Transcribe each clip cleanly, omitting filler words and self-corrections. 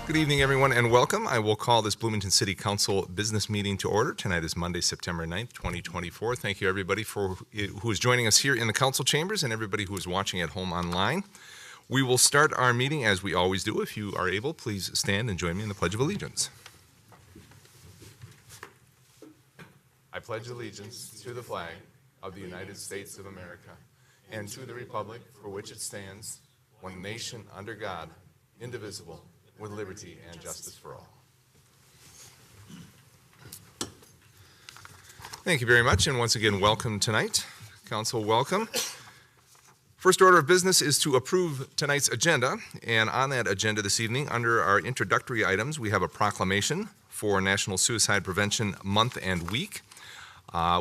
Good evening, everyone, and welcome. I will call this Bloomington City Council business meeting to order. Tonight is Monday, September 9th, 2024. Thank you, everybody, who is joining us here in the council chambers and everybody who is watching at home online. We will start our meeting as we always do. If you are able, please stand and join me in the Pledge of Allegiance. I pledge allegiance to the flag of the United States of America and to the republic for which it stands, one nation under God, indivisible, with liberty and justice for all. Thank you very much, and once again, welcome tonight. Council, welcome. First order of business is to approve tonight's agenda, and on that agenda this evening, under our introductory items, we have a proclamation for National Suicide Prevention Month and Week.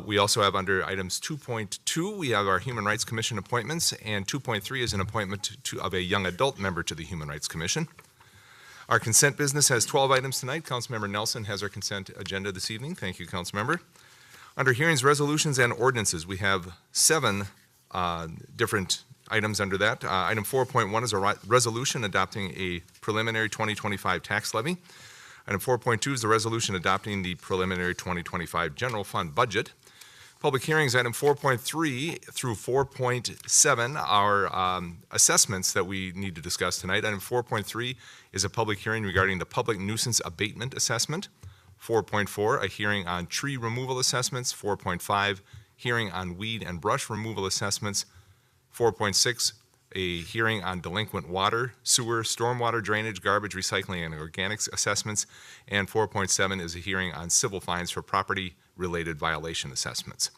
We also have under items 2.2, we have our Human Rights Commission appointments, and 2.3 is an appointment of a young adult member to the Human Rights Commission. Our consent business has 12 items tonight. Councilmember Nelson has our consent agenda this evening. Thank you, Councilmember. Under hearings, resolutions, and ordinances, we have 7 different items under that. Item 4.1 is a resolution adopting a preliminary 2025 tax levy. Item 4.2 is the resolution adopting the preliminary 2025 general fund budget. Public hearings, item 4.3 through 4.7 are assessments that we need to discuss tonight. Item 4.3 is a public hearing regarding the public nuisance abatement assessment. 4.4, a hearing on tree removal assessments. 4.5, hearing on weed and brush removal assessments. 4.6, a hearing on delinquent water, sewer, stormwater drainage, garbage, recycling, and organics assessments. And 4.7 is a hearing on civil fines for property-related violation assessments.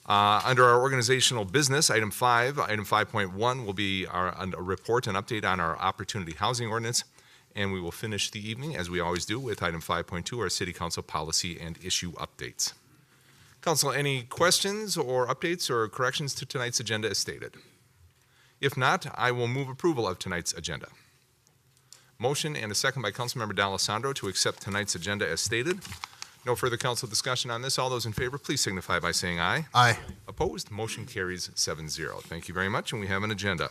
Under our organizational business, item 5.1 will be a report and update on our opportunity housing ordinance. And we will finish the evening, as we always do, with item 5.2, our city council policy and issue updates. Council, any questions or updates or corrections to tonight's agenda as stated? If not, I will move approval of tonight's agenda. Motion and a second by Councilmember D'Alessandro to accept tonight's agenda as stated. No further council discussion on this. All those in favor, please signify by saying aye. Aye. Opposed? Motion carries 7-0. Thank you very much, and we have an agenda.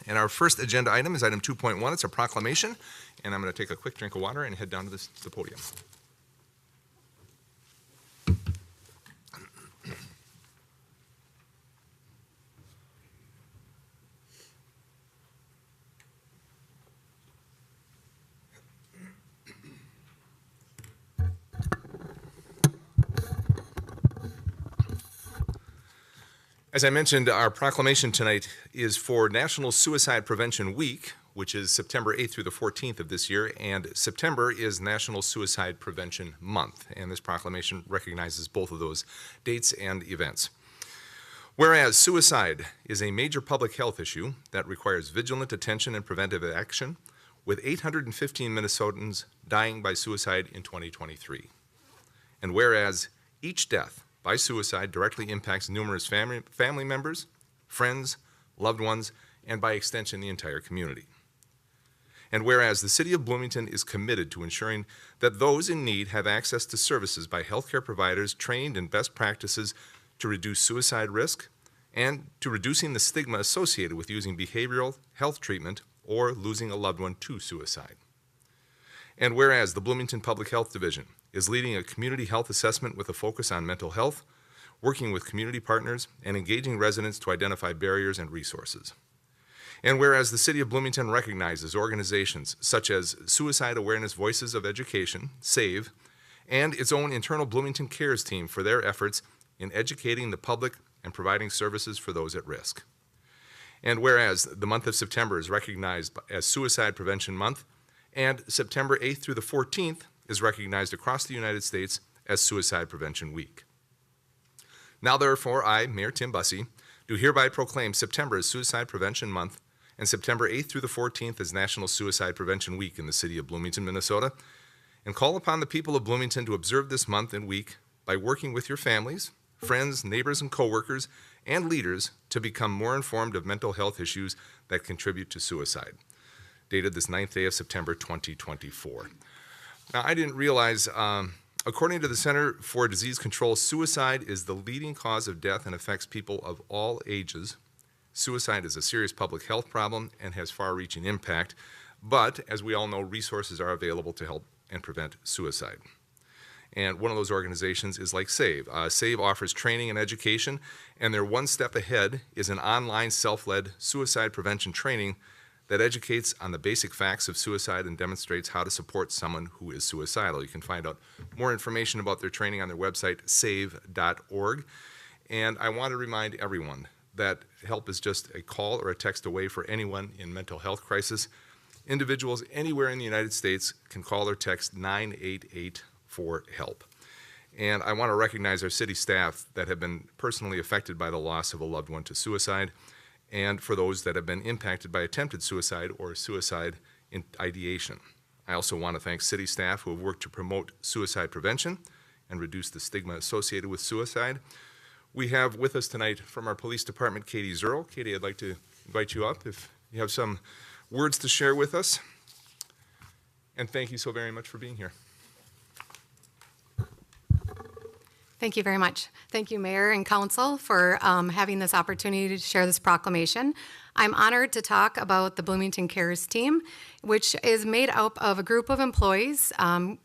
And our first agenda item is item 2.1. It's a proclamation, and I'm going to take a quick drink of water and head down to the podium. As I mentioned, our proclamation tonight is for National Suicide Prevention Week, which is September 8th through the 14th of this year, and September is National Suicide Prevention Month, and this proclamation recognizes both of those dates and events. Whereas suicide is a major public health issue that requires vigilant attention and preventive action, with 815 Minnesotans dying by suicide in 2023. And whereas each death by suicide directly impacts numerous family members, friends, loved ones, and by extension, the entire community. And whereas the City of Bloomington is committed to ensuring that those in need have access to services by healthcare providers trained in best practices to reduce suicide risk and to reducing the stigma associated with using behavioral health treatment or losing a loved one to suicide. And whereas the Bloomington Public Health Division is leading a community health assessment with a focus on mental health, working with community partners, and engaging residents to identify barriers and resources. And whereas the City of Bloomington recognizes organizations such as Suicide Awareness Voices of Education, SAVE, and its own internal Bloomington Cares team for their efforts in educating the public and providing services for those at risk. And whereas the month of September is recognized as Suicide Prevention Month, and September 8th through the 14th is recognized across the United States as Suicide Prevention Week. Now therefore, I, Mayor Tim Bussey, do hereby proclaim September as Suicide Prevention Month and September 8th through the 14th as National Suicide Prevention Week in the city of Bloomington, Minnesota, and call upon the people of Bloomington to observe this month and week by working with your families, friends, neighbors, and coworkers, and leaders to become more informed of mental health issues that contribute to suicide. Dated this 9th day of September 2024. Now, I didn't realize, according to the Center for Disease Control, suicide is the leading cause of death and affects people of all ages. Suicide is a serious public health problem and has far-reaching impact. But as we all know, resources are available to help and prevent suicide. And one of those organizations is like SAVE. SAVE offers training and education, and their One Step Ahead is an online self-led suicide prevention training that educates on the basic facts of suicide and demonstrates how to support someone who is suicidal. You can find out more information about their training on their website, save.org. And I want to remind everyone that help is just a call or a text away for anyone in mental health crisis. Individuals anywhere in the United States can call or text 988 for help. And I want to recognize our city staff that have been personally affected by the loss of a loved one to suicide, and for those that have been impacted by attempted suicide or suicide ideation. I also want to thank city staff who have worked to promote suicide prevention and reduce the stigma associated with suicide. We have with us tonight from our police department, Katie Zerl. Katie, I'd like to invite you up if you have some words to share with us. And thank you so very much for being here. Thank you very much. Thank you, Mayor and Council, for having this opportunity to share this proclamation. I'm honored to talk about the Bloomington Cares team, which is made up of a group of employees.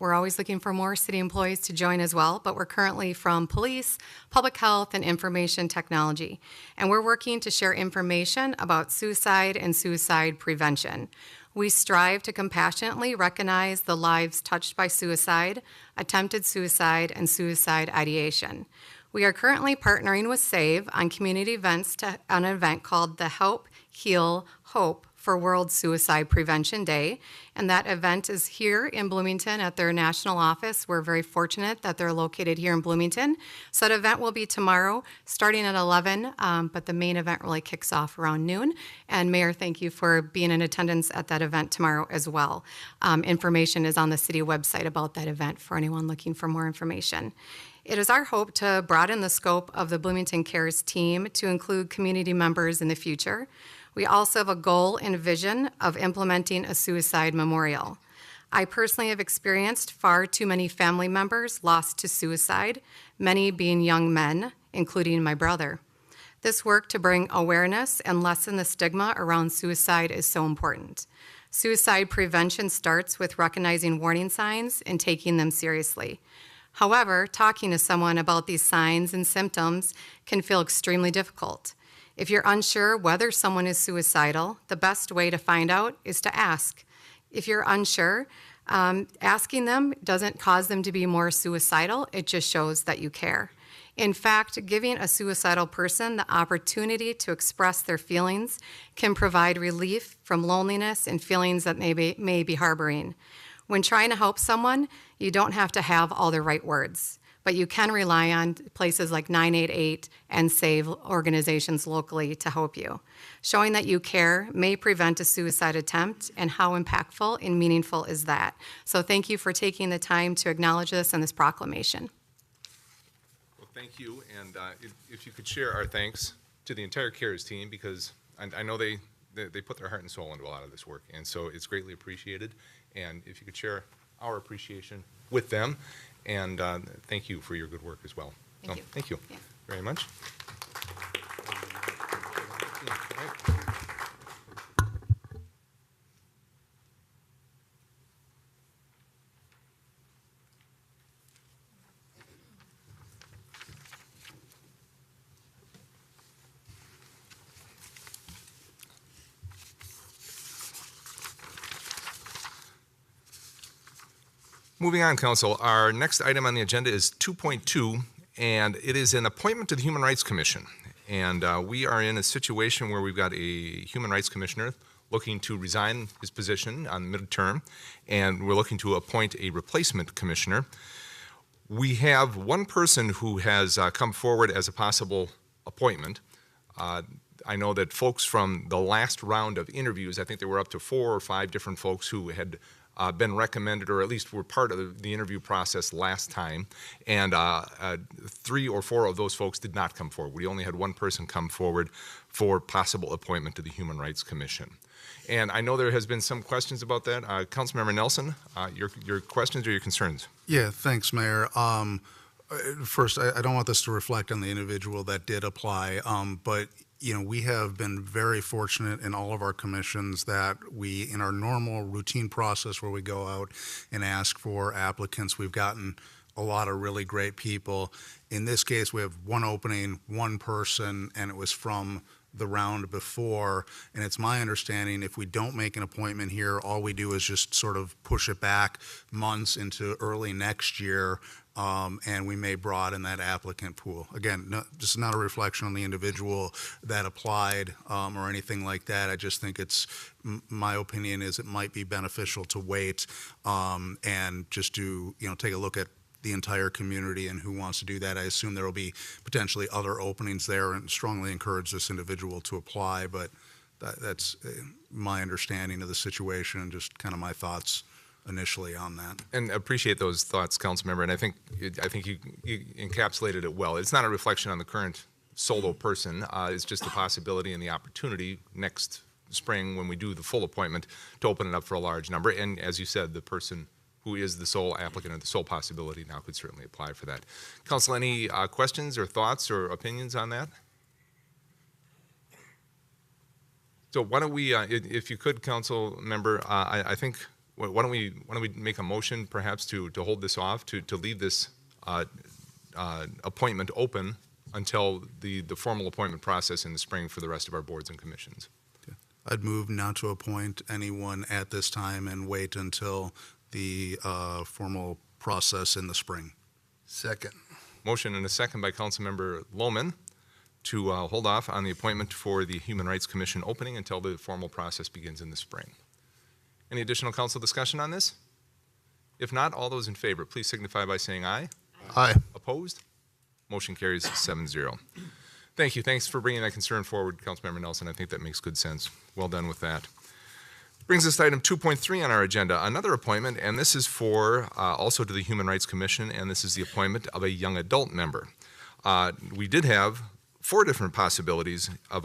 We're always looking for more city employees to join as well, but we're currently from police, public health, and information technology. And we're working to share information about suicide and suicide prevention. We strive to compassionately recognize the lives touched by suicide, attempted suicide, and suicide ideation. We are currently partnering with SAVE on community events on an event called the Help, Heal, Hope for World Suicide Prevention Day, and that event is here in Bloomington at their national office. We're very fortunate that they're located here in Bloomington. So that event will be tomorrow, starting at 11, but the main event really kicks off around noon. And Mayor, thank you for being in attendance at that event tomorrow as well. Information is on the city website about that event for anyone looking for more information. It is our hope to broaden the scope of the Bloomington Cares team to include community members in the future. We also have a goal and vision of implementing a suicide memorial. I personally have experienced far too many family members lost to suicide, many being young men, including my brother. This work to bring awareness and lessen the stigma around suicide is so important. Suicide prevention starts with recognizing warning signs and taking them seriously. However, talking to someone about these signs and symptoms can feel extremely difficult. If you're unsure whether someone is suicidal, the best way to find out is to ask. If you're unsure, asking them doesn't cause them to be more suicidal, it just shows that you care. In fact, giving a suicidal person the opportunity to express their feelings can provide relief from loneliness and feelings that may be harboring. When trying to help someone, you don't have to have all the right words, but you can rely on places like 988 and SAVE organizations locally to help you. Showing that you care may prevent a suicide attempt, and how impactful and meaningful is that? So thank you for taking the time to acknowledge this in this proclamation. Well, thank you, and if you could share our thanks to the entire CARES team, because I know they put their heart and soul into a lot of this work, and so it's greatly appreciated. And if you could share our appreciation with them, and thank you for your good work as well. Thank you. Thank you very much. Moving on, Council, our next item on the agenda is 2.2, and it is an appointment to the Human Rights Commission. And we are in a situation where we've got a Human Rights Commissioner looking to resign his position on midterm, and we're looking to appoint a replacement commissioner. We have one person who has come forward as a possible appointment. I know that folks from the last round of interviews, I think there were up to 4 or 5 different folks who had been recommended, or at least were part of the interview process last time, and 3 or 4 of those folks did not come forward. We only had one person come forward for possible appointment to the Human Rights Commission. And I know there has been some questions about that. Councilmember Nelson, your questions or your concerns? Yeah, thanks, Mayor. First, I don't want this to reflect on the individual that did apply, but we have been very fortunate in all of our commissions that in our normal routine process where we go out and ask for applicants, we've gotten a lot of really great people. In this case, we have one opening, one person, and it was from the round before. And it's my understanding if we don't make an appointment here, all we do is just sort of push it back months into early next year. And we may broaden that applicant pool. Again, this is not a reflection on the individual that applied or anything like that. I just think my opinion is it might be beneficial to wait and just take a look at the entire community and who wants to do that. I assume there will be potentially other openings there and strongly encourage this individual to apply, but that's my understanding of the situation and just kind of my thoughts initially on that. And appreciate those thoughts, Councilmember, and I think you encapsulated it well. It's not a reflection on the current solo person. It's just a possibility and the opportunity next spring when we do the full appointment to open it up for a large number. And as you said, the person who is the sole applicant or the sole possibility now could certainly apply for that. Council, any questions or thoughts or opinions on that? So why don't we, if you could, Council Member, I think, why don't we make a motion perhaps to hold this off, to leave this appointment open until the formal appointment process in the spring for the rest of our boards and commissions. Okay. I'd move not to appoint anyone at this time and wait until the formal process in the spring. Second. Motion and a second by Councilmember Lohman to hold off on the appointment for the Human Rights Commission opening until the formal process begins in the spring. Any additional council discussion on this? If not, all those in favor, please signify by saying aye. Aye. Opposed? Motion carries 7-0. Thank you. Thanks for bringing that concern forward, Councilmember Nelson. I think that makes good sense. Well done with that. Brings us to item 2.3 on our agenda, another appointment, and this is for also to the Human Rights Commission, and this is the appointment of a young adult member. We did have 4 different possibilities of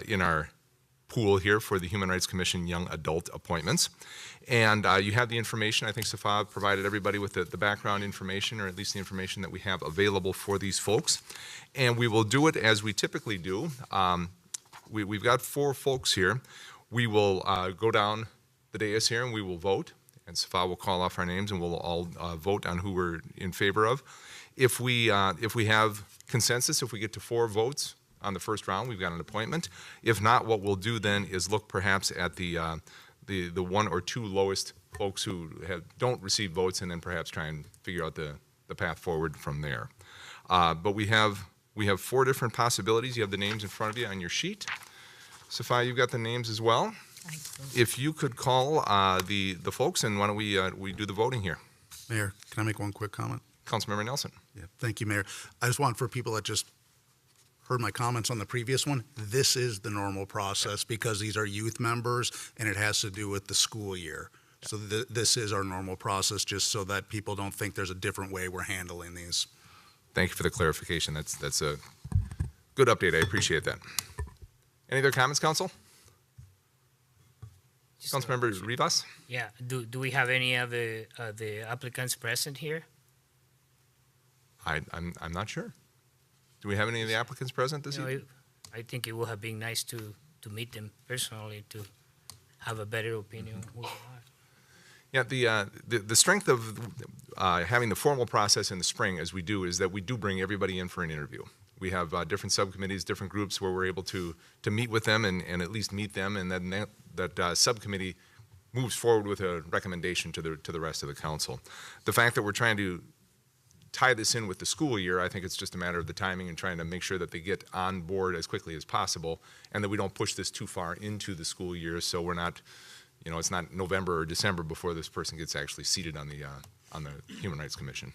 in our pool here for the Human Rights Commission young adult appointments. And you have the information. I think Safa provided everybody with the background information, or at least the information that we have available for these folks. And we will do it as we typically do. We've got 4 folks here. We will go down the dais here and we will vote. And Safa will call off our names and we'll all vote on who we're in favor of. If we have consensus, if we get to 4 votes on the first round, we've got an appointment. If not, what we'll do then is look perhaps at the 1 or 2 lowest folks who don't receive votes, and then perhaps try and figure out the path forward from there. But we have 4 different possibilities. You have the names in front of you on your sheet. Safa, you've got the names as well. If you could call the folks, and why don't we do the voting here? Mayor, can I make one quick comment? Councilmember Nelson. Yeah, thank you, Mayor. I just want for people that just heard my comments on the previous one, this is the normal process because these are youth members and it has to do with the school year. So this is our normal process, just so that people don't think there's a different way we're handling these. Thank you for the clarification. That's a good update. I appreciate that. Any other comments, Council? Councilmember Rivas? Yeah. Do we have any of the applicants present here? I'm not sure. Do we have any of the applicants present this evening? I think it would have been nice to meet them personally to have a better opinion of who they are. Yeah, the strength of having the formal process in the spring, as we do, is that we do bring everybody in for an interview. We have different subcommittees, different groups where we're able to meet with them and at least meet them, and then that subcommittee moves forward with a recommendation to the rest of the council. The fact that we're trying to tie this in with the school year, I think it's just a matter of the timing and trying to make sure that they get on board as quickly as possible, and that we don't push this too far into the school year, so we're not, it's not November or December before this person gets actually seated on the Human Rights Commission.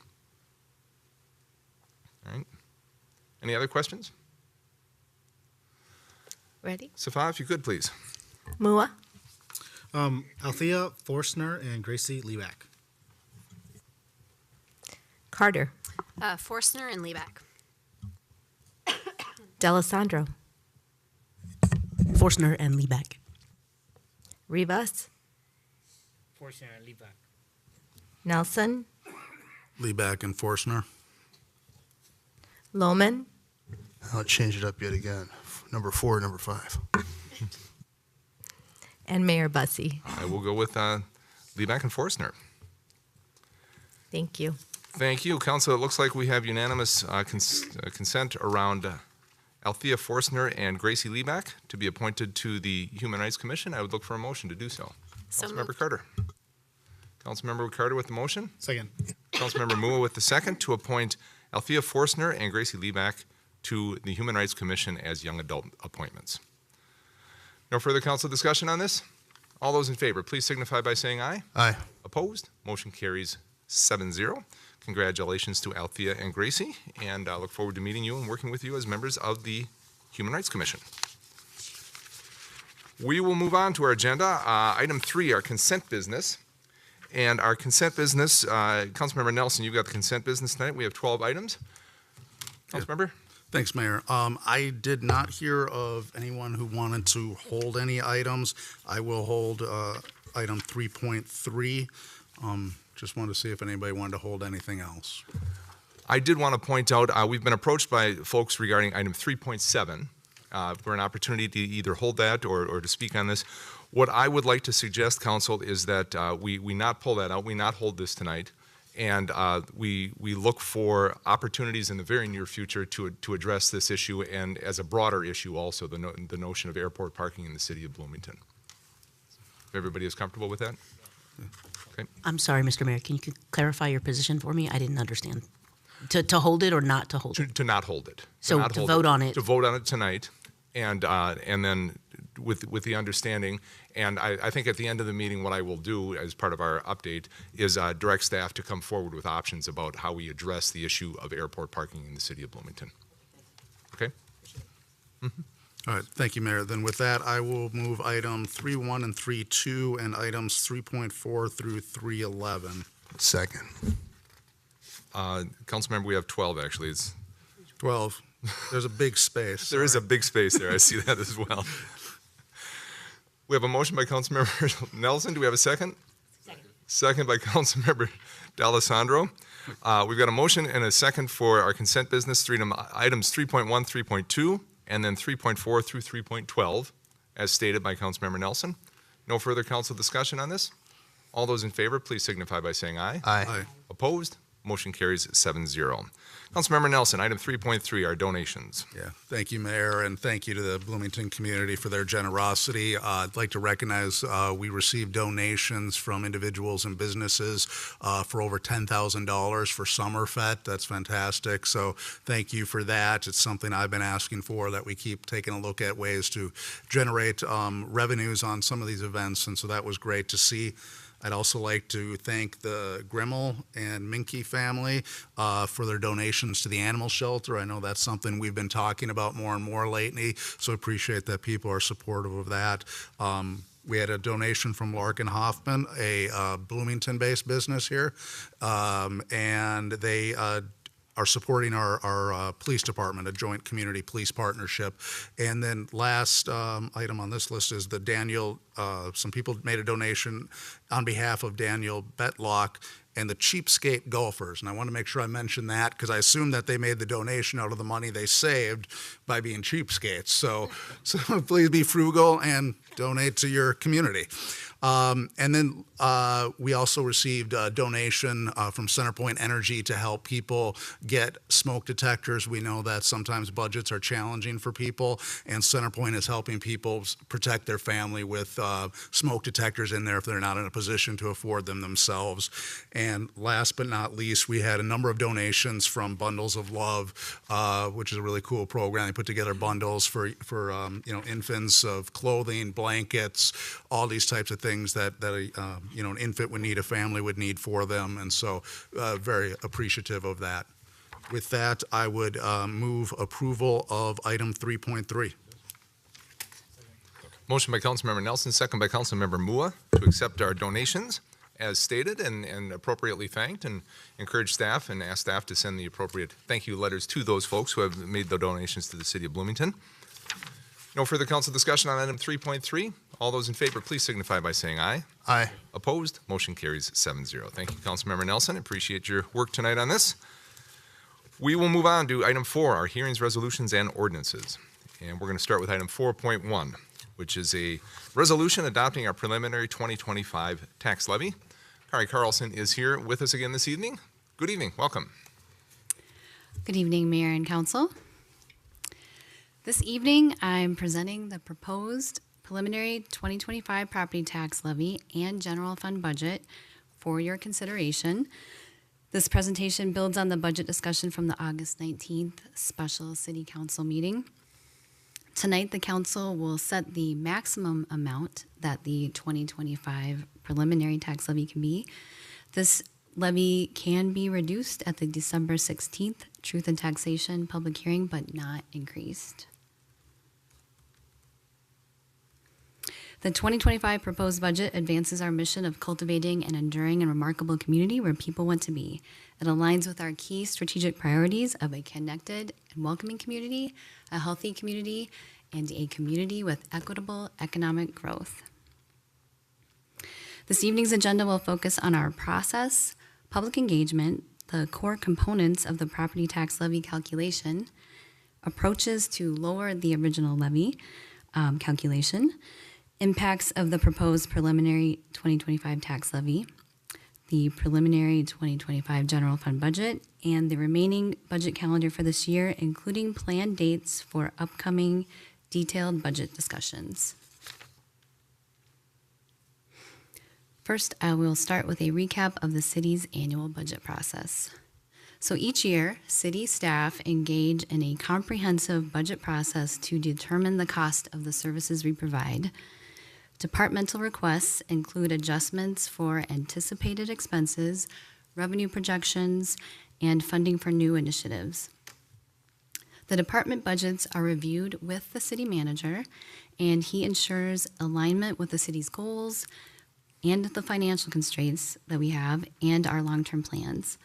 All right. Any other questions? Ready? Safa, if you could, please. Mua. Althea Forstner and Gracie Leback. Carter. Forstner and Leback. D'Alessandro. Forstner and Leback. Rivas. Forstner and Leback. Nelson. Leback and Forstner. Loman, I'll change it up yet again. Number 4, number 5. and Mayor Bussey. I will go with Lieback and Forstner. Thank you. Thank you, Council. It looks like we have unanimous consent around Althea Forstner and Gracie Lieback to be appointed to the Human Rights Commission. I would look for a motion to do so. So Councilmember moved. Carter. Councilmember Carter with the motion. Second. Councilmember Mua with the second to appoint Althea Forstner and Gracie Lieback to the Human Rights Commission as young adult appointments. No further council discussion on this? All those in favor, please signify by saying aye. Aye. Opposed? Motion carries 7-0. Congratulations to Althea and Gracie, and I look forward to meeting you and working with you as members of the Human Rights Commission. We will move on to our agenda. Item 3, our consent business. And our consent business, Councilmember Nelson, you've got the consent business tonight. We have 12 items. Councilmember? Thanks, Mayor. I did not hear of anyone who wanted to hold any items. I will hold item 3.3. Just wanted to see if anybody wanted to hold anything else. I did want to point out, we've been approached by folks regarding item 3.7 for an opportunity to either hold that or to speak on this. What I would like to suggest, Council, is that we not pull that out, we not hold this tonight, and we look for opportunities in the very near future to address this issue, and as a broader issue also, the notion of airport parking in the city of Bloomington. If everybody is comfortable with that? Okay. I'm sorry, Mr. Mayor, can you clarify your position for me? I didn't understand. To hold it or not to hold it? To not hold it. So not to hold vote on it? To vote on it tonight, and then with the understanding, and I think at the end of the meeting, what I will do as part of our update is direct staff to come forward with options about how we address the issue of airport parking in the city of Bloomington. Okay? Mm-hmm. All right, thank you, Mayor. Then with that, I will move item 3.1 and 3.2 and items 3.4 through 3.11. Second. Councilmember, we have 12 actually. 12. There's a big space. There is a big space there. I see that as well. We have a motion by Councilmember Nelson. Do we have a second? Second by Councilmember D'Alessandro. We've got a motion and a second for our consent business, items 3.1, 3.2, and then 3.4 through 3.12, as stated by Councilmember Nelson. No further council discussion on this? All those in favor, please signify by saying aye. Aye. Aye. Opposed? Motion carries 7-0. Councilmember Nelson, item 3.3, our donations. Yeah, thank you, Mayor, and thank you to the Bloomington community for their generosity. I'd like to recognize we received donations from individuals and businesses for over $10,000 for Summerfest. That's fantastic. So thank you for that. It's something I've been asking for, that we keep taking a look at ways to generate revenues on some of these events, and so that was great to see. I'd also like to thank the Grimmel and Minke family for their donations to the animal shelter. I know that's something we've been talking about more and more lately, so appreciate that people are supportive of that. We had a donation from Larkin Hoffman, a Bloomington-based business here, and they are supporting our police department, a joint community police partnership. And then last item on this list is the Daniel, some people made a donation on behalf of Daniel Betlock and the Cheapskate Golfers. And I want to make sure I mention that because I assume that they made the donation out of the money they saved by being cheapskates. So please be frugal and donate to your community. And then we also received a donation from Centerpoint Energy to help people get smoke detectors. We know that sometimes budgets are challenging for people, and Centerpoint is helping people protect their family with smoke detectors in there if they're not in a position to afford them themselves. And last but not least, we had a number of donations from Bundles of Love, which is a really cool program. They put together bundles for infants of clothing, blankets, all these types of things that an infant would need, a family would need for them, and so very appreciative of that. With that, I would move approval of item 3.3. Motion by Councilmember Nelson, second by Councilmember Mua to accept our donations as stated and appropriately thanked, and encourage staff and ask staff to send the appropriate thank you letters to those folks who have made the donations to the city of Bloomington. No further council discussion on item 3.3. All those in favor, please signify by saying aye. Aye. Opposed? Motion carries 7-0. Thank you, Councilmember Nelson. Appreciate your work tonight on this. We will move on to item 4, our hearings, resolutions, and ordinances. And we're going to start with item 4.1, which is a resolution adopting our preliminary 2025 tax levy. Kari Carlson is here with us again this evening. Good evening. Welcome. Good evening, Mayor and Council. This evening, I'm presenting the proposed preliminary 2025 property tax levy and general fund budget for your consideration. This presentation builds on the budget discussion from the August 19th special city council meeting. Tonight, the council will set the maximum amount that the 2025 preliminary tax levy can be. This levy can be reduced at the December 16th Truth and Taxation public hearing, but not increased. The 2025 proposed budget advances our mission of cultivating an enduring and remarkable community where people want to be. It aligns with our key strategic priorities of a connected and welcoming community, a healthy community, and a community with equitable economic growth. This evening's agenda will focus on our process, public engagement, the core components of the property tax levy calculation, approaches to lower the original levy calculation, impacts of the proposed preliminary 2025 tax levy, the preliminary 2025 general fund budget, and the remaining budget calendar for this year, including planned dates for upcoming detailed budget discussions. First, I will start with a recap of the city's annual budget process. So each year, city staff engage in a comprehensive budget process to determine the cost of the services we provide. Departmental requests include adjustments for anticipated expenses, revenue projections, and funding for new initiatives. The department budgets are reviewed with the city manager, and he ensures alignment with the city's goals and the financial constraints that we have and our long-term plans.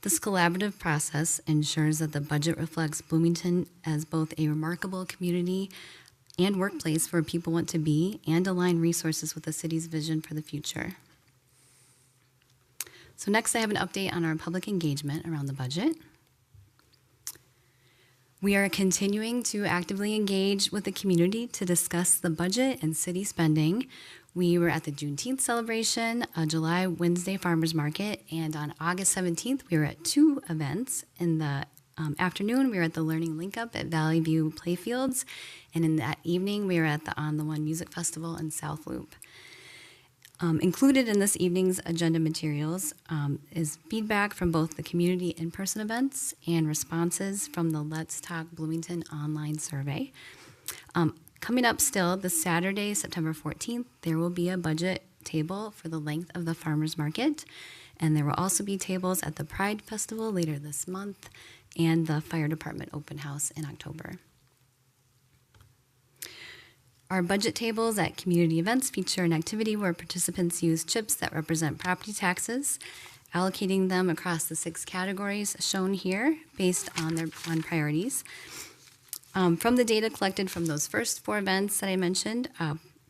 This collaborative process ensures that the budget reflects Bloomington as both a remarkable community and workplace where people want to be, and align resources with the city's vision for the future. So next, I have an update on our public engagement around the budget. We are continuing to actively engage with the community to discuss the budget and city spending. We were at the Juneteenth celebration, a July Wednesday farmers market, and on August 17th, we were at 2 events. In the afternoon, we were at the Learning Link Up at Valley View Playfields, and in that evening, we were at the On the One Music Festival in South Loop. Included in this evening's agenda materials is feedback from both the community in-person events and responses from the Let's Talk Bloomington online survey. Coming up still, this Saturday, September 14th, there will be a budget table for the length of the farmers market, and there will also be tables at the Pride Festival later this month and the Fire Department open house in October. Our budget tables at community events feature an activity where participants use chips that represent property taxes, allocating them across the 6 categories shown here based on priorities. From the data collected from those first 4 events that I mentioned,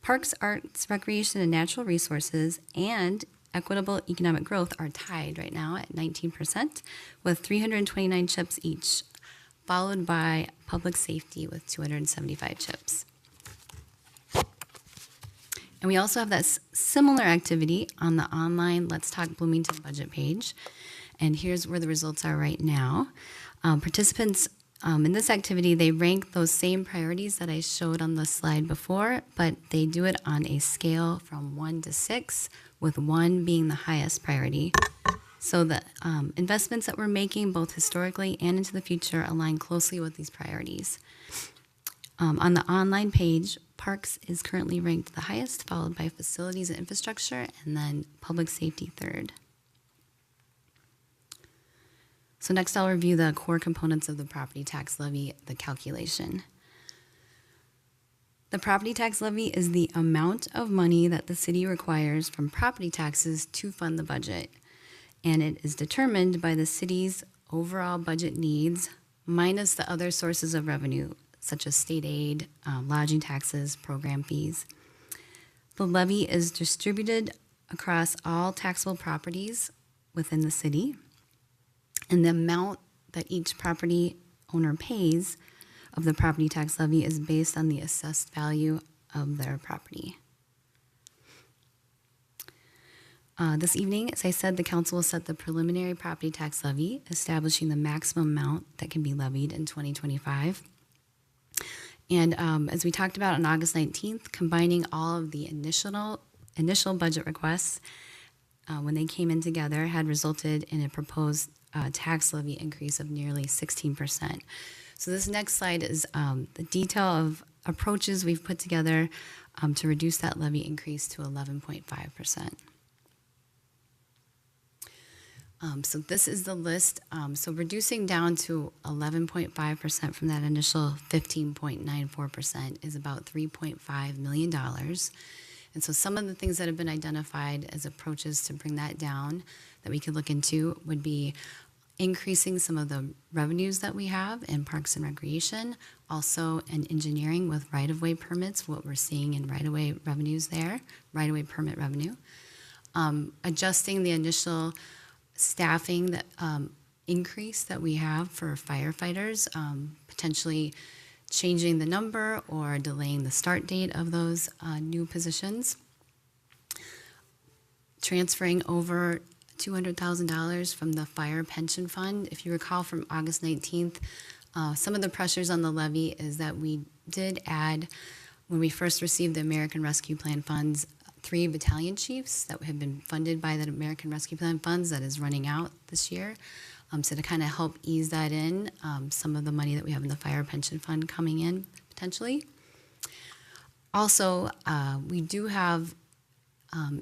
parks, arts, recreation, and natural resources, and equitable economic growth are tied right now at 19%, with 329 chips each, followed by public safety with 275 chips. And we also have that similar activity on the online Let's Talk Bloomington budget page. And here's where the results are right now. Participants in this activity, they rank those same priorities that I showed on the slide before, but they do it on a scale from 1 to 6, with 1 being the highest priority. So the investments that we're making, both historically and into the future, align closely with these priorities. On the online page, Parks is currently ranked the highest, followed by Facilities and Infrastructure, and then Public Safety third. So next I'll review the core components of the property tax levy, the calculation. The property tax levy is the amount of money that the city requires from property taxes to fund the budget, and it is determined by the city's overall budget needs minus the other sources of revenue, such as state aid, lodging taxes, program fees. The levy is distributed across all taxable properties within the city, and the amount that each property owner pays of the property tax levy is based on the assessed value of their property. This evening, as I said, the council will set the preliminary property tax levy, establishing the maximum amount that can be levied in 2025. And as we talked about on August 19th, combining all of the initial budget requests when they came in together had resulted in a proposed tax levy increase of nearly 16%. So this next slide is the detail of approaches we've put together to reduce that levy increase to 11.5%. So this is the list. So reducing down to 11.5% from that initial 15.94% is about $3.5 million. And so some of the things that have been identified as approaches to bring that down that we could look into would be increasing some of the revenues that we have in Parks and Recreation, also in engineering with right-of-way permits, what we're seeing in right-of-way revenues there, right-of-way permit revenue. Adjusting the initial staffing that increase that we have for firefighters, potentially changing the number or delaying the start date of those new positions. Transferring over $200,000 from the fire pension fund. If you recall from August 19th, some of the pressures on the levy is that we did add, when we first received the American Rescue Plan funds, 3 battalion chiefs that have been funded by the American Rescue Plan funds that is running out this year. So to kind of help ease that in, some of the money that we have in the fire pension fund coming in potentially. Also, we do have,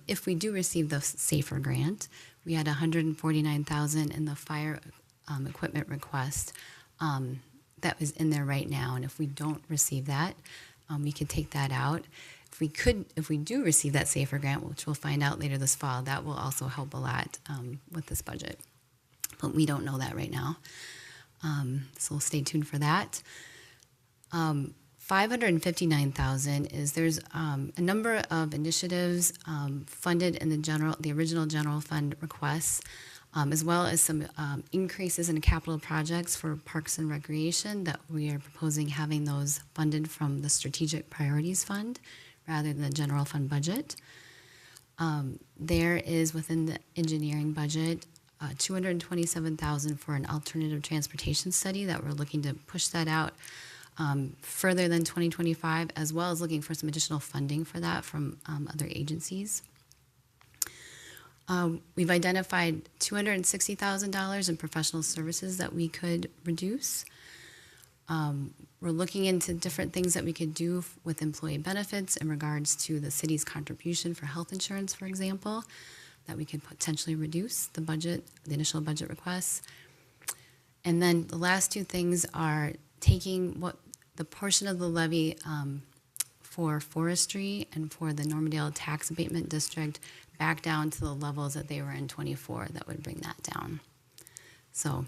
if we do receive the SAFER grant, we had $149,000 in the fire equipment request that is in there right now. And if we don't receive that, we could take that out. If we do receive that SAFER grant, which we'll find out later this fall, that will also help a lot with this budget. But we don't know that right now. So we'll stay tuned for that. $559,000 is there's a number of initiatives funded in the original general fund requests, as well as some increases in capital projects for Parks and Recreation that we are proposing having those funded from the Strategic Priorities Fund rather than the general fund budget. There is within the engineering budget $227,000 for an alternative transportation study that we're looking to push that out further than 2025, as well as looking for some additional funding for that from other agencies. We've identified $260,000 in professional services that we could reduce. We're looking into different things that we could do with employee benefits in regards to the city's contribution for health insurance, for example, that we could potentially reduce the budget, the initial budget requests. And then the last 2 things are taking what the portion of the levy for forestry and for the Normandale Tax Abatement District back down to the levels that they were in 24. That would bring that down. So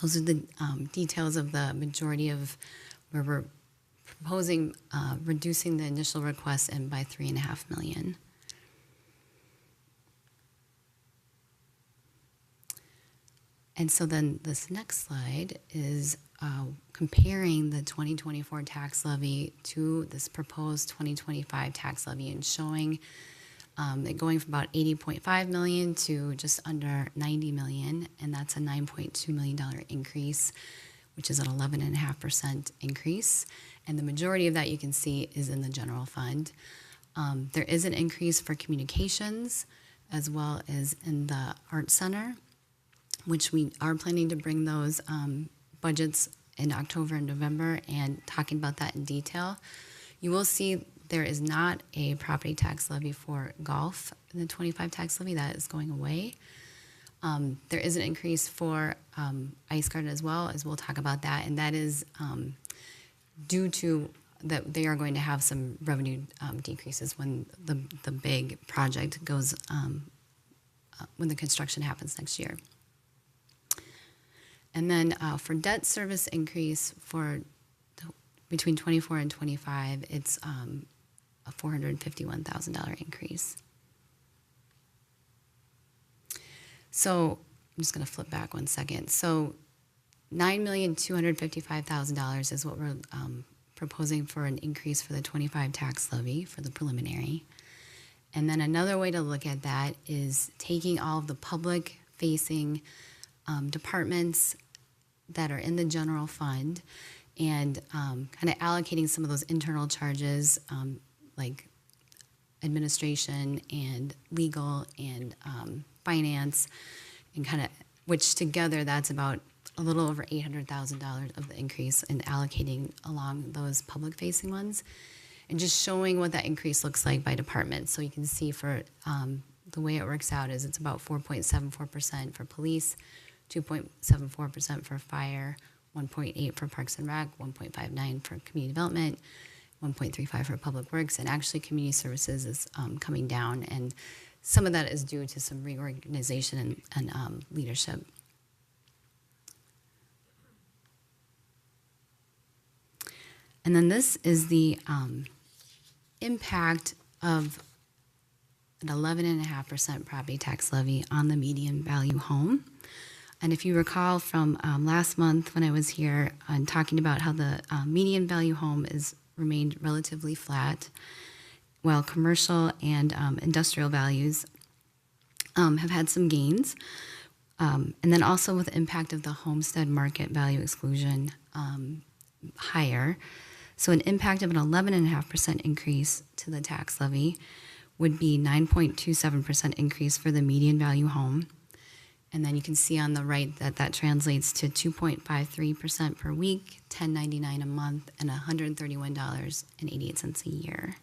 those are the details of the majority of where we're proposing reducing the initial request and by $3.5 million. And so then this next slide is comparing the 2024 tax levy to this proposed 2025 tax levy and showing it going from about $80.5 million to just under $90 million, and that's a $9.2 million increase, which is an 11.5% increase. And the majority of that you can see is in the general fund. There is an increase for communications as well as in the Art Center, which we are planning to bring those budgets in October and November and talking about that in detail. You will see there is not a property tax levy for golf in the 25 tax levy. That is going away. There is an increase for Ice Garden as well, as we'll talk about that, and that is due to that they are going to have some revenue decreases when the big project goes, when the construction happens next year. And then for debt service increase for between 24 and 25, it's a $451,000 increase. So I'm just going to flip back one second. So $9,255,000 is what we're proposing for an increase for the 25 tax levy for the preliminary. And then another way to look at that is taking all of the public-facing departments that are in the general fund and kind of allocating some of those internal charges, like administration and legal and finance, and kind of, which together that's about a little over $800,000 of the increase, and allocating along those public-facing ones, and just showing what that increase looks like by department. So you can see for the way it works out is it's about 4.74% for police, 2.74% for fire, 1.8 for Parks and Rec, 1.59 for community development, 1.35 for public works, and actually community services is coming down, and some of that is due to some reorganization and leadership. And then this is the impact of an 11.5% property tax levy on the median value home. And if you recall from last month when I was here and talking about how the median value home is remained relatively flat, while commercial and industrial values have had some gains. And then also with the impact of the homestead market value exclusion higher. So an impact of an 11.5% increase to the tax levy would be 9.27% increase for the median value home. And then you can see on the right that that translates to 2.53% per week, $10.99 a month, and $131.88 a year.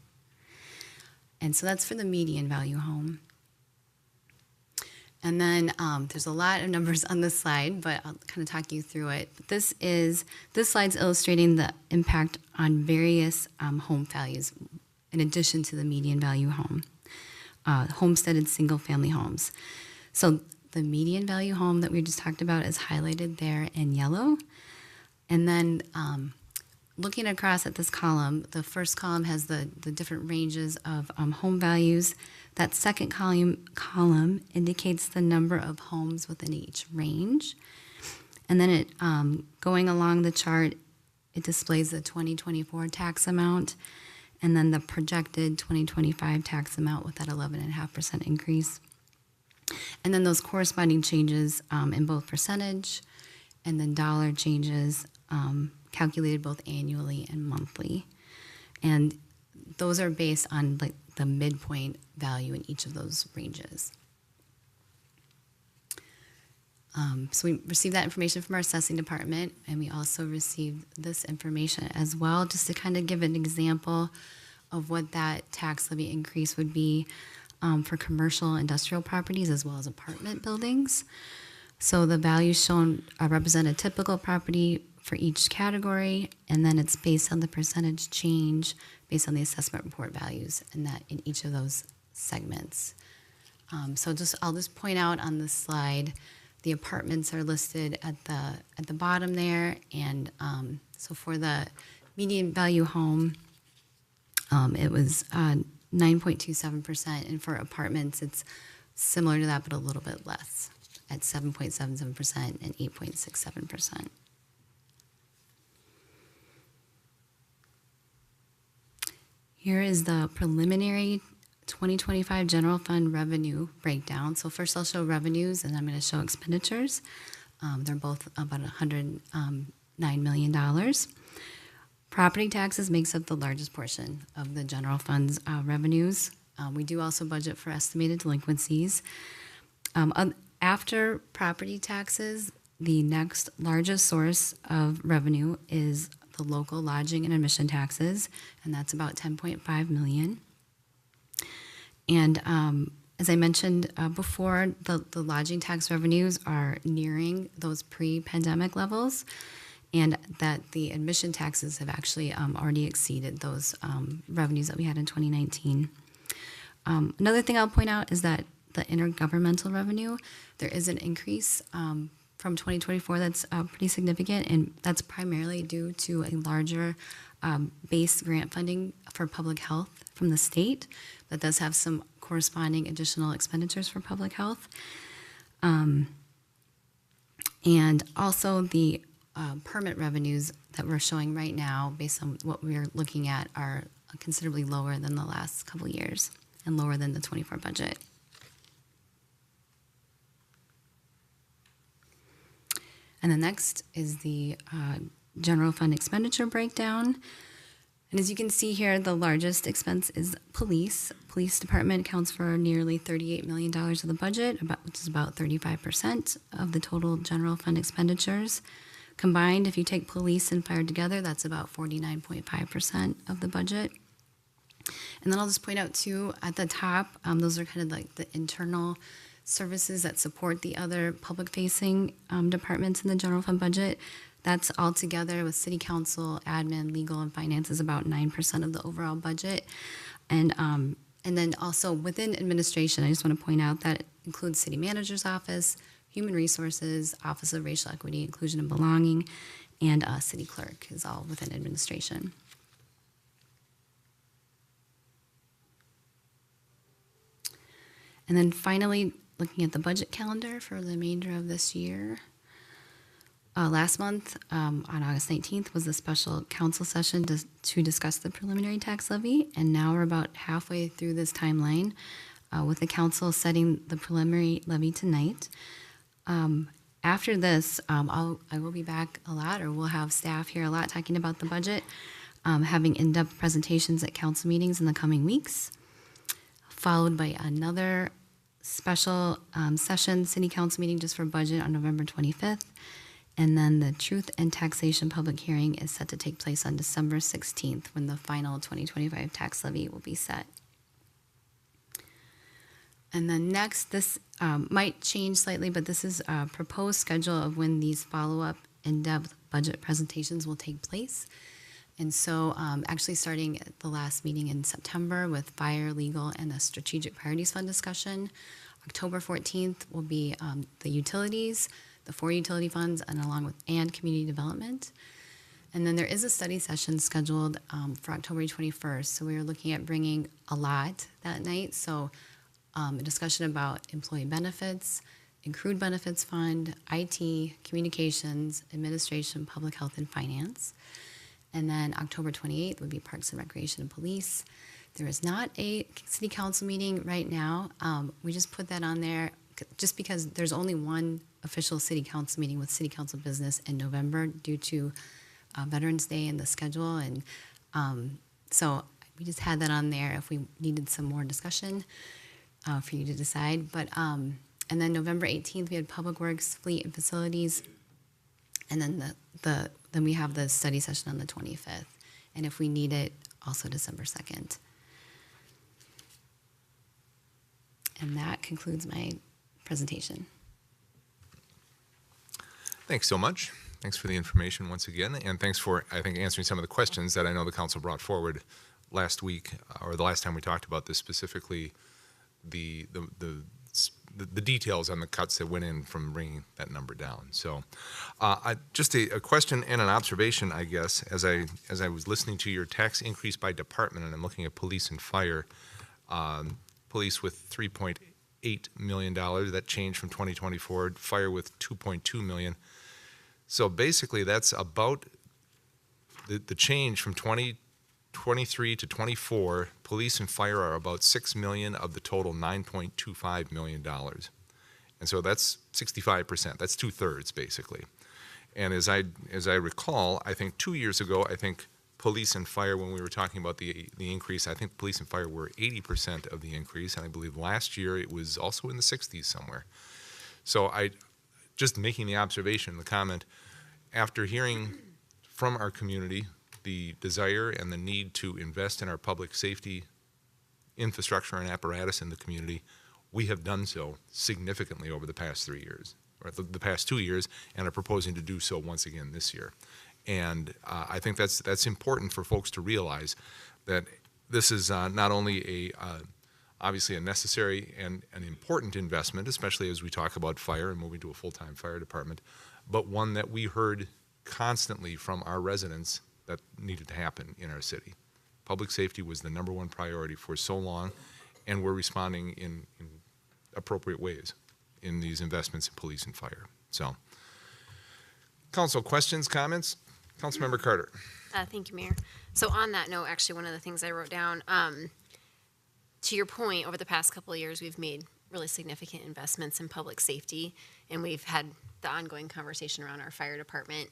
And so that's for the median value home. And then there's a lot of numbers on this slide, but I'll kind of talk you through it. This slide's illustrating the impact on various home values in addition to the median value home, homesteaded single-family homes. So the median value home that we just talked about is highlighted there in yellow. And then looking across at this column, the first column has the different ranges of home values. That second column indicates the number of homes within each range. And then it going along the chart, it displays the 2024 tax amount and then the projected 2025 tax amount with that 11.5% increase. And then those corresponding changes in both percentage and then dollar changes calculated both annually and monthly. And those are based on like the midpoint value in each of those ranges. So we received that information from our assessing department, and we also received this information as well, just to kind of give an example of what that tax levy increase would be for commercial industrial properties as well as apartment buildings. So the values shown represent a typical property for each category, and then it's based on the percentage change based on the assessment report values and that in each of those segments. So I'll just point out on this slide, the apartments are listed at the bottom there, and so for the median value home, it was 9.27%, and for apartments, it's similar to that, but a little bit less at 7.77% and 8.67%. Here is the preliminary 2025 general fund revenue breakdown. So first I'll show revenues, and I'm going to show expenditures. They're both about $109 million. Property taxes makes up the largest portion of the general fund's revenues. We do also budget for estimated delinquencies. After property taxes, the next largest source of revenue is the local lodging and admission taxes, and that's about $10.5 million. And as I mentioned before, the lodging tax revenues are nearing those pre-pandemic levels, and that the admission taxes have actually already exceeded those revenues that we had in 2019. Another thing I'll point out is that the intergovernmental revenue, there is an increase from 2024 that's pretty significant, and that's primarily due to a larger base grant funding for public health from the state that does have some corresponding additional expenditures for public health. And also the permit revenues that we're showing right now, based on what we're looking at, are considerably lower than the last couple of years and lower than the 24 budget. And the next is the general fund expenditure breakdown. And as you can see here, the largest expense is police. Police department accounts for nearly $38 million of the budget, which is about 35% of the total general fund expenditures. Combined, if you take police and fire together, that's about 49.5% of the budget. And then I'll just point out too, at the top, those are kind of like the internal services that support the other public-facing departments in the general fund budget. That's all together with city council, admin, legal, and finance is about 9% of the overall budget. And then also within administration, I just want to point out that it includes city manager's office, human resources, office of racial equity, inclusion and belonging, and city clerk is all within administration. And then finally, looking at the budget calendar for the remainder of this year. Last month, on August 19th, was the special council session to discuss the preliminary tax levy, and now we're about halfway through this timeline with the council setting the preliminary levy tonight. After this, I will be back a lot, or we'll have staff here a lot talking about the budget, having in-depth presentations at council meetings in the coming weeks, followed by another special session city council meeting just for budget on November 25th. And then the Truth and Taxation public hearing is set to take place on December 16th, when the final 2025 tax levy will be set. And then next, this might change slightly, but this is a proposed schedule of when these follow-up in-depth budget presentations will take place. And so actually starting at the last meeting in September with fire, legal, and the Strategic Priorities Fund discussion. October 14th will be the utilities, the 4 utility funds, and along with community development. And then there is a study session scheduled for October 21st. So we are looking at bringing a lot that night. So a discussion about employee benefits, accrued benefits fund, IT, communications, administration, public health, and finance. And then October 28th would be Parks and Recreation and Police. There is not a city council meeting right now. We just put that on there just because there's only one official city council meeting with city council business in November due to Veterans Day and the schedule. And so we just had that on there if we needed some more discussion for you to decide. But and then November 18th, we had Public Works, Fleet, and Facilities. And then then we have the study session on the 25th. And if we need it, also December 2nd. And that concludes my presentation. Thanks so much. Thanks for the information once again, and thanks for, I think, answering some of the questions that I know the council brought forward last week, or the last time we talked about this, specifically the details on the cuts that went in from bringing that number down. So just a question and an observation, I guess, as I was listening to your tax increase by department, and I'm looking at police and fire. Police with $3.8 million, that changed from 2024, fire with $2.2 million. So basically that's about the change from 2023 to 24. Police and fire are about $6 million of the total $9.25 million. And so that's 65%, that's 2/3 basically. And as I recall, I think 2 years ago, I think police and fire, when we were talking about the increase, I think police and fire were 80% of the increase, and I believe last year it was also in the 60s somewhere. So just making the observation, the comment, after hearing from our community the desire and the need to invest in our public safety infrastructure and apparatus in the community, we have done so significantly over the past 3 years, or the past 2 years, and are proposing to do so once again this year. And I think that's important for folks to realize that this is not only obviously a necessary and an important investment, especially as we talk about fire and moving to a full-time fire department, but one that we heard constantly from our residents that needed to happen in our city. Public safety was the number one priority for so long, and we're responding in appropriate ways in these investments in police and fire. So Council questions, comments? Councilmember Carter. Thank you, Mayor. So on that note, actually, one of the things I wrote down, to your point, over the past couple of years, we've made really significant investments in public safety, and we've had the ongoing conversation around our fire department.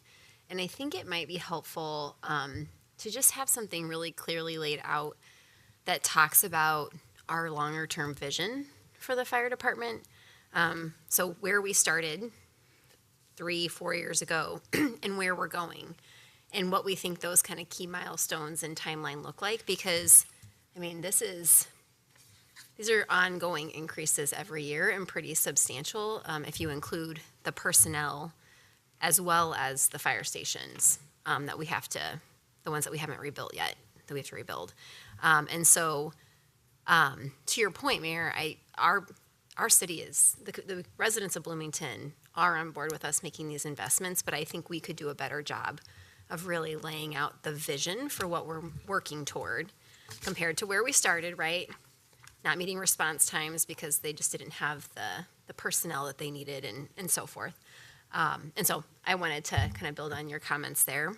And I think it might be helpful to just have something really clearly laid out that talks about our longer-term vision for the fire department. So where we started 3-4 years ago and where we're going, and what we think those kind of key milestones and timeline look like, because, I mean, these are ongoing increases every year and pretty substantial if you include the personnel as well as the fire stations that we have to, the ones that we haven't rebuilt yet, that we have to rebuild. And so, to your point, Mayor, our city is, the residents of Bloomington are on board with us making these investments, but I think we could do a better job of really laying out the vision for what we're working toward compared to where we started, right? Not meeting response times because they just didn't have the personnel that they needed and so forth. And so I wanted to kind of build on your comments there.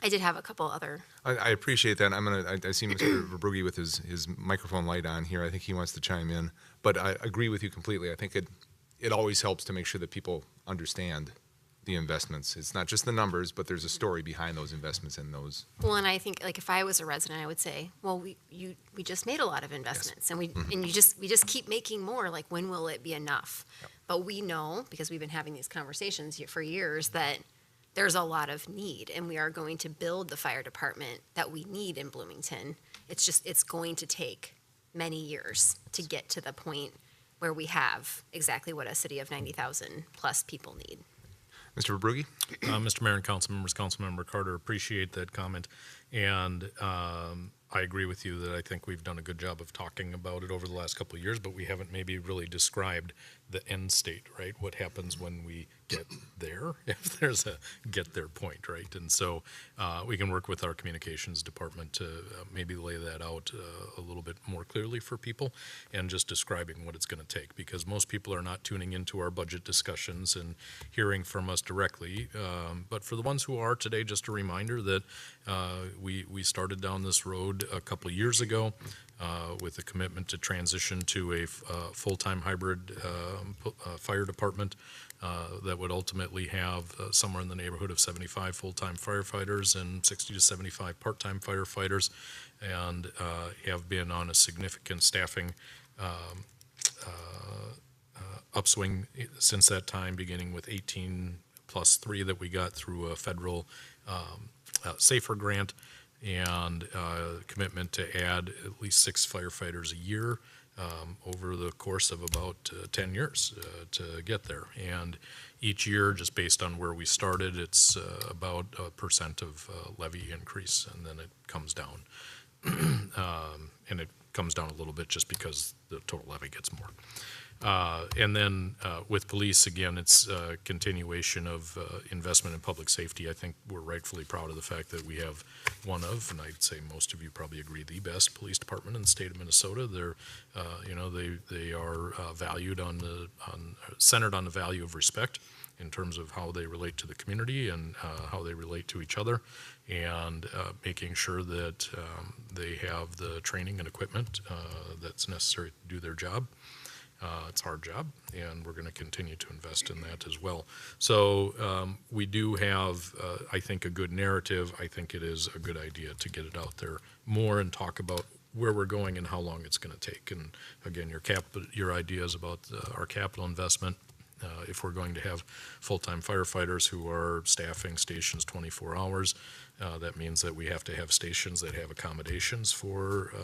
I did have a couple other. I appreciate that. I see Mr. Verbrugge with his microphone light on here. I think he wants to chime in, but I agree with you completely. I think it always helps to make sure that people understand the investments. It's not just the numbers, but there's a story behind those investments and those. Well, and I think, like, if I was a resident, I would say, well, we just made a lot of investments, yes. And we just keep making more. Like, when will it be enough? Yep. But we know, because we've been having these conversations for years, that there's a lot of need, and we are going to build the fire department that we need in Bloomington. It's going to take many years to get to the point where we have exactly what a city of 90,000 plus people need. Mr. Verbrugge? Mr. Mayor and council members, Councilmember Carter, appreciate that comment. And I agree with you that I think we've done a good job of talking about it over the last couple of years, but we haven't maybe really described the end state, right? What happens when we get there, if there's a get there point, right? And so we can work with our communications department to maybe lay that out a little bit more clearly for people and just describing what it's going to take, because most people are not tuning into our budget discussions and hearing from us directly. But for the ones who are today, just a reminder that we started down this road a couple of years ago with a commitment to transition to a full-time hybrid fire department that would ultimately have somewhere in the neighborhood of 75 full-time firefighters and 60 to 75 part-time firefighters, and have been on a significant staffing upswing since that time, beginning with 18 plus 3 that we got through a federal SAFER grant, and commitment to add at least 6 firefighters a year over the course of about 10 years to get there. And each year, just based on where we started, it's about 1% of levy increase, and then it comes down. And it comes down a little bit just because the total levy gets more. And then with police, again, it's a continuation of investment in public safety. I think we're rightfully proud of the fact that we have one of, and I'd say most of you probably agree, the best police department in the state of Minnesota. They're, they are valued centered on the value of respect in terms of how they relate to the community and how they relate to each other, and making sure that they have the training and equipment that's necessary to do their job. It's a hard job, and we're going to continue to invest in that as well. So we do have, I think, a good narrative. I think it is a good idea to get it out there more and talk about where we're going and how long it's going to take. And again, your ideas about our capital investment. If we're going to have full-time firefighters who are staffing stations 24 hours, that means that we have to have stations that have accommodations for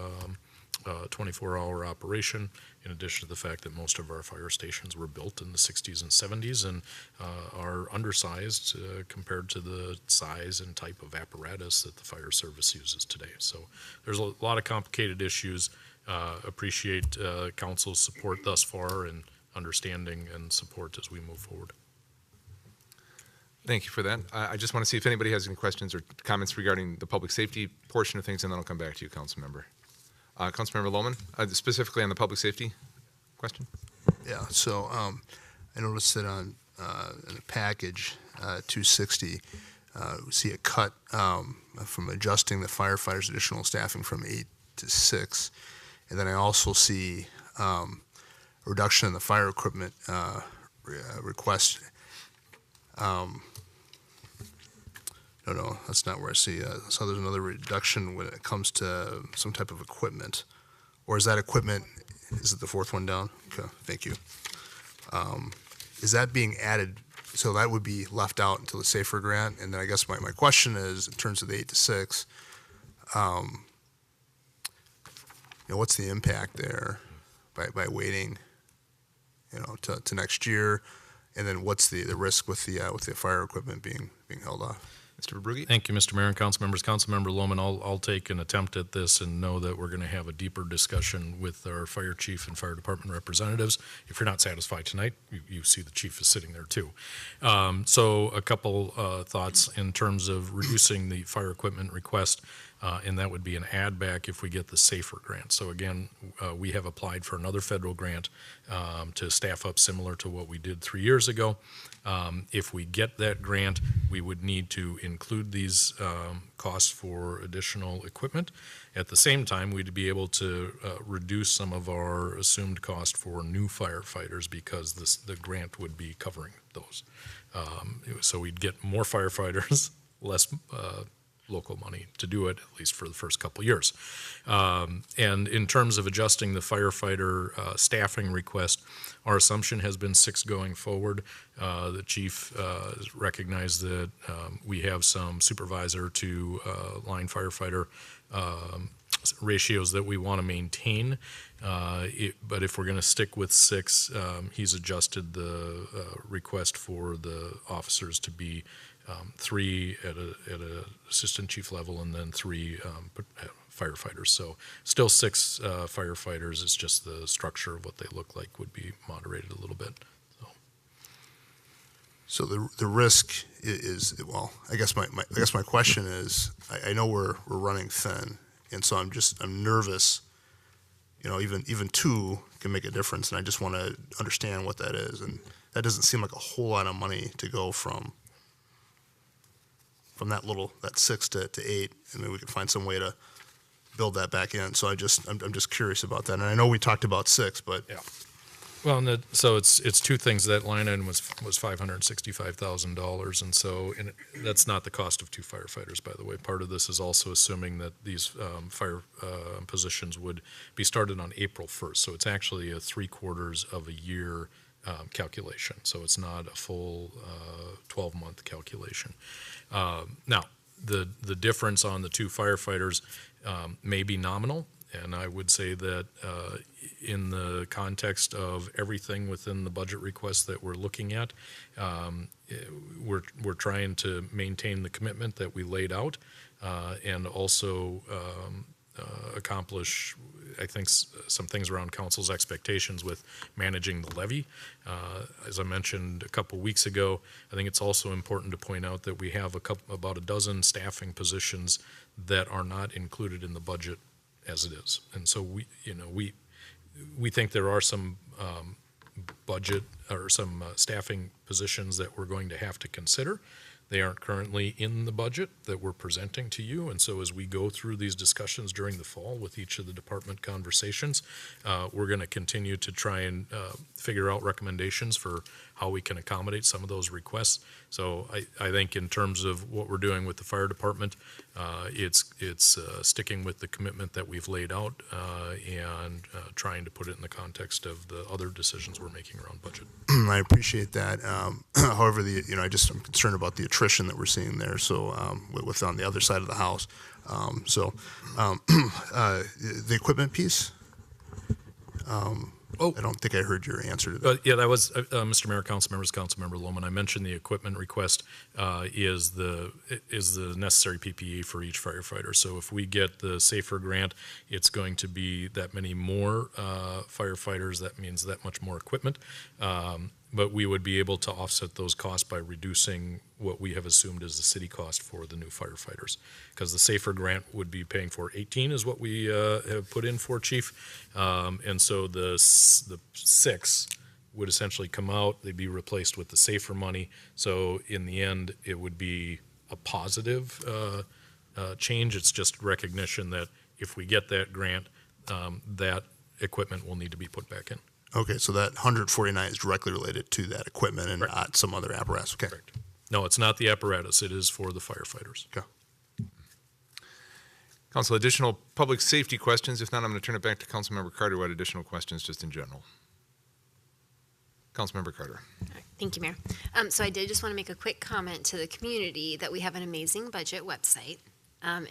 24-hour operation, in addition to the fact that most of our fire stations were built in the 60s and 70s and are undersized compared to the size and type of apparatus that the fire service uses today. So there's a lot of complicated issues. Appreciate council's support thus far and understanding and support as we move forward. Thank you for that. I just want to see if anybody has any questions or comments regarding the public safety portion of things, and then I'll come back to you, Councilmember. Councilmember Lohman, specifically on the public safety question? Yeah, so I noticed that on in the package, 260, we see a cut from adjusting the firefighters' additional staffing from 8 to 6. And then I also see a reduction in the fire equipment request. No, that's not where I see. So there's another reduction when it comes to some type of equipment. Or is that equipment, is it the fourth one down? Okay, thank you. Is that being added, so that would be left out until the SAFER grant? And then I guess my question is, in terms of the 8 to 6, what's the impact there by waiting, to next year? And then what's the risk with the fire equipment being held off? Mr. Verbrugge? Thank you, Mr. Mayor and council members. Councilmember Lohman, I'll take an attempt at this and know that we're going to have a deeper discussion with our fire chief and fire department representatives. If you're not satisfied tonight, you see the chief is sitting there too. So a couple thoughts in terms of reducing the fire equipment request, and that would be an add back if we get the SAFER grant. So again, we have applied for another federal grant to staff up similar to what we did 3 years ago. If we get that grant, we would need to include these costs for additional equipment. At the same time, we'd be able to reduce some of our assumed cost for new firefighters because the grant would be covering those. So we'd get more firefighters, less local money to do it, at least for the first couple of years. And in terms of adjusting the firefighter staffing request, our assumption has been 6 going forward. The chief recognized that we have some supervisor to line firefighter ratios that we want to maintain. But if we're going to stick with 6, he's adjusted the request for the officers to be 3 at a assistant chief level and then 3 firefighters. So still 6 firefighters. It's just the structure of what they look like would be moderated a little bit. So the risk is, well, I guess my question is, I know we're running thin, and so I'm nervous. Even 2 can make a difference, and I just want to understand what that is. And that doesn't seem like a whole lot of money to go from that 6 to 8, and then we could find some way to build that back in. So I'm just curious about that. And I know we talked about 6, but yeah. Well, so it's 2 things. That line item was $565,000, and so that's not the cost of 2 firefighters, by the way. Part of this is also assuming that these fire positions would be started on April 1st. So it's actually a 3/4 of a year calculation. So it's not a full 12-month calculation. Now, the difference on the 2 firefighters may be nominal, and I would say that in the context of everything within the budget request that we're looking at, we're trying to maintain the commitment that we laid out and also accomplish, I think, some things around council's expectations with managing the levy. As I mentioned a couple weeks ago, I think it's also important to point out that we have about a dozen staffing positions that are not included in the budget as it is. And so we think there are some budget or some staffing positions that we're going to have to consider. They aren't currently in the budget that we're presenting to you, and so as we go through these discussions during the fall with each of the department conversations, we're going to continue to try and figure out recommendations for how we can accommodate some of those requests. So I think in terms of what we're doing with the fire department, it's sticking with the commitment that we've laid out and trying to put it in the context of the other decisions we're making around budget. I appreciate that. However, I'm concerned about the attrition that we're seeing there. So with on the other side of the house. The equipment piece. I don't think I heard your answer to that. Yeah, that was Mr. Mayor, council members, Councilmember Lohman. I mentioned the equipment request is the necessary PPE for each firefighter. So if we get the SAFER grant, it's going to be that many more firefighters. That means that much more equipment. But we would be able to offset those costs by reducing what we have assumed is the city cost for the new firefighters. Because the SAFER grant would be paying for 18 is what we have put in for, Chief. And so the 6 would essentially come out, they'd be replaced with the safer money. So in the end, it would be a positive change. It's just recognition that if we get that grant, that equipment will need to be put back in. Okay, so that 149 is directly related to that equipment and not some other apparatus. Okay. Correct. No, it's not the apparatus. It is for the firefighters. Okay. Council, additional public safety questions? If not, I'm going to turn it back to Councilmember Carter who had additional questions just in general. Councilmember Carter. Thank you, Mayor. So I did just want to make a quick comment to the community that we have an amazing budget website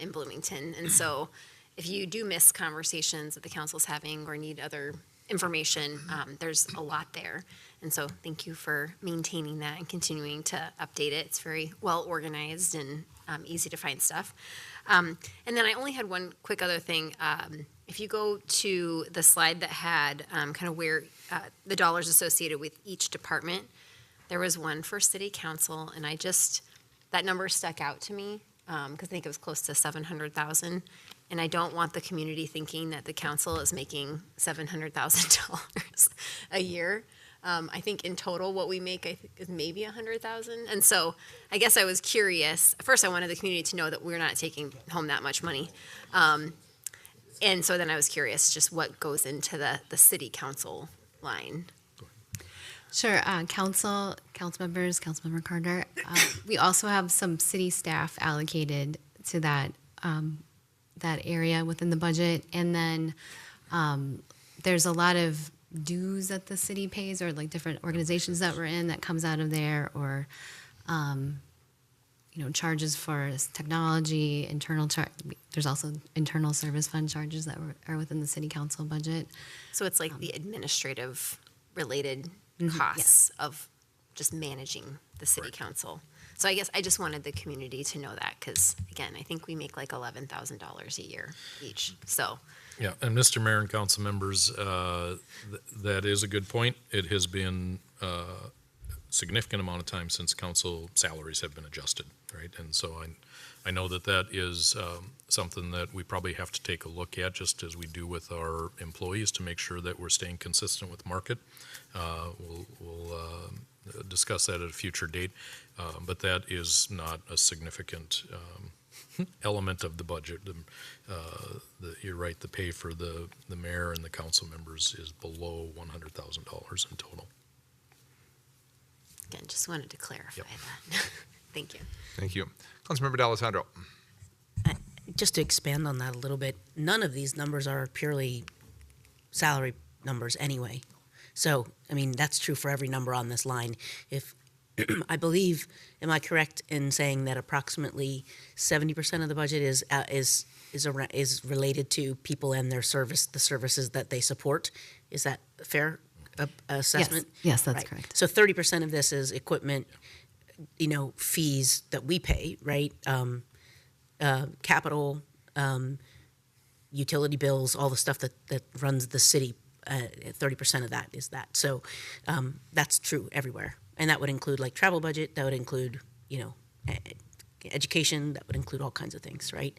in Bloomington. And so if you do miss conversations that the council's having or need other information, there's a lot there. And so thank you for maintaining that and continuing to update it. It's very well organized and easy to find stuff. And then I only had one quick other thing. If you go to the slide that had kind of where the dollars associated with each department, there was one for city council, and that number stuck out to me because I think it was close to 700,000. And I don't want the community thinking that the council is making $700,000 a year. I think in total what we make is maybe 100,000. And so I guess I was curious. First, I wanted the community to know that we're not taking home that much money. And so then I was curious just what goes into the city council line. Sure, council members, Councilmember Carter. We also have some city staff allocated to that area within the budget, and then there's a lot of dues that the city pays, or like different organizations that we're in that comes out of there, or charges for technology, there's also internal service fund charges that are within the city council budget. So it's like the administrative related costs of just managing the city council. So I guess I just wanted the community to know that because, again, I think we make like $11,000 a year each. So. Yeah, and Mr. Mayor and council members, that is a good point. It has been a significant amount of time since council salaries have been adjusted, right? And so I know that is something that we probably have to take a look at, just as we do with our employees, to make sure that we're staying consistent with market. We'll discuss that at a future date, but that is not a significant element of the budget. You're right, the pay for the mayor and the council members is below $100,000 in total. Again, just wanted to clarify that. Thank you. Thank you. Councilmember D'Alessandro. Just to expand on that a little bit, none of these numbers are purely salary numbers anyway. So, I mean, that's true for every number on this line. If I believe, am I correct in saying that approximately 70% of the budget is related to people and their the services that they support? Is that a fair assessment? Yes, that's correct. So 30% of this is equipment, fees that we pay, right? Capital, utility bills, all the stuff that runs the city. 30% of that is that. So that's true everywhere. And that would include like travel budget, that would include, education, that would include all kinds of things, right?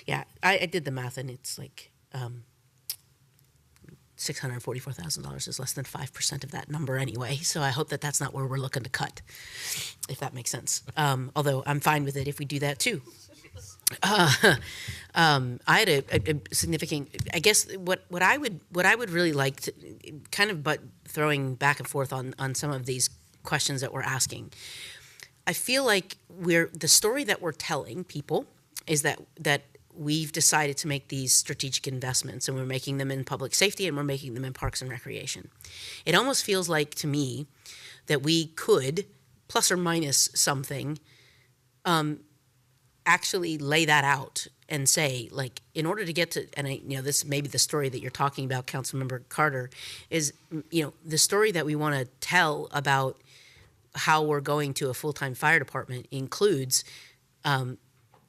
Yeah, I did the math and it's like $644,000 is less than 5% of that number anyway. So I hope that that's not where we're looking to cut, if that makes sense. Although I'm fine with it if we do that too. I had a significant, I guess what I would really like to kind of, but throwing back and forth on some of these questions that we're asking, I feel like the story that we're telling people is that we've decided to make these strategic investments, and we're making them in public safety and we're making them in parks and recreation. It almost feels like to me that we could, plus or minus something, actually lay that out and say, like, in order to get to, and this may be the story that you're talking about, Councilmember Carter, is, the story that we want to tell about how we're going to a full-time fire department includes the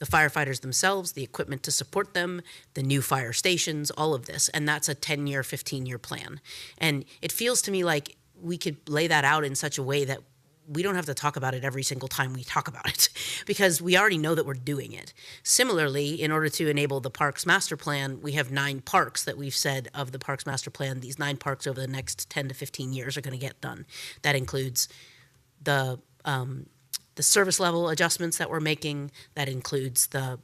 firefighters themselves, the equipment to support them, the new fire stations, all of this. And that's a 10-year, 15-year plan. And it feels to me like we could lay that out in such a way that we don't have to talk about it every single time we talk about it because we already know that we're doing it. Similarly, in order to enable the Parks Master Plan, we have 9 parks that we've said of the Parks Master Plan, these 9 parks over the next 10 to 15 years are going to get done. That includes the service level adjustments that we're making. That includes the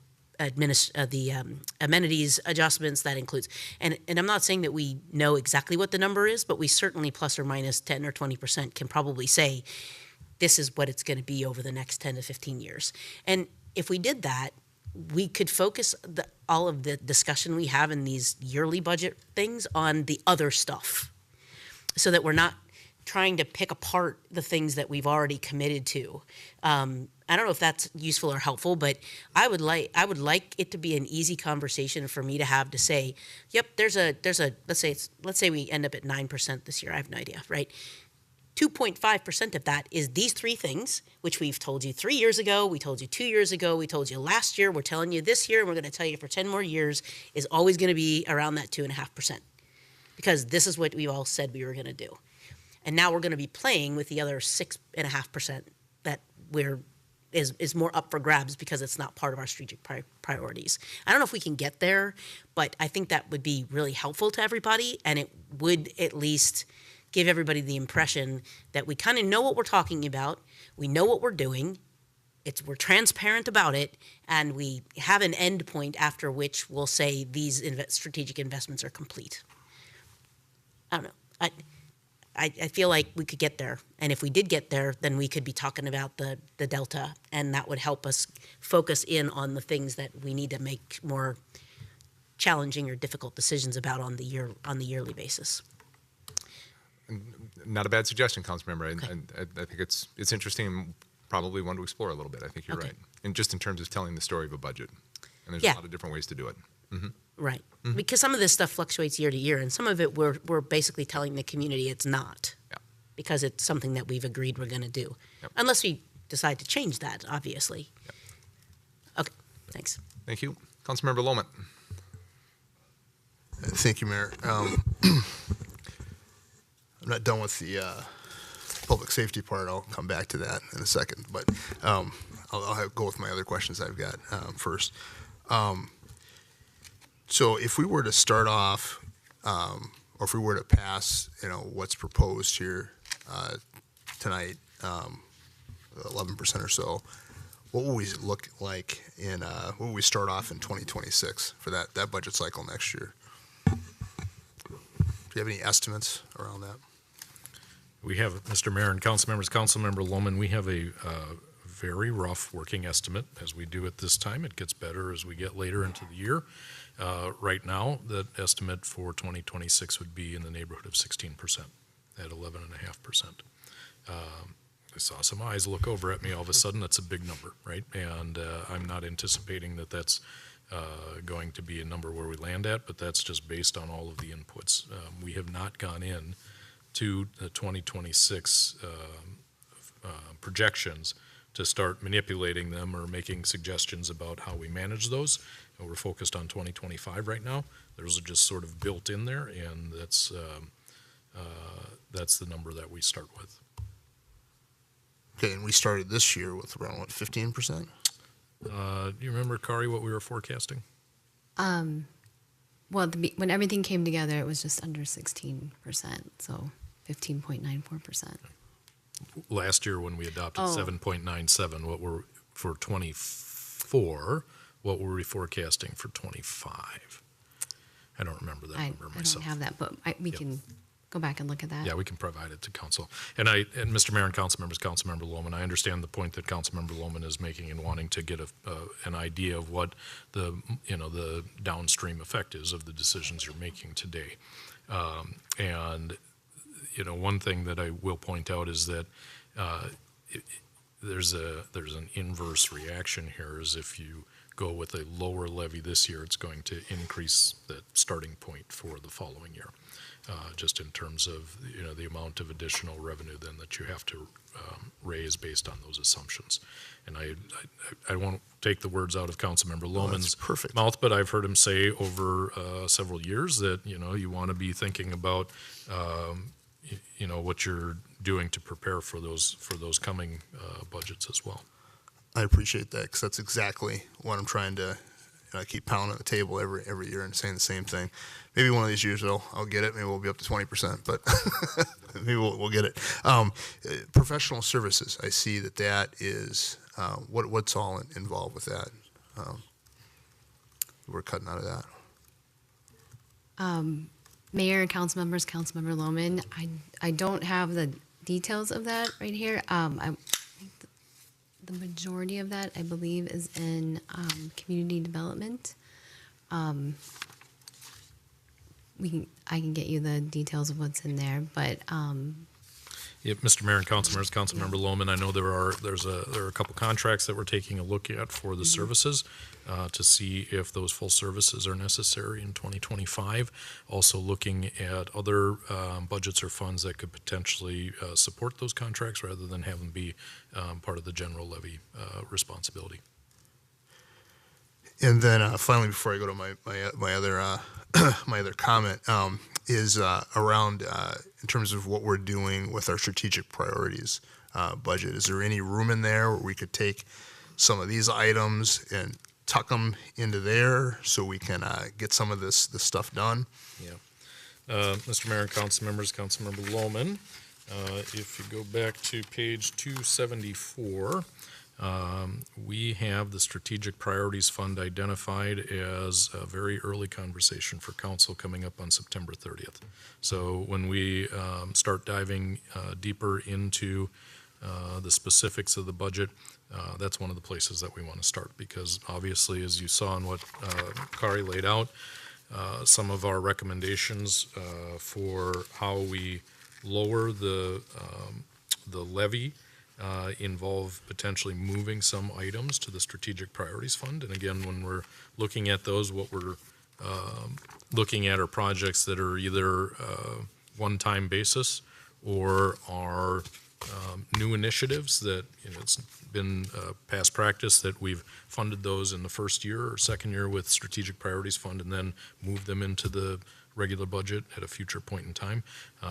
amenities adjustments. That includes, and I'm not saying that we know exactly what the number is, but we certainly plus or minus 10 or 20% can probably say, this is what it's going to be over the next 10 to 15 years. And if we did that, we could focus all of the discussion we have in these yearly budget things on the other stuff so that we're not trying to pick apart the things that we've already committed to. I don't know if that's useful or helpful, but I would like it to be an easy conversation for me to have to say, yep, there's a let's say we end up at 9% this year. I have no idea, right? 2.5% of that is these 3 things, which we've told you 3 years ago, we told you 2 years ago, we told you last year, we're telling you this year, and we're going to tell you for 10 more years is always going to be around that 2.5%. Because this is what we all said we were going to do. And now we're going to be playing with the other 6.5% that is more up for grabs because it's not part of our strategic priorities. I don't know if we can get there, but I think that would be really helpful to everybody, and it would at least give everybody the impression that we kind of know what we're talking about, we know what we're doing, we're transparent about it, and we have an end point after which we'll say these strategic investments are complete. I don't know. I feel like we could get there, and if we did get there, then we could be talking about the delta, and that would help us focus in on the things that we need to make more challenging or difficult decisions about on the yearly basis. Not a bad suggestion, Councilmember. Okay. I think it's interesting and probably one to explore a little bit. I think you're Okay. right. And just in terms of telling the story of a budget. And there's Yeah. a lot of different ways to do it. Right. Because some of this stuff fluctuates year to year, and some of it we're basically telling the community it's not. Yeah. Because it's something that we've agreed we're going to do. Yep. Unless we decide to change that, obviously. Yep. Okay, thanks. Thank you. Councilmember Lohman. Thank you, Mayor. I'm not done with the public safety part. I'll come back to that in a second, but I'll go with my other questions I've got first. So if we were to start off, or if we were to pass, what's proposed here tonight, 11% or so, what will we look like what will we start off in 2026 for that budget cycle next year? Do you have any estimates around that? We have, Mr. Mayor and council members, Councilmember Lohman, we have a very rough working estimate as we do at this time. It gets better as we get later into the year. Right now, the estimate for 2026 would be in the neighborhood of 16% at 11.5%. I saw some eyes look over at me all of a sudden. That's a big number, right? And I'm not anticipating that that's going to be a number where we land at, but that's just based on all of the inputs. We have not gone in to the 2026 projections to start manipulating them or making suggestions about how we manage those. And we're focused on 2025 right now. Those are just sort of built in there, and that's the number that we start with. Okay, and we started this year with around, 15%? Do you remember, Kari, what we were forecasting? Well, when everything came together, it was just under 16%, so 15.94%. Last year, when we adopted Oh. 7.97, what were for 24? What were we forecasting for 25? I don't remember that I number don't myself. have that, but we can go back and look at that. Yeah, we can provide it to council. And Mr. Mayor and council members, Councilmember Lohman, I understand the point that Councilmember Lohman is making in wanting to get an idea of what the downstream effect is of the decisions you're making today. And one thing that I will point out is that there's an inverse reaction here. Is if you go with a lower levy this year, it's going to increase the starting point for the following year. Just in terms of the amount of additional revenue then that you have to raise based on those assumptions. And I won't take the words out of Councilmember Lohman's mouth, but I've heard him say over several years that you want to be thinking about what you're doing to prepare for those coming budgets as well. I appreciate that, because that's exactly what I'm trying to. I keep pounding the table every year and saying the same thing. Maybe one of these years I'll get it. Maybe we'll be up to 20%, but maybe we'll get it. Professional services. I see that is what's all involved with that. We're cutting out of that. Mayor and council members, Councilmember Lohman, I don't have the details of that right here. I think the majority of that, I believe, is in community development. I can get you the details of what's in there, but Yeah, Mr. Mayor and council members, Councilmember Lohman, I know there are a couple contracts that we're taking a look at for the services to see if those full services are necessary in 2025. Also looking at other budgets or funds that could potentially support those contracts rather than have them be part of the general levy responsibility. And then finally, before I go to my other my other comment, is around in terms of what we're doing with our strategic priorities budget. Is there any room in there where we could take some of these items and tuck them into there so we can get some of this stuff done? Yeah. Mr. Mayor and council members, Councilmember Lohman, if you go back to page 274, we have the Strategic Priorities Fund identified as a very early conversation for council coming up on September 30th. So when we start diving deeper into the specifics of the budget, that's one of the places that we want to start, because obviously, as you saw in what Kari laid out, some of our recommendations for how we lower the levy involve potentially moving some items to the Strategic Priorities Fund. And again, when we're looking at those, what we're looking at are projects that are either one-time basis or are new initiatives that, it's been past practice that we've funded those in the first year or second year with Strategic Priorities Fund and then moved them into the regular budget at a future point in time.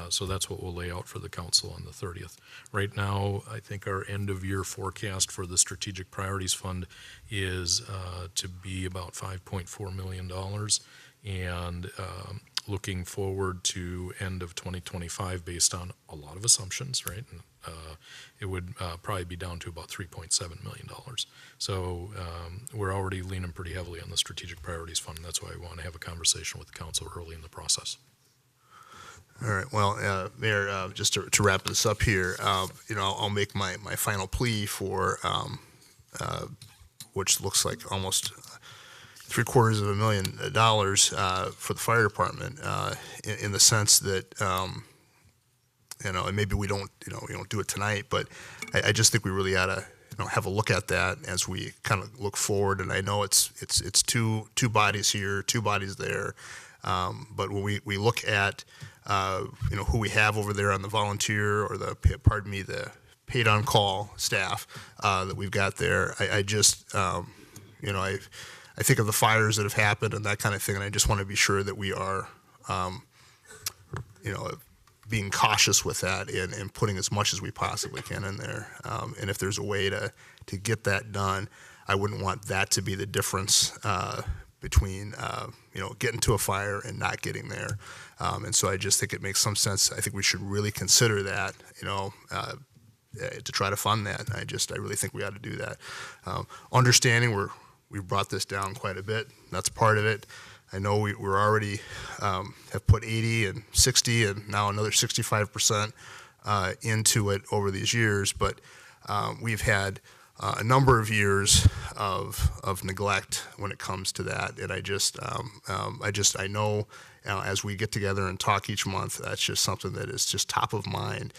So that's what we'll lay out for the council on the 30th. Right now, I think our end of year forecast for the Strategic Priorities Fund is to be about $5.4 million, and looking forward to end of 2025 based on a lot of assumptions, right? And, it would probably be down to about $3.7 million. So we're already leaning pretty heavily on the Strategic Priorities Fund, and that's why we want to have a conversation with the council early in the process. All right. Well, Mayor, just to wrap this up here, I'll make my final plea for which looks like almost $750,000 for the fire department, in the sense that and maybe we don't do it tonight, but I just think we really ought to have a look at that as we kind of look forward. And I know it's two bodies here, two bodies there, but when we look at who we have over there on the volunteer or the paid on call staff that we've got there, I just I think of the fires that have happened and that kind of thing, and I just want to be sure that we are being cautious with that and putting as much as we possibly can in there. And if there's a way to get that done, I wouldn't want that to be the difference between getting to a fire and not getting there. And so I just think it makes some sense. I think we should really consider that, to try to fund that. I really think we ought to do that. Understanding we've brought this down quite a bit. That's part of it. I know we're already have put 80 and 60 and now another 65% into it over these years, but we've had a number of years of neglect when it comes to that, and I know as we get together and talk each month, that's just something that is just top of mind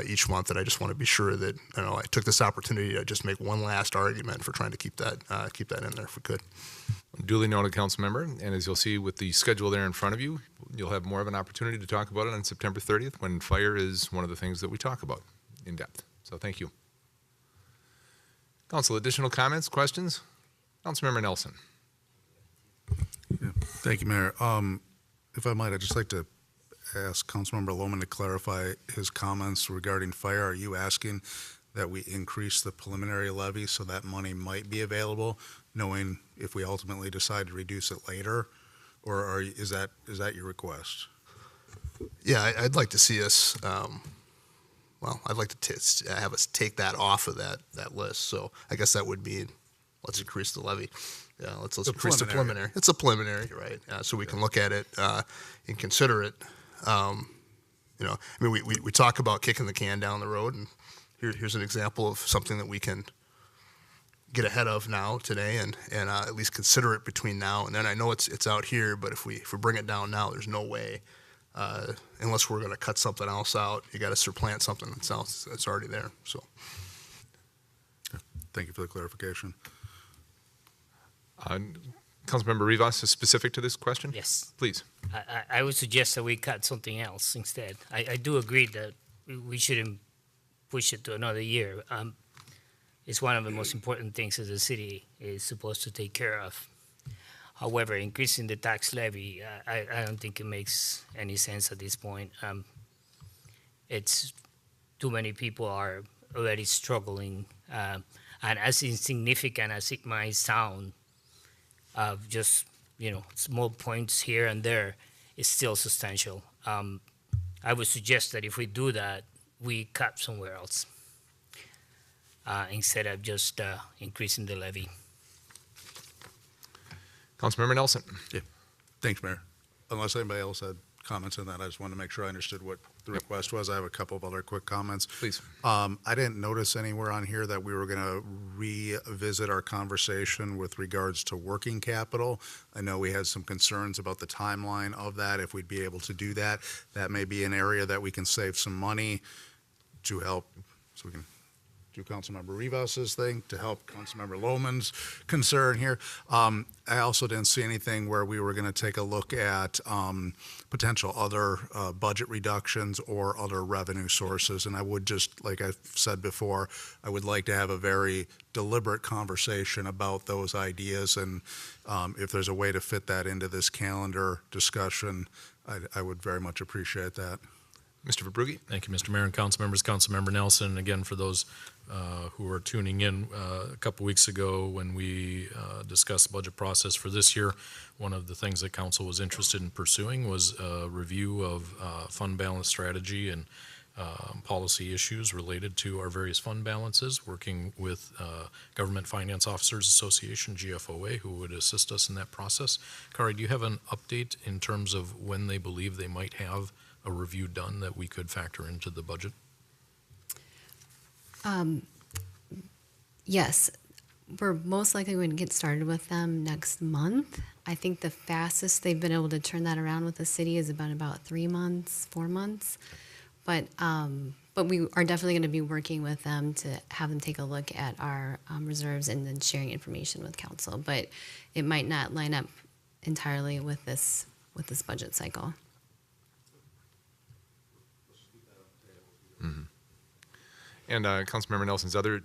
each month, and I just want to be sure that I took this opportunity to just make one last argument for trying to keep that in there if we could. Duly noted, council member, and as you'll see with the schedule there in front of you, you'll have more of an opportunity to talk about it on September 30th when fire is one of the things that we talk about in depth. So thank you. Council, additional comments, questions? Councilmember Nelson. Yeah. Thank you, Mayor. If I might, I'd just like to ask Councilmember Lohman to clarify his comments regarding fire. Are you asking that we increase the preliminary levy so that money might be available, knowing if we ultimately decide to reduce it later? Or is that your request? Yeah, I'd like to see us, I'd like to have us take that off of that list. So I guess that would mean, let's increase the levy. Yeah, let's increase the preliminary. It's a preliminary, right? So we can look at it and consider it. We talk about kicking the can down the road, and here's an example of something that we can get ahead of now today, and at least consider it between now and then. I know it's out here, but if we bring it down now, there's no way, unless we're going to cut something else out. You got to supplant something that's already there. So, Thank you for the clarification. Councilmember Rivas is specific to this question? Yes. Please. I would suggest that we cut something else instead. I do agree that we shouldn't push it to another year. It's one of the most important things that the city is supposed to take care of. However, increasing the tax levy, I don't think it makes any sense at this point. It's too many people are already struggling, and as insignificant as it might sound, of just small points here and there, is still substantial. I would suggest that if we do that, we cut somewhere else instead of just increasing the levy. Councilmember Nelson. Yeah. Thanks, Mayor. Unless anybody else had comments on that, I just wanted to make sure I understood what the request was. I have a couple of other quick comments. Please. I didn't notice anywhere on here that we were going to revisit our conversation with regards to working capital. I know we had some concerns about the timeline of that, if we'd be able to do that. That may be an area that we can save some money to help, so we can do Councilmember Rivas's thing, to help Councilmember Lohman's concern here. I also didn't see anything where we were going to take a look at potential other budget reductions or other revenue sources. And I would just, like I've said before, I would like to have a very deliberate conversation about those ideas. And if there's a way to fit that into this calendar discussion, I would very much appreciate that. Mr. Verbrugge. Thank you, Mr. Mayor and council members. Councilmember Nelson, again, for those who are tuning in, a couple weeks ago when we discussed the budget process for this year, one of the things that council was interested in pursuing was a review of fund balance strategy and policy issues related to our various fund balances, working with Government Finance Officers Association, GFOA, who would assist us in that process. Kari, do you have an update in terms of when they believe they might have a review done that we could factor into the budget? Yes, we're most likely going to get started with them next month. I think the fastest they've been able to turn that around with the city is about 3 months, 4 months. But we are definitely going to be working with them to have them take a look at our reserves and then sharing information with council. But it might not line up entirely with this budget cycle. Mm-hmm. And Councilmember Nelson's other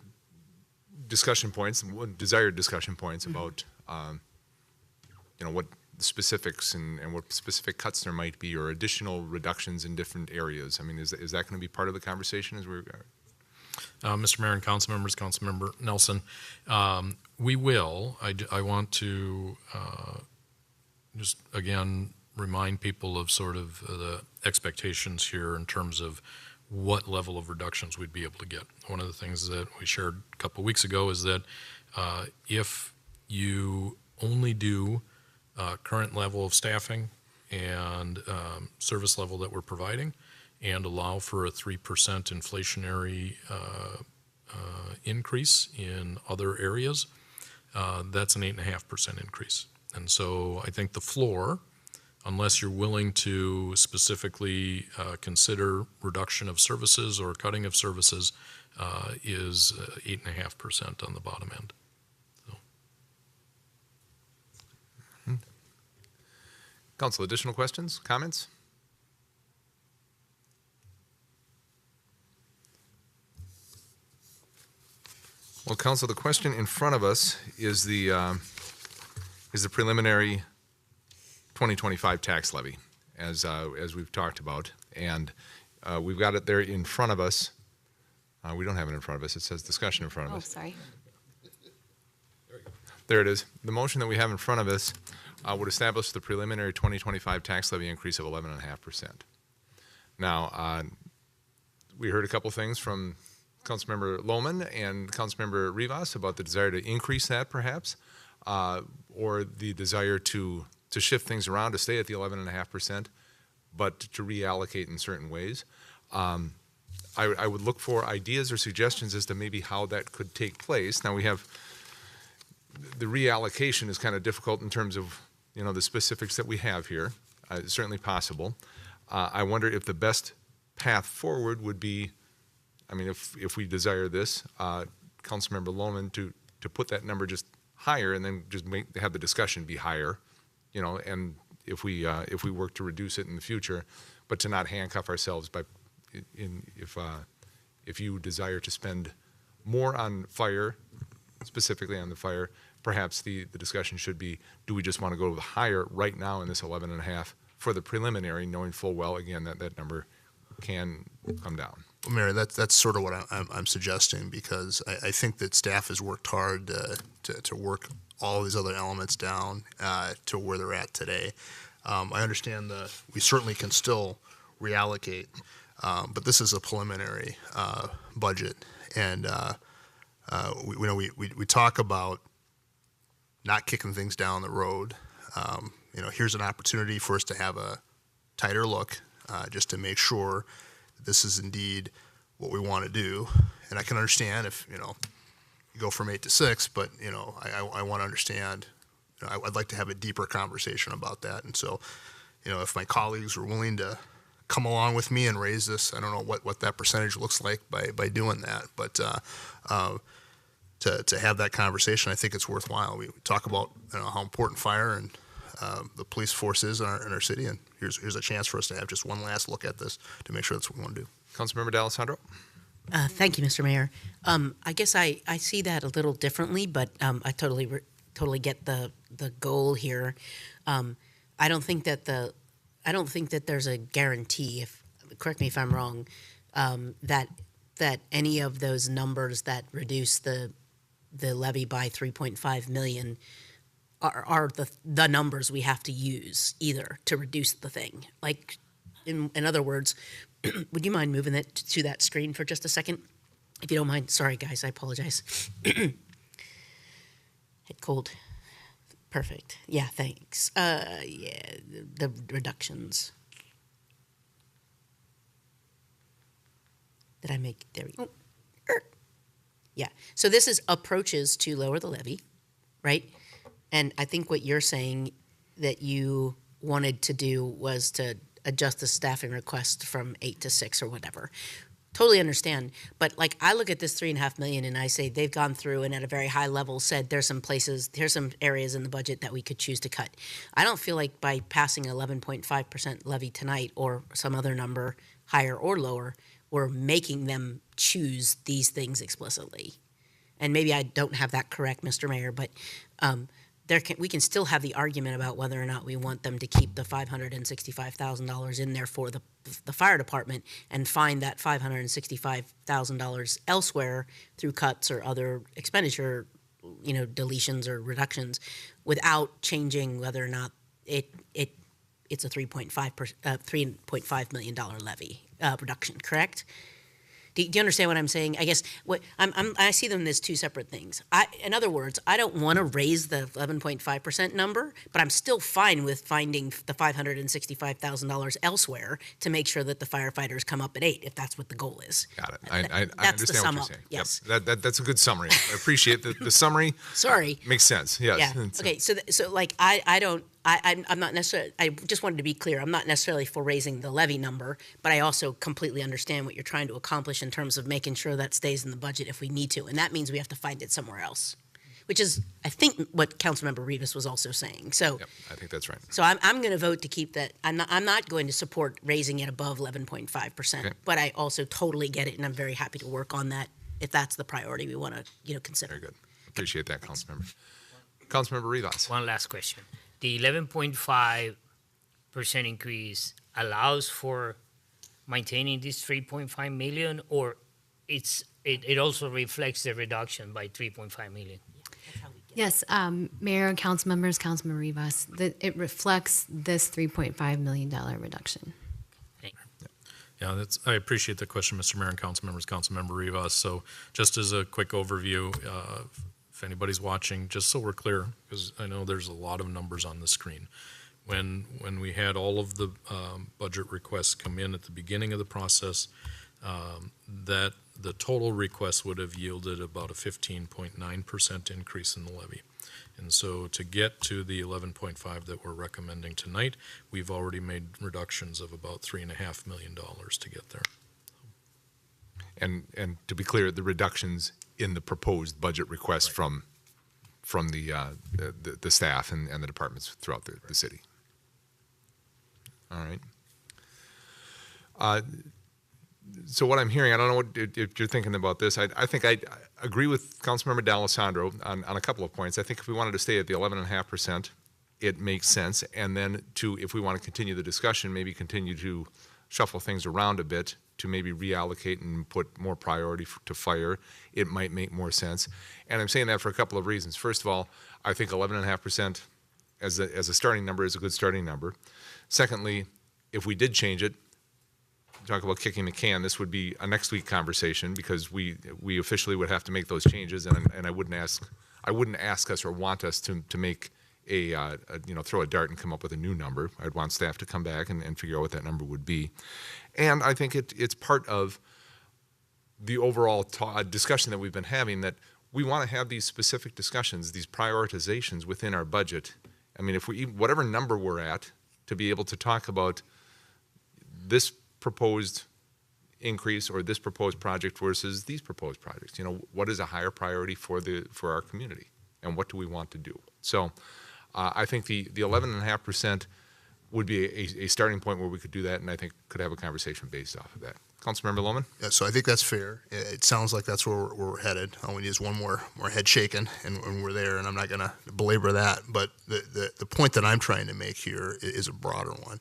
discussion points, desired discussion points about, what specifics and what specific cuts there might be or additional reductions in different areas. I mean, is that going to be part of the conversation as we're? Mr. Mayor and council members, Councilmember Nelson, we will. I want to just again remind people of sort of the expectations here in terms of what level of reductions we'd be able to get. One of the things that we shared a couple weeks ago is that if you only do current level of staffing and service level that we're providing and allow for a 3% inflationary increase in other areas, that's an 8.5% increase. And so I think the floor, unless you're willing to specifically consider reduction of services or cutting of services, is 8.5% on the bottom end. So. Council, additional questions, comments? Well, Council, the question in front of us is the preliminary 2025 tax levy. as we've talked about. And we've got it there in front of us. We don't have it in front of us. It says discussion in front of Oh, us. sorry. There it is. The motion that we have in front of us would establish the preliminary 2025 tax levy increase of 11.5%. Now, we heard a couple things from Councilmember Lohman and Councilmember Rivas about the desire to increase that perhaps, or the desire to shift things around to stay at the 11.5%, but to reallocate in certain ways. I would look for ideas or suggestions as to maybe how that could take place. Now, we have the reallocation is kind of difficult in terms of, you know, the specifics that we have here. It's certainly possible. I wonder if the best path forward would be, I mean, if we desire this, Councilmember Lohman to put that number just higher and then just have the discussion be higher, you know, and if we work to reduce it in the future, but to not handcuff ourselves by, if you desire to spend more on fire, specifically on the fire, perhaps the discussion should be, do we just want to go higher right now in this 11.5 for the preliminary, knowing full well, again, that number can come down. Well, Mary, that's sort of what I'm suggesting, because I think that staff has worked hard to work all these other elements down to where they're at today. I understand we certainly can still reallocate, but this is a preliminary budget, and we talk about not kicking things down the road. Here's an opportunity for us to have a tighter look, just to make sure that this is indeed what we want to do. And I can understand if, you go from 8 to 6, but, I want to understand, I'd like to have a deeper conversation about that. And so, if my colleagues are willing to come along with me and raise this, I don't know what that percentage looks like by doing that, but to have that conversation, I think it's worthwhile. We talk about how important fire and the police force is in our city, and here's a chance for us to have just one last look at this to make sure that's what we want to do. Councilmember D'Alessandro? Thank you, Mr. Mayor. I guess I see that a little differently, but I totally get the goal here. I don't think that there's a guarantee. Correct me if I'm wrong. That any of those numbers that reduce the levy by 3.5 million are the numbers we have to use either to reduce the thing. Like, in other words, would you mind moving that to that screen for just a second? If you don't mind. Sorry, guys, I apologize. Head cold. Perfect. Yeah, thanks. The reductions. Did I make, there we go. Yeah, so this is approaches to lower the levy, right? And I think what you're saying that you wanted to do was to adjust the staffing request from 8 to 6 or whatever. Totally understand. But like, I look at this 3.5 million and I say they've gone through and at a very high level said there's some areas in the budget that we could choose to cut. I don't feel like by passing 11.5% levy tonight or some other number, higher or lower, we're making them choose these things explicitly. And maybe I don't have that correct, Mr. Mayor, but we can still have the argument about whether or not we want them to keep the $565,000 in there for the fire department and find that $565,000 elsewhere through cuts or other expenditure, deletions or reductions, without changing whether or not it's a $3.5 million levy reduction. Correct? Do you understand what I'm saying? I guess I see them as two separate things. In other words, I don't want to raise the 11.5% number, but I'm still fine with finding the $565,000 elsewhere to make sure that the firefighters come up at 8, if that's what the goal is. Got it. I understand what you're saying. Yes. Yep. That's a good summary. I appreciate the summary. Sorry. Makes sense. Yes. Yeah. Okay. So like I'm not necessarily, I just wanted to be clear, I'm not necessarily for raising the levy number, but I also completely understand what you're trying to accomplish in terms of making sure that stays in the budget if we need to. And that means we have to find it somewhere else, which is, I think, what Councilmember Rivas was also saying. So, yep, I think that's right. So I'm going to vote to keep that. I'm not going to support raising it above 11.5%, okay. But I also totally get it, and I'm very happy to work on that if that's the priority we want to, consider. Very good. Appreciate that, Councilmember. Councilmember Rivas. One last question. The 11.5 increase allows for maintaining this 3.5 million, or it also reflects the reduction by 3.5 million? Yes, Mayor and council members, Councilmember Rivas, that it reflects this $3.5 million reduction. Yeah, I appreciate the question, Mr. Mayor and council members, Councilmember Rivas. So just as a quick overview, if anybody's watching, just so we're clear, because I know there's a lot of numbers on the screen. When we had all of the budget requests come in at the beginning of the process, that the total request would have yielded about a 15.9% increase in the levy. And so to get to the 11.5 that we're recommending tonight, we've already made reductions of about $3.5 million to get there. And to be clear, the reductions in the proposed budget request from the staff and the departments throughout the city. All right. So what I'm hearing, I don't know if you're thinking about this. I think I agree with Councilmember D'Alessandro on a couple of points. I think if we wanted to stay at the 11.5%, it makes sense. And then if we want to continue the discussion, maybe continue to shuffle things around a bit to maybe reallocate and put more priority to fire, it might make more sense. And I'm saying that for a couple of reasons. First of all, I think 11.5% as a starting number is a good starting number. Secondly, if we did change it, talk about kicking the can, this would be a next week conversation because we officially would have to make those changes, and I wouldn't ask us or want us to make throw a dart and come up with a new number. I'd want staff to come back and figure out what that number would be. And I think it's part of the overall discussion that we've been having, that we want to have these specific discussions, these prioritizations within our budget. I mean, if whatever number we're at, to be able to talk about this proposed increase or this proposed project versus these proposed projects. What is a higher priority for our community, and what do we want to do? So I think the 11.5% would be a starting point where we could do that, and I think could have a conversation based off of that. Councilmember Lohman? Yeah, so I think that's fair. It sounds like that's where we're headed. All we need is one more head shaking, and we're there, and I'm not going to belabor that. But the point that I'm trying to make here is a broader one.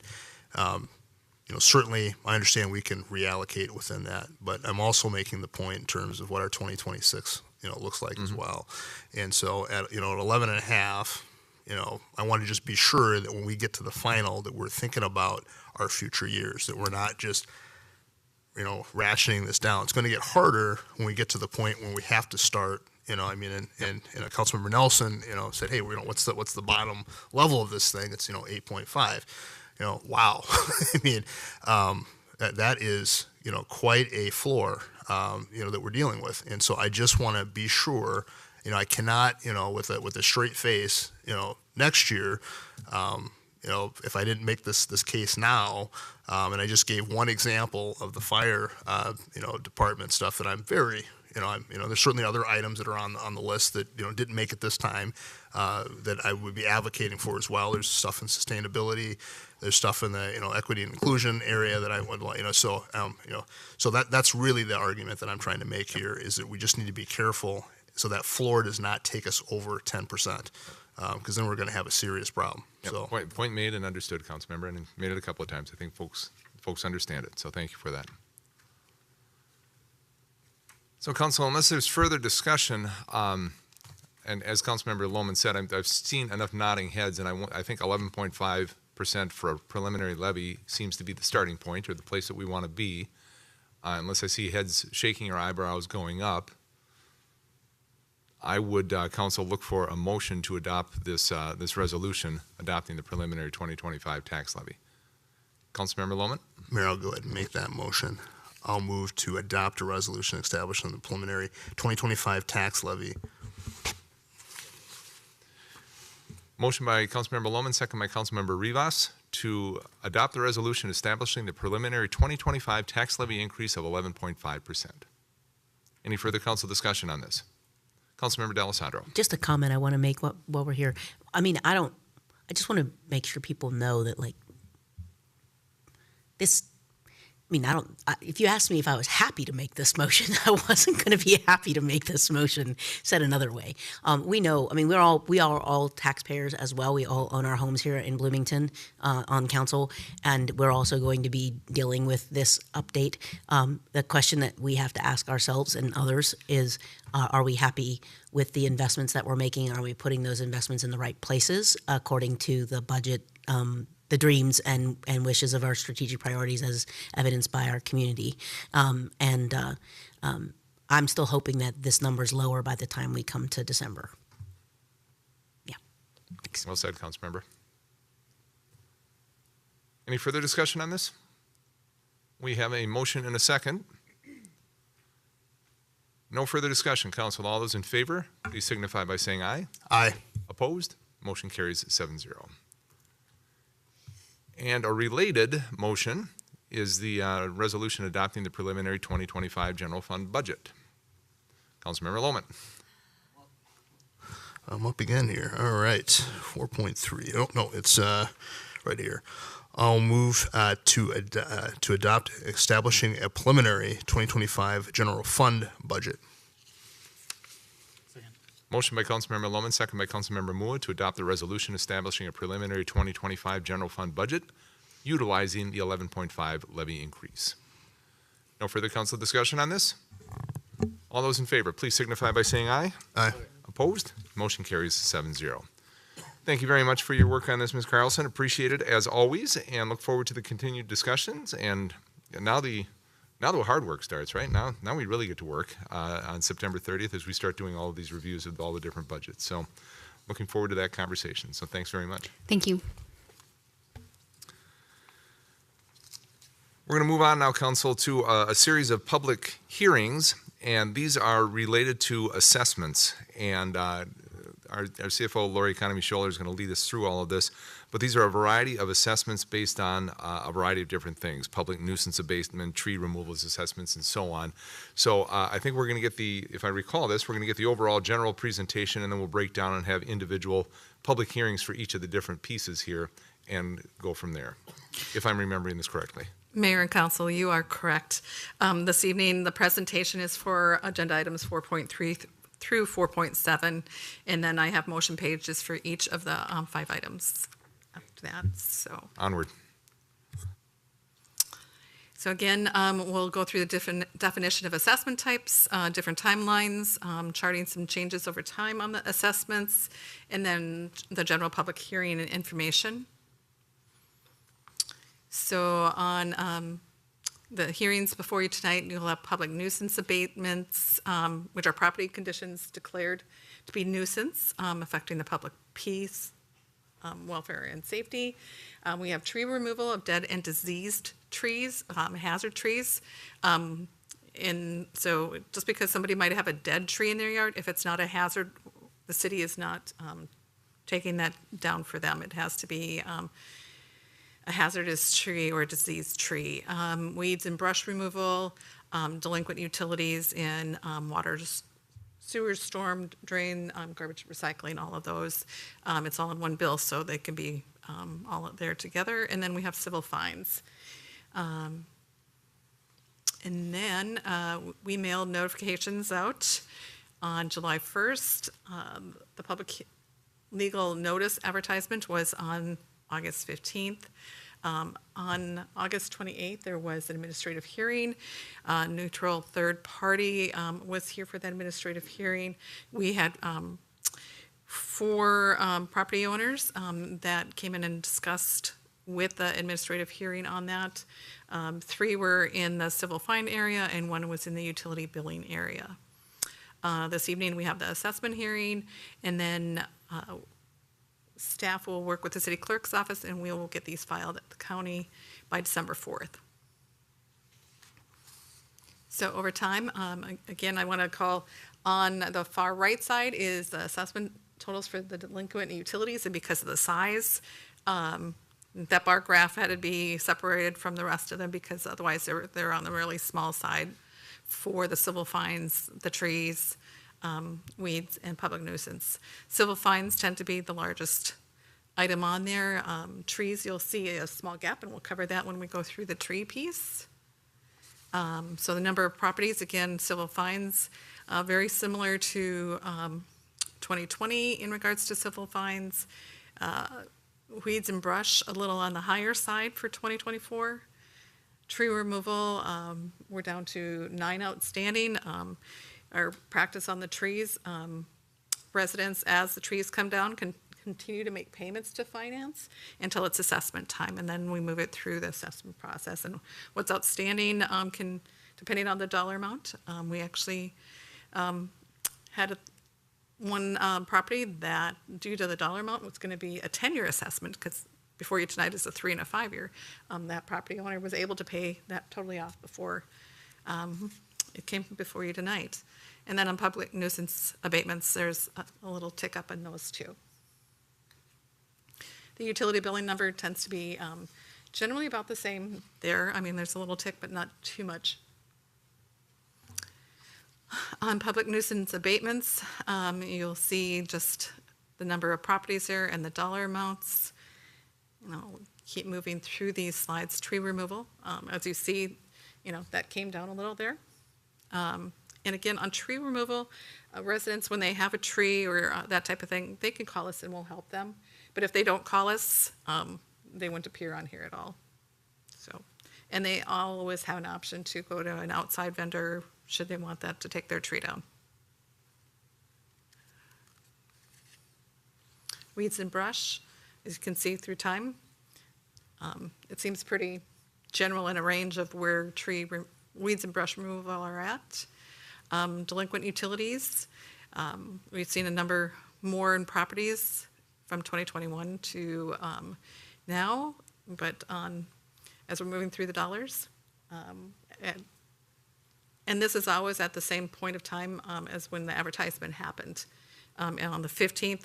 Certainly I understand we can reallocate within that, but I'm also making the point in terms of what our 2026, looks like as well. And so at 11.5, I want to just be sure that when we get to the final, that we're thinking about our future years, that we're not just, ratcheting this down. It's going to get harder when we get to the point when we have to start. And Councilmember Nelson, said, hey, what's the bottom level of this thing? It's 8.5. Wow. I mean, that is, quite a floor, that we're dealing with. And so I just want to be sure, I cannot, with a straight face, next year, if I didn't make this case now, and I just gave one example of the fire, department stuff that I'm very, there's certainly other items that are on the list that, didn't make it this time, that I would be advocating for as well. There's stuff in sustainability. There's stuff in the, equity and inclusion area that I would like, so that's really the argument that I'm trying to make here, is that we just need to be careful so that floor does not take us over 10%, because then we're going to have a serious problem. Yep. So point made and understood, Councilmember, and made it a couple of times. I think folks understand it, so thank you for that. So, Council, unless there's further discussion, and as Councilmember Lohman said, I've seen enough nodding heads, and I think 11.5% for a preliminary levy seems to be the starting point, or the place that we want to be, unless I see heads shaking or eyebrows going up. I would, Council, look for a motion to adopt this resolution adopting the preliminary 2025 tax levy. Councilmember Lohman? Mayor, I'll go ahead and make that motion. I'll move to adopt a resolution establishing the preliminary 2025 tax levy. Motion by Councilmember Lohman, second by Councilmember Rivas, to adopt the resolution establishing the preliminary 2025 tax levy increase of 11.5%. Any further council discussion on this? Councilmember D'Alessandro. Just a comment I want to make while we're here. I mean, I just want to make sure people know that, this mean, if you asked me if I was happy to make this motion, I wasn't going to be happy to make this motion. Said another way, we know. I mean, we are all taxpayers as well. We all own our homes here in Bloomington on council, and we're also going to be dealing with this update. The question that we have to ask ourselves and others is, are we happy with the investments that we're making? Are we putting those investments in the right places according to the budget? The dreams and wishes of our strategic priorities as evidenced by our community. I'm still hoping that this number is lower by the time we come to December. Yeah. Thanks. Well said, Councilmember. Any further discussion on this? We have a motion and a second. No further discussion. Council, all those in favor, please signify by saying aye. Aye. Opposed? Motion carries 7-0. And a related motion is the resolution adopting the preliminary 2025 general fund budget. Councilmember Lohman. I'm up again here. All right, 4.3. Oh, no, it's right here. I'll move to adopt establishing a preliminary 2025 general fund budget. Motion by Councilmember Lohman, second by Councilmember Mua to adopt the resolution establishing a preliminary 2025 general fund budget utilizing the 11.5 levy increase. No further council discussion on this? All those in favor, please signify by saying aye. Aye. Opposed? Motion carries 7-0. Thank you very much for your work on this, Ms. Carlson. Appreciate it as always, and look forward to the continued discussions. And now the hard work starts, right? Now we really get to work on September 30th as we start doing all of these reviews of all the different budgets. So looking forward to that conversation. So thanks very much. Thank you. We're going to move on now, Council, to a series of public hearings, and these are related to assessments. And our CFO, Lori Economy-Scholler, is going to lead us through all of this. But these are a variety of assessments based on a variety of different things: public nuisance abatement, tree removals assessments, and so on. So I think we're going to get if I recall this, we're going to get the overall general presentation, and then we'll break down and have individual public hearings for each of the different pieces here and go from there, if I'm remembering this correctly. Mayor and Council, you are correct. This evening, the presentation is for agenda items 4.3 through 4.7, and then I have motion pages for each of the 5 items after that. So onward. So again, we'll go through the different definition of assessment types, different timelines, charting some changes over time on the assessments, and then the general public hearing and information. So on the hearings before you tonight, you'll have public nuisance abatements, which are property conditions declared to be nuisance, affecting the public peace, welfare, and safety. We have tree removal of dead and diseased trees, hazard trees. And so just because somebody might have a dead tree in their yard, if it's not a hazard, the city is not taking that down for them. It has to be a hazardous tree or a diseased tree. Weeds and brush removal, delinquent utilities in water, sewers, storm drain, garbage recycling, all of those. It's all in one bill, so they can be all there together. And then we have civil fines. And then we mailed notifications out on July 1st. The public legal notice advertisement was on August 15th. On August 28th, there was an administrative hearing. Neutral third party was here for that administrative hearing. We had 4 property owners that came in and discussed with the administrative hearing on that. 3 were in the civil fine area and 1 was in the utility billing area. This evening we have the assessment hearing, and then staff will work with the city clerk's office and we will get these filed at the county by December 4th. So over time, again, I want to call on the far right side is the assessment totals for the delinquent utilities, and because of the size, that bar graph had to be separated from the rest of them because otherwise they're on the really small side for the civil fines, the trees, weeds, and public nuisance. Civil fines tend to be the largest item on there. Trees, you'll see a small gap, and we'll cover that when we go through the tree piece. So the number of properties, again, civil fines, very similar to 2020 in regards to civil fines. Weeds and brush, a little on the higher side for 2024. Tree removal, we're down to 9 outstanding. Our practice on the trees, residents, as the trees come down, can continue to make payments to finance until it's assessment time, and then we move it through the assessment process. And what's outstanding can, depending on the dollar amount, we actually had one property that, due to the dollar amount, was going to be a 10-year assessment, because before you tonight is a 3 and a 5 year. That property owner was able to pay that totally off before it came before you tonight. And then on public nuisance abatements, there's a little tick up in those too. The utility billing number tends to be generally about the same there. I mean, there's a little tick, but not too much. On public nuisance abatements, you'll see just the number of properties there and the dollar amounts. Keep moving through these slides. Tree removal, as you see, that came down a little there. And again, on tree removal, residents, when they have a tree or that type of thing, they can call us and we'll help them. But if they don't call us, they wouldn't appear on here at all. So, and they always have an option to go to an outside vendor should they want that to take their tree down. Weeds and brush, as you can see through time, it seems pretty general in a range of where weeds and brush removal are at. Delinquent utilities, we've seen a number more in properties from 2021 to now, but as we're moving through the dollars, and this is always at the same point of time as when the advertisement happened, and on the 15th.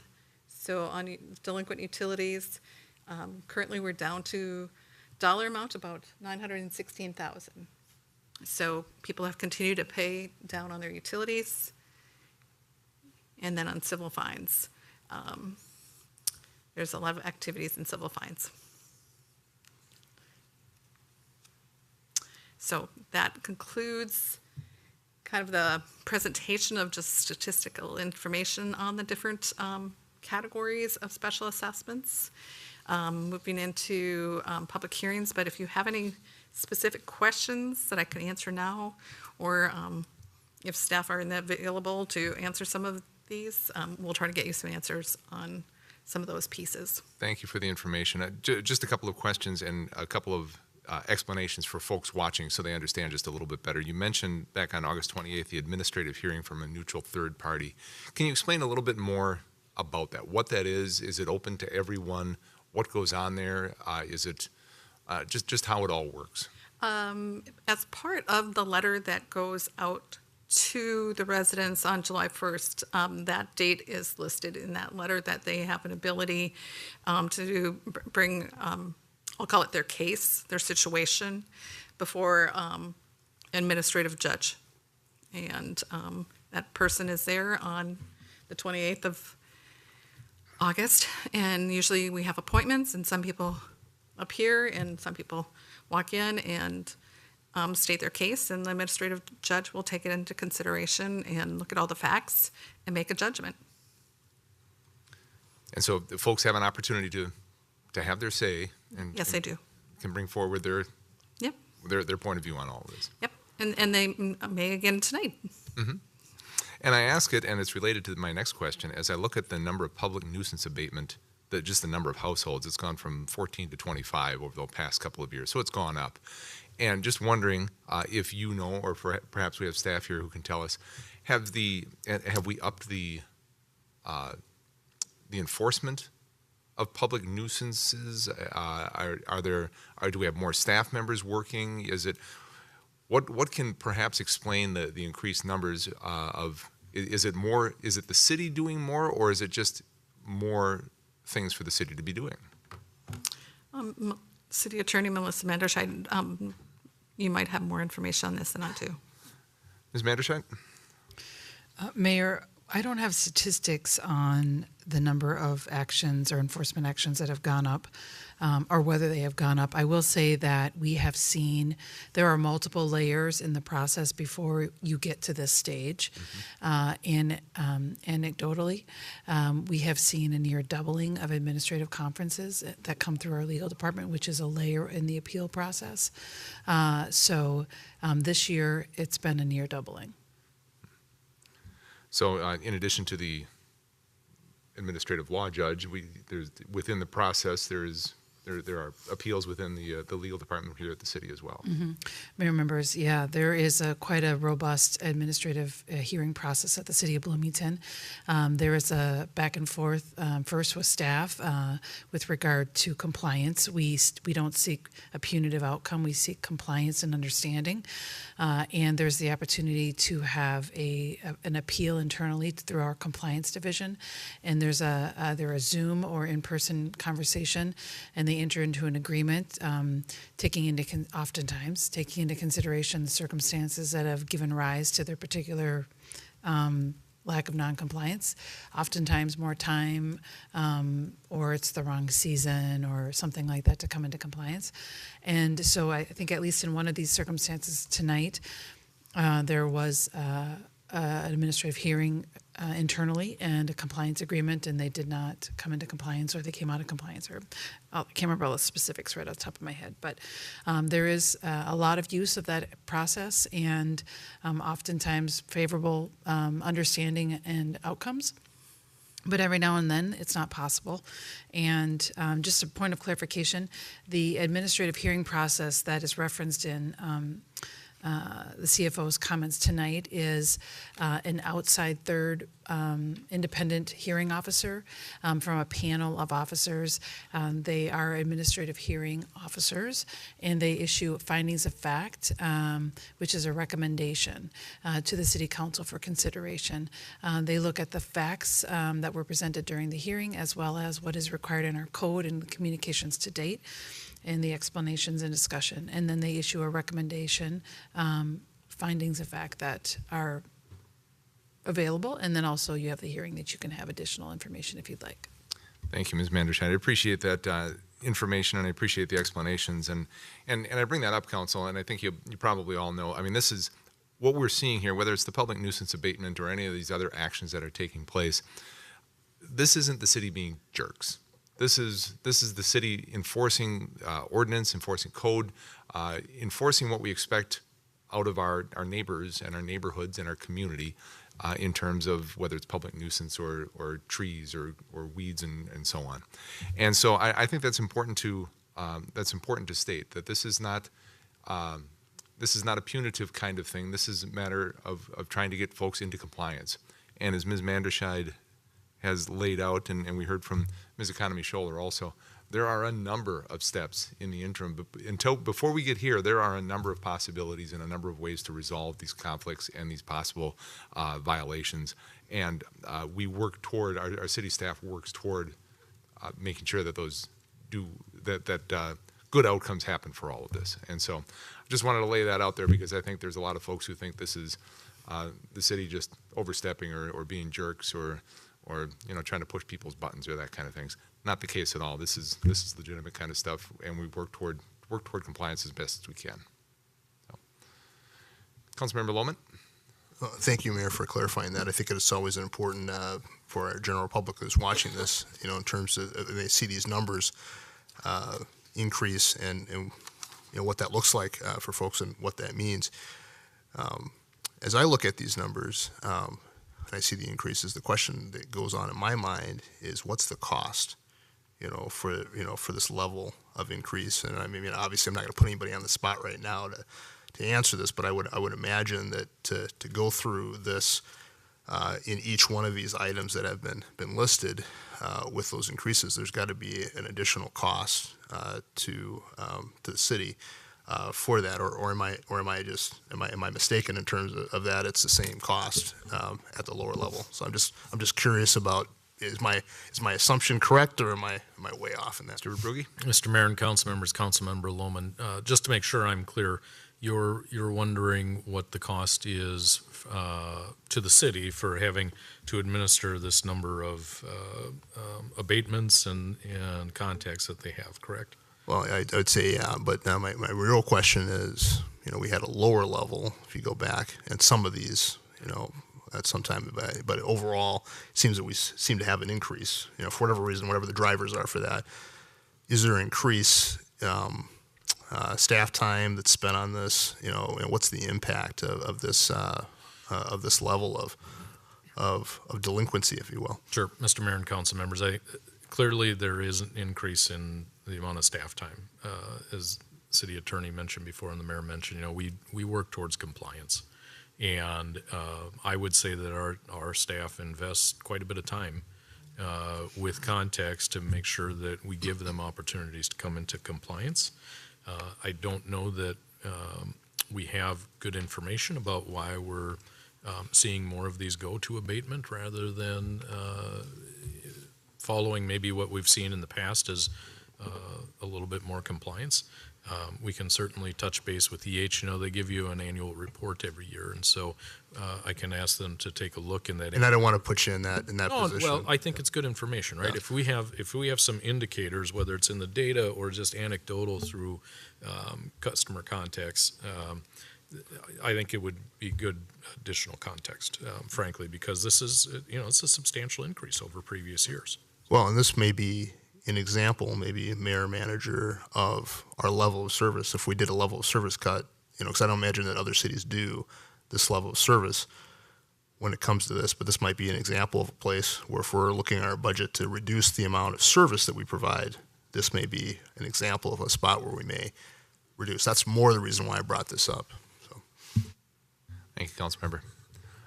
So on delinquent utilities, currently we're down to dollar amount about $916,000. So people have continued to pay down on their utilities, and then on civil fines. There's a lot of activities in civil fines. So that concludes kind of the presentation of just statistical information on the different categories of special assessments. Moving into public hearings, but if you have any specific questions that I can answer now, or if staff are available to answer some of these, we'll try to get you some answers on some of those pieces. Thank you for the information. Just a couple of questions and a couple of explanations for folks watching so they understand just a little bit better. You mentioned back on August 28th the administrative hearing from a neutral third party. Can you explain a little bit more about that? What that is? Is it open to everyone? What goes on there? Is it just how it all works? As part of the letter that goes out to the residents on July 1st, that date is listed in that letter, that they have an ability to bring, I'll call it their case, their situation, before administrative judge. And that person is there on the 28th of August, and usually we have appointments, and some people appear and some people walk in and state their case, and the administrative judge will take it into consideration and look at all the facts and make a judgment. And so the folks have an opportunity to have their say, and Yes, they do. can bring forward their Yep. their point of view on all of this. Yep, and they may again tonight. And I ask it, and it's related to my next question, as I look at the number of public nuisance abatement, just the number of households, it's gone from 14 to 25 over the past couple of years, so it's gone up. And just wondering if you know, or perhaps we have staff here who can tell us, have we upped the enforcement of public nuisances? Do we have more staff members working? Is it what can perhaps explain the increased numbers of? Is it the city doing more, or is it just more things for the city to be doing? City Attorney Melissa Manderscheid, you might have more information on this than I do. Ms. Manderscheid? Mayor, I don't have statistics on the number of actions or enforcement actions that have gone up, or whether they have gone up. I will say that we have seen there are multiple layers in the process before you get to this stage. And anecdotally, we have seen a near doubling of administrative conferences that come through our legal department, which is a layer in the appeal process. So this year, it's been a near doubling. So in addition to the administrative law judge, there's within the process there are appeals within the legal department here at the city as well. Mayor members, yeah, there is quite a robust administrative hearing process at the city of Bloomington. There is a back and forth first with staff with regard to compliance. We don't seek a punitive outcome. We seek compliance and understanding. And there's the opportunity to have an appeal internally through our compliance division. And there's either a Zoom or in-person conversation, and they enter into an agreement, oftentimes taking into consideration the circumstances that have given rise to their particular lack of noncompliance. Oftentimes more time, or it's the wrong season or something like that to come into compliance. And so I think at least in one of these circumstances tonight, there was an administrative hearing internally and a compliance agreement, and they did not come into compliance, or they came out of compliance, or I can't remember all the specifics right off the top of my head. But there is a lot of use of that process, and oftentimes favorable understanding and outcomes. But every now and then, it's not possible. And just a point of clarification, the administrative hearing process that is referenced in the CFO's comments tonight is an outside third independent hearing officer from a panel of officers. They are administrative hearing officers, and they issue findings of fact, which is a recommendation to the City Council for consideration. They look at the facts that were presented during the hearing, as well as what is required in our code and communications to date, and the explanations and discussion. And then they issue a recommendation, findings of fact that are available. And then also you have the hearing that you can have additional information if you'd like. Thank you, Ms. Manderscheid. I appreciate that information, and I appreciate the explanations. And I bring that up, Council, and I think you probably all know, I mean, this is what we're seeing here, whether it's the public nuisance abatement or any of these other actions that are taking place. This isn't the city being jerks. This is the city enforcing ordinance, enforcing code, enforcing what we expect out of our neighbors and our neighborhoods and our community in terms of whether it's public nuisance or trees or weeds and so on. And so I think that's important to state that this is not a punitive kind of thing. This is a matter of trying to get folks into compliance. And as Ms. Manderscheid has laid out, and we heard from Ms. Economy Scholler also, there are a number of steps in the interim. But before we get here, there are a number of possibilities and a number of ways to resolve these conflicts and these possible violations. And we work toward, our city staff works toward making sure that that good outcomes happen for all of this. And so I just wanted to lay that out there, because I think there's a lot of folks who think this is the city just overstepping or being jerks or trying to push people's buttons or that kind of things. Not the case at all. This is legitimate kind of stuff, and we work toward compliance as best as we can. So. Councilmember Lohman. Thank you, Mayor, for clarifying that. I think it's always important for our general public who's watching this, in terms of they see these numbers increase and what that looks like for folks and what that means. As I look at these numbers, and I see the increases, the question that goes on in my mind is, what's the cost, for this level of increase? And I mean, obviously, I'm not going to put anybody on the spot right now to answer this, but I would imagine that to go through this in each one of these items that have been listed with those increases, there's got to be an additional cost to the city. For that, or am I mistaken in terms of that? It's the same cost at the lower level. So I'm just curious about, is my assumption correct, or am I way off in that? Mr. Brugge? Mr. Mayor and council members, Councilmember Lohman, just to make sure I'm clear, you're wondering what the cost is to the city for having to administer this number of abatements and contacts that they have, correct? Well, I'd say, yeah, but now my real question is, we had a lower level, if you go back, and some of these, at some time, but overall, it seems that we seem to have an increase, for whatever reason, whatever the drivers are for that. Is there an increase, staff time that's spent on this, and what's the impact of this level of delinquency, if you will? Sure, Mr. Mayor and council members, clearly there is an increase in the amount of staff time. As city attorney mentioned before and the mayor mentioned, we work towards compliance. And I would say that our staff invests quite a bit of time with contacts to make sure that we give them opportunities to come into compliance. I don't know that we have good information about why we're seeing more of these go to abatement rather than following maybe what we've seen in the past as a little bit more compliance. We can certainly touch base with EH. They give you an annual report every year, and so I can ask them to take a look in that. And I don't want to put you in that position. Well, I think it's good information, right? Yeah. If we have some indicators, whether it's in the data or just anecdotal through customer contacts, I think it would be good additional context, frankly, because this is it's a substantial increase over previous years. Well, and this may be an example, maybe mayor, manager, of our level of service. If we did a level of service cut, because I don't imagine that other cities do this level of service when it comes to this, but this might be an example of a place where if we're looking at our budget to reduce the amount of service that we provide, this may be an example of a spot where we may reduce. That's more the reason why I brought this up. So, thank you, Councilmember.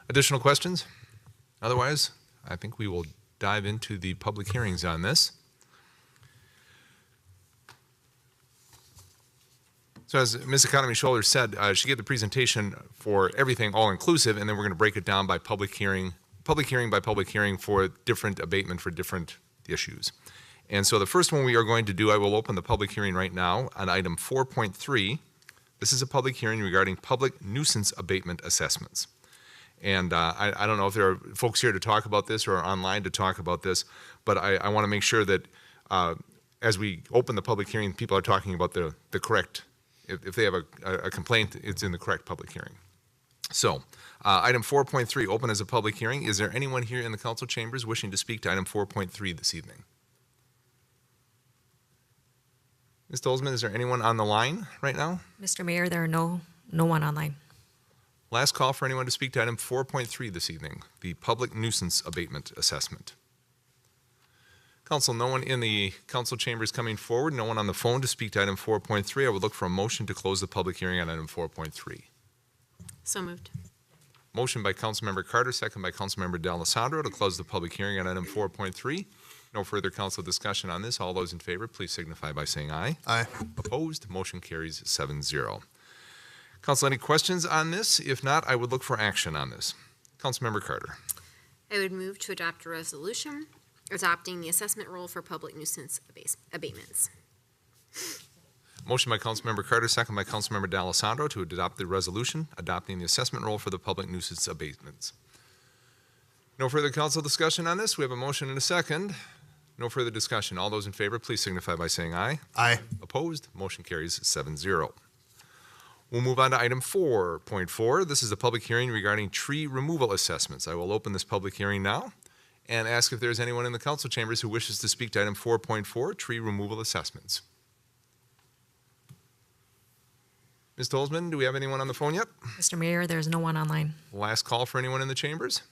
Additional questions? Otherwise, I think we will dive into the public hearings on this. So as Ms. Economy Scholler said, she gave the presentation for everything all-inclusive, and then we're going to break it down by public hearing by public hearing for different abatement for different issues. And so the first one we are going to do, I will open the public hearing right now on item 4.3. This is a public hearing regarding public nuisance abatement assessments. And I don't know if there are folks here to talk about this or online to talk about this, but I want to make sure that as we open the public hearing, people are talking about the correct. If they have a complaint, it's in the correct public hearing. So, item 4.3, open as a public hearing. Is there anyone here in the council chambers wishing to speak to item 4.3 this evening? Ms. Dolzman, is there anyone on the line right now? Mr. Mayor, there are no one online. Last call for anyone to speak to item 4.3 this evening, the public nuisance abatement assessment. Council, no one in the council chambers coming forward, no one on the phone to speak to item 4.3. I would look for a motion to close the public hearing on item 4.3. So moved. Motion by Councilmember Carter, second by Councilmember D'Alessandro to close the public hearing on item 4.3. No further council discussion on this. All those in favor, please signify by saying aye. Aye. Opposed, motion carries 7-0. Council, any questions on this? If not, I would look for action on this. Councilmember Carter. I would move to adopt a resolution adopting the assessment rule for public nuisance abatements. Motion by Councilmember Carter, second by Councilmember D'Alessandro to adopt the resolution adopting the assessment role for the public nuisance abatements. No further council discussion on this. We have a motion and a second. No further discussion. All those in favor, please signify by saying aye. Aye. Opposed? Motion carries 7-0. We'll move on to item 4.4. This is a public hearing regarding tree removal assessments. I will open this public hearing now and ask if there's anyone in the council chambers who wishes to speak to item 4.4, tree removal assessments. Ms. Dolzman, do we have anyone on the phone yet? Mr. Mayor, there's no one online. Last call for anyone in the chambers?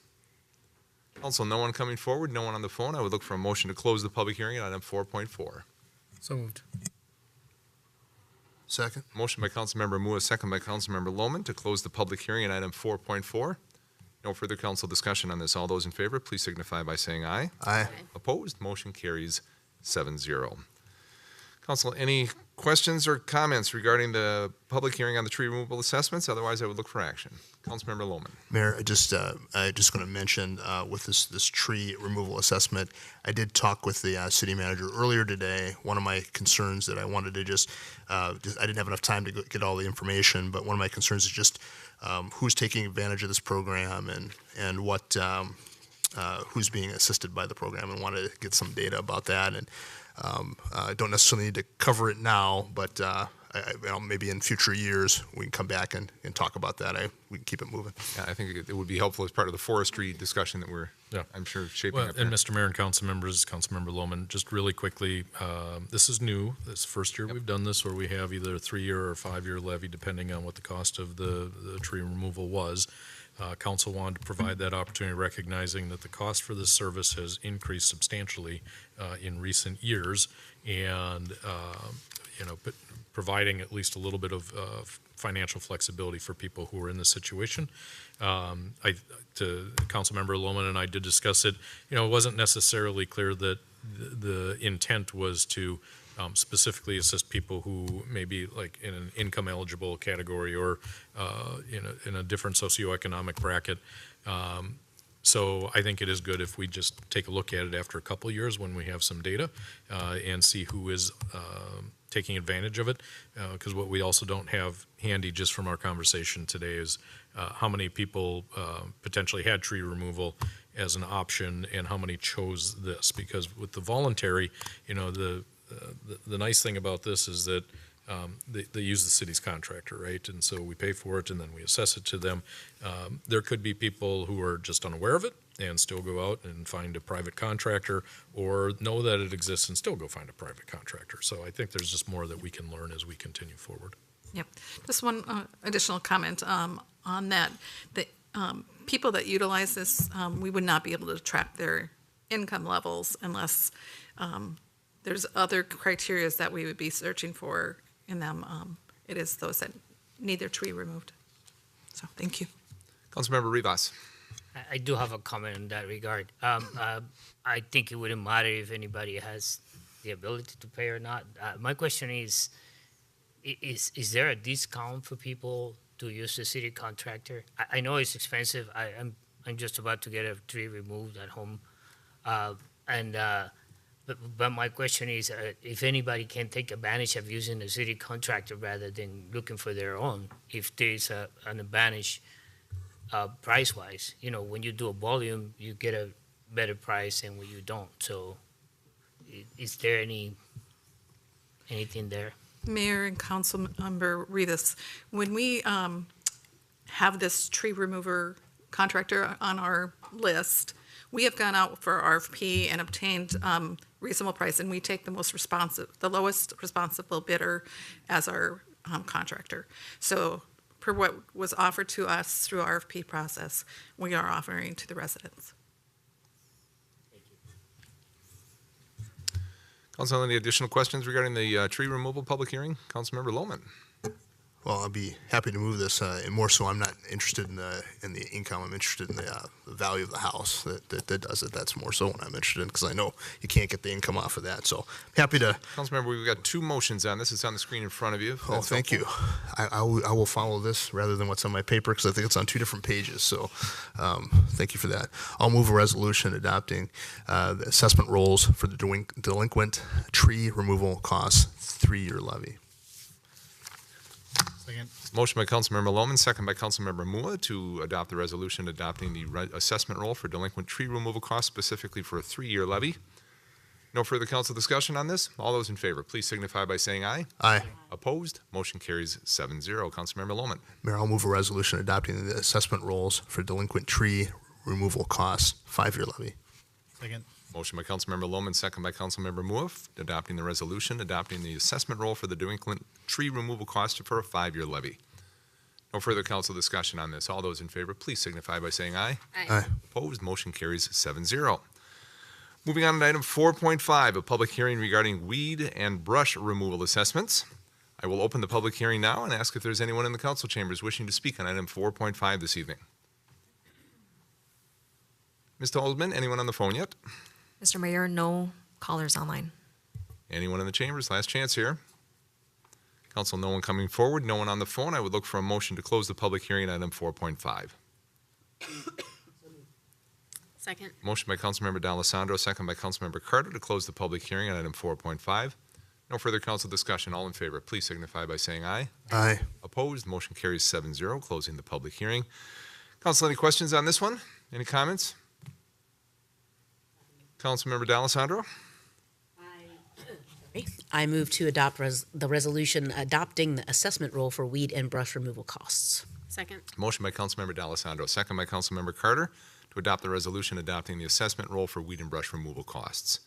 Council, no one coming forward, no one on the phone. I would look for a motion to close the public hearing on item 4.4. So moved. Second. Motion by Councilmember Mua, second by Councilmember Lohman to close the public hearing on item 4.4. No further council discussion on this. All those in favor, please signify by saying aye. Aye. Opposed? Motion carries 7-0. Council, any questions or comments regarding the public hearing on the tree removal assessments? Otherwise, I would look for action. Councilmember Lohman. Mayor, I just going to mention with this tree removal assessment, I did talk with the city manager earlier today. One of my concerns that I wanted to I didn't have enough time to get all the information, but one of my concerns is just who's taking advantage of this program and what who's being assisted by the program, and wanted to get some data about that. And I don't necessarily need to cover it now, but maybe in future years we can come back and talk about that. We can keep it moving. Yeah, I think it would be helpful as part of the forestry discussion that we're, I'm sure, shaping up. And Mr. Mayor and council members, Councilmember Lohman, just really quickly, this is new. This is the first year we've done this, where we have either a 3-year or 5-year levy, depending on what the cost of the tree removal was. Council wanted to provide that opportunity, recognizing that the cost for this service has increased substantially in recent years, and providing at least a little bit of financial flexibility for people who are in this situation. To Councilmember Lohman and I did discuss it. It wasn't necessarily clear that the intent was to specifically assist people who may be like in an income eligible category or in a different socioeconomic bracket. So I think it is good if we just take a look at it after a couple of years when we have some data and see who is taking advantage of it. Because what we also don't have handy just from our conversation today is how many people potentially had tree removal as an option and how many chose this. Because with the voluntary, the nice thing about this is that they use the city's contractor, right? And so we pay for it and then we assess it to them. There could be people who are just unaware of it and still go out and find a private contractor, or know that it exists and still go find a private contractor. So I think there's just more that we can learn as we continue forward. Yep. Just one additional comment on that. The people that utilize this, we would not be able to track their income levels unless there's other criteria that we would be searching for in them. It is those that need their tree removed. So thank you. Councilmember Rivas. I do have a comment in that regard. I think it wouldn't matter if anybody has the ability to pay or not. My question is there a discount for people to use the city contractor? I know it's expensive. I'm just about to get a tree removed at home. But my question is, if anybody can take advantage of using the city contractor rather than looking for their own, if there's an advantage price-wise. When you do a volume, you get a better price than when you don't. So is there anything there? Mayor and Councilmember Rivas, when we have this tree remover contractor on our list, we have gone out for RFP and obtained reasonable price, and we take the lowest responsible bidder as our contractor. So per what was offered to us through RFP process, we are offering to the residents. Council, any additional questions regarding the tree removal public hearing? Councilmember Lohman. Well, I'll be happy to move this, and more so I'm not interested in the income. I'm interested in the value of the house that does it. That's more so what I'm interested in, because I know you can't get the income off of that. So happy to. Councilmember, we've got 2 motions on this. It's on the screen in front of you. Oh, thank you. I will follow this rather than what's on my paper, because I think it's on 2 different pages. So thank you for that. I'll move a resolution adopting the assessment rolls for the delinquent tree removal costs 3-year levy. Second. Motion by Councilmember Lohman, second by Councilmember Mua to adopt the resolution adopting the assessment roll for delinquent tree removal costs specifically for a 3-year levy. No further council discussion on this. All those in favor, please signify by saying aye. Aye. Opposed? Motion carries 7-0. Councilmember Lohman. Mayor, I'll move a resolution adopting the assessment rolls for delinquent tree removal costs 5-year levy. Second. Motion by Councilmember Lohman, second by Councilmember Mua, adopting the resolution, adopting the assessment roll for the delinquent tree removal cost for a 5-year levy. No further council discussion on this. All those in favor, please signify by saying aye. Aye. Opposed? Motion carries 7-0. Moving on to item 4.5, a public hearing regarding weed and brush removal assessments. I will open the public hearing now and ask if there's anyone in the council chambers wishing to speak on item 4.5 this evening. Mr. Oldman, anyone on the phone yet? Mr. Mayor, no callers online. Anyone in the chambers? Last chance here. Council, no one coming forward, no one on the phone. I would look for a motion to close the public hearing on item 4.5. Second. Motion by Councilmember D'Alessandro, second by Councilmember Carter to close the public hearing on item 4.5. No further council discussion. All in favor, please signify by saying aye. Aye. Opposed, motion carries 7-0, closing the public hearing. Council, any questions on this one? Any comments? Councilmember D'Alessandro? I move to adopt the resolution adopting the assessment role for weed and brush removal costs. Second. Motion by Councilmember D'Alessandro, second by Councilmember Carter to adopt the resolution adopting the assessment role for weed and brush removal costs.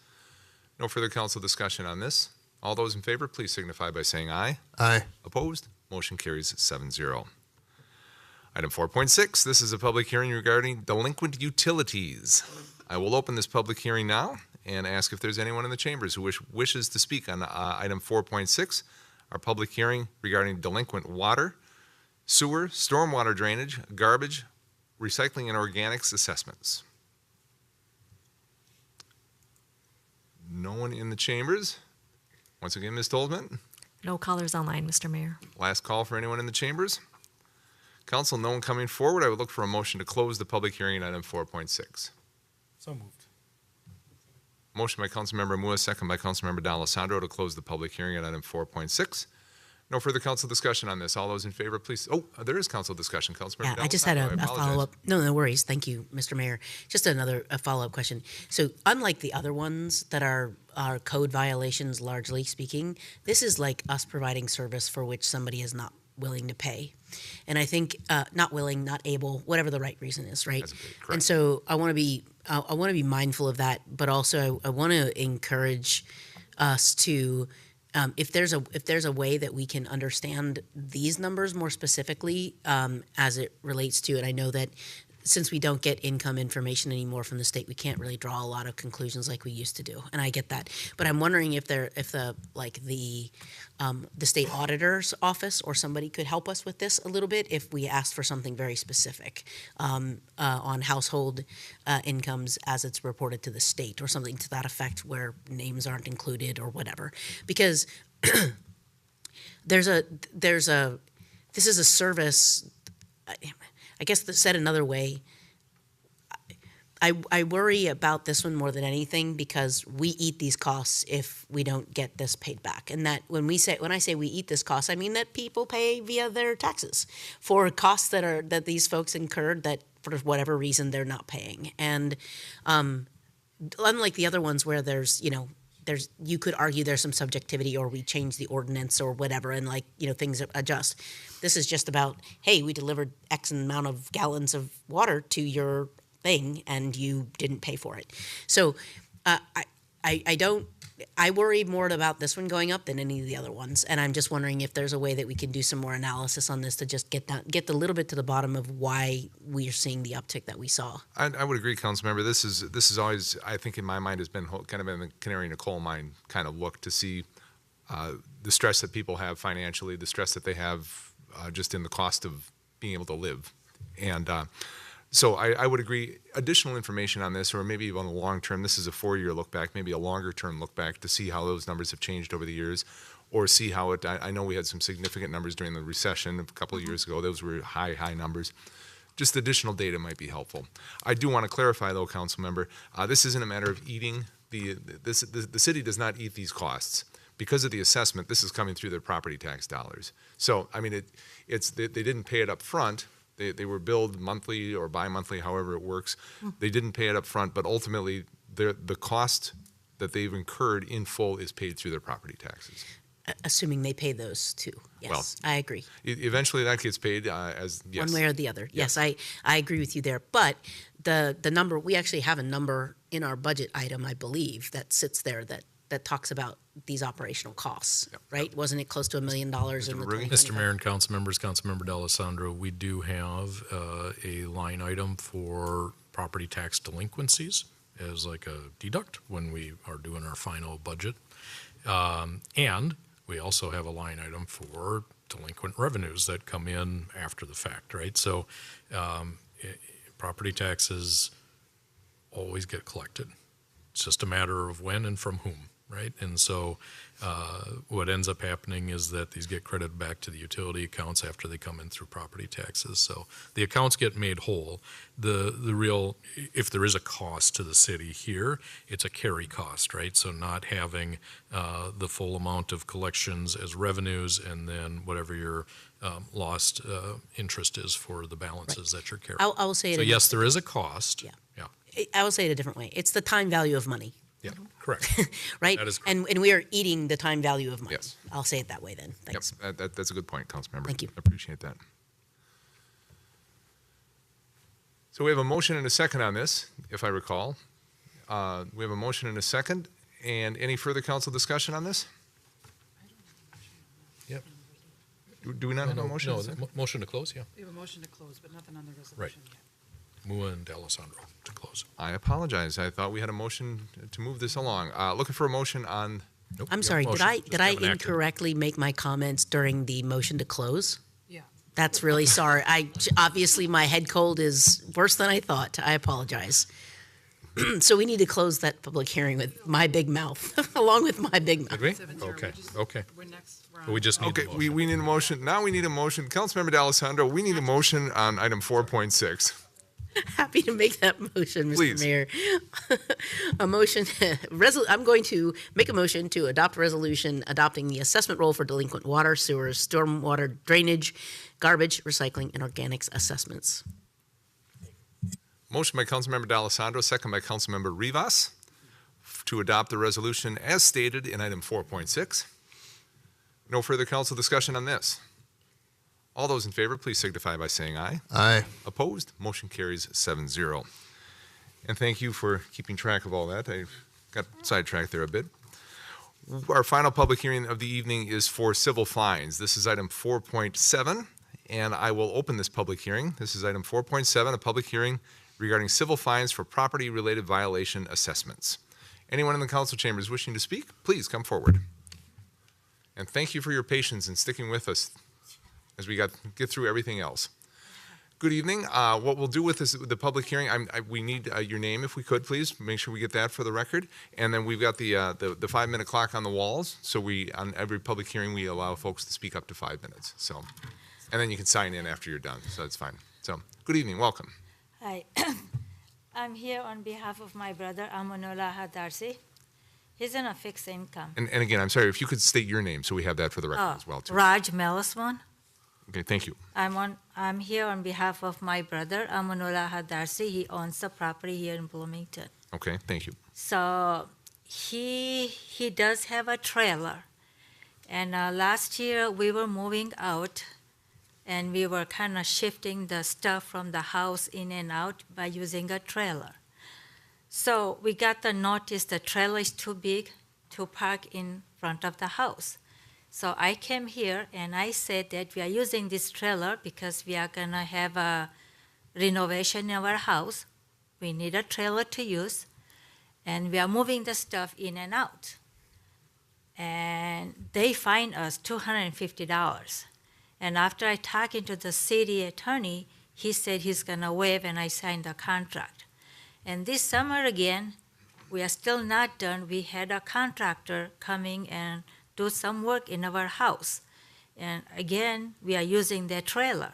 No further council discussion on this. All those in favor, please signify by saying aye. Aye. Opposed? Motion carries 7-0. Item 4.6, this is a public hearing regarding delinquent utilities. I will open this public hearing now and ask if there's anyone in the chambers who wishes to speak on item 4.6, our public hearing regarding delinquent water, sewer, stormwater drainage, garbage, recycling, and organics assessments. No one in the chambers. Once again, Ms. Toldman. No callers online, Mr. Mayor. Last call for anyone in the chambers. Council, no one coming forward. I would look for a motion to close the public hearing on item 4.6. So moved. Motion by Councilmember Mua, second by Councilmember D'Alessandro to close the public hearing on item 4.6. No further council discussion on this. All those in favor, please. Oh, there is council discussion. Councilmember Yeah, D'Alessandro. I just had a apologize. follow-up. No worries. Thank you, Mr. Mayor. Just a follow-up question. So unlike the other ones that are code violations, largely speaking, this is like us providing service for which somebody is not willing to pay. And I think not willing, not able, whatever the right reason is, right? Correct. And so I want to be mindful of that, but also I want to encourage us to if there's a way that we can understand these numbers more specifically as it relates to it. I know that since we don't get income information anymore from the state, we can't really draw a lot of conclusions like we used to do, and I get that. But I'm wondering if the state auditor's office or somebody could help us with this a little bit if we asked for something very specific on household incomes as it's reported to the state or something to that effect where names aren't included or whatever. Because this is a service. I guess said another way, I worry about this one more than anything because we eat these costs if we don't get this paid back. And that when I say we eat this cost, I mean that people pay via their taxes for costs that these folks incurred that for whatever reason they're not paying. And unlike the other ones where you could argue there's some subjectivity or we change the ordinance or whatever and things adjust. This is just about, hey, we delivered X amount of gallons of water to your thing and you didn't pay for it. So I worry more about this one going up than any of the other ones. And I'm just wondering if there's a way that we can do some more analysis on this to just get a little bit to the bottom of why we are seeing the uptick that we saw. I would agree, Councilmember. This is always, I think in my mind, has been kind of in the canary in a coal mine kind of look to see the stress that people have financially, the stress that they have just in the cost of being able to live. And so I would agree, additional information on this, or maybe even a long term, this is a 4-year look back, maybe a longer term look back to see how those numbers have changed over the years, or see how I know we had some significant numbers during the recession a couple of years ago. Those were high numbers. Just additional data might be helpful. I do want to clarify though, Councilmember, this isn't a matter of eating, the city does not eat these costs. Because of the assessment, this is coming through their property tax dollars. So, I mean, they didn't pay it up front. They were billed monthly or bi-monthly, however it works. They didn't pay it up front, but ultimately the cost that they've incurred in full is paid through their property taxes. Assuming they pay those too. Yes, well, I agree. Eventually that gets paid as, yes. One way or the other. Yes, I agree with you there. But the number, we actually have a number in our budget item, I believe, that sits there that talks about these operational costs, right? Wasn't it close to $1 million in the Mr. Mayor and council members, Councilmember D'Alessandro, we do have a line item for property tax delinquencies as like a deduct when we are doing our final budget. And we also have a line item for delinquent revenues that come in after the fact, right? So property taxes always get collected. It's just a matter of when and from whom. right? And so what ends up happening is that these get credited back to the utility accounts after they come in through property taxes. So the accounts get made whole. The real, if there is a cost to the city here, it's a carry cost, right? So not having the full amount of collections as revenues, and then whatever your lost interest is for the balances that you're carrying. I will say it. So yes, there is a cost. Yeah. Yeah. I will say it a different way. It's the time value of money. Yeah, correct. Right? That is correct. And we are eating the time value of money. Yes. I'll say it that way then. Thanks. Yep, that's a good point, Councilmember. Thank you. I appreciate that. So we have a motion and a second on this, if I recall. We have a motion and a second. And any further council discussion on this? Yep. Do we not have a motion? No, motion to close, yeah. We have a motion to close, but nothing on the Right. resolution yet. Mua and D'Alessandro to close. I apologize. I thought we had a motion to move this along. Looking for a motion on, Nope, I'm we have sorry, a did motion. I Just did I haven't acted. incorrectly make my comments during the motion to close? Yeah. That's really sorry. Obviously my head cold is worse than I thought. I apologize. So we need to close that public hearing with my big mouth, along with my big mouth. Did we? 7-0. Okay, okay. We're next. We're But on- we just need okay, the motion. we need a motion. Now we need a motion. Councilmember D'Alessandro, we need a motion on item 4.6. Happy to make that motion, Mr. Please. Mayor. A motion, I'm going to make a motion to adopt a resolution adopting the assessment role for delinquent water, sewer, stormwater drainage, garbage, recycling, and organics assessments. Motion by Councilmember D'Alessandro, second by Councilmember Rivas, to adopt the resolution as stated in item 4.6. No further council discussion on this. All those in favor, please signify by saying aye. Aye. Opposed? Motion carries 7-0. And thank you for keeping track of all that. I got sidetracked there a bit. Our final public hearing of the evening is for civil fines. This is item 4.7, and I will open this public hearing. This is item 4.7, a public hearing regarding civil fines for property-related violation assessments. Anyone in the council chambers wishing to speak, please come forward. And thank you for your patience in sticking with us as we get through everything else. Good evening. What we'll do with this, the public hearing, we need your name if we could, please. Make sure we get that for the record. And then we've got the 5-minute clock on the walls. So on every public hearing, we allow folks to speak up to 5 minutes. So, and then you can sign in after you're done. So that's fine. So, good evening. Welcome. Hi, I'm here on behalf of my brother Amanullah Hadarsi. He's on a fixed income. And again, I'm sorry, if you could state your name so we have that for the record as well, too. Raj Melaswan. Okay, thank you. I'm here on behalf of my brother Amanullah Hadarsi. He owns the property here in Bloomington. Okay, thank you. So he does have a trailer. And last year we were moving out, and we were kind of shifting the stuff from the house in and out by using a trailer. So we got the notice the trailer is too big to park in front of the house. So I came here and I said that we are using this trailer because we are gonna have a renovation in our house. We need a trailer to use, and we are moving the stuff in and out. And they fined us $250. And after I talked to the city attorney, he said he's gonna waive, and I signed the contract. And this summer again, we are still not done. We had a contractor coming and do some work in our house. And again, we are using their trailer.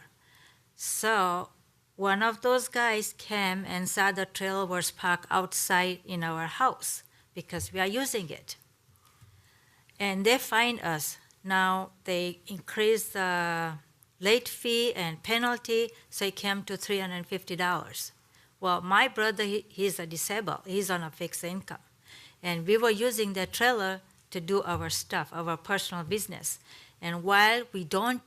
So one of those guys came and saw the trailer was parked outside in our house because we are using it. And they fined us. Now they increased the late fee and penalty, so it came to $350. Well, my brother, he's a disabled. He's on a fixed income. And we were using the trailer to do our stuff, our personal business. And when we don't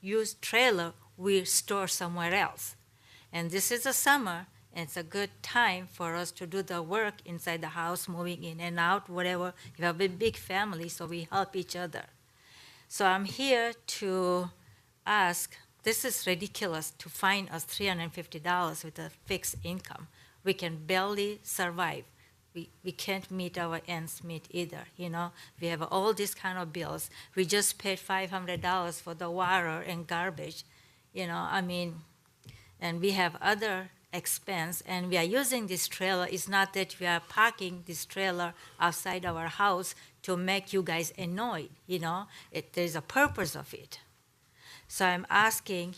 use trailer, we store somewhere else. And this is the summer, and it's a good time for us to do the work inside the house, moving in and out, whatever. We have a big family, so we help each other. So I'm here to ask, this is ridiculous to fine us $350 with a fixed income. We can barely survive. We can't meet our ends meet either, you know. We have all these kind of bills. We just paid $500 for the water and garbage, you know, I mean, and we have other expense, and we are using this trailer. It's not that we are parking this trailer outside our house to make you guys annoyed, there's a purpose of it. So I'm asking,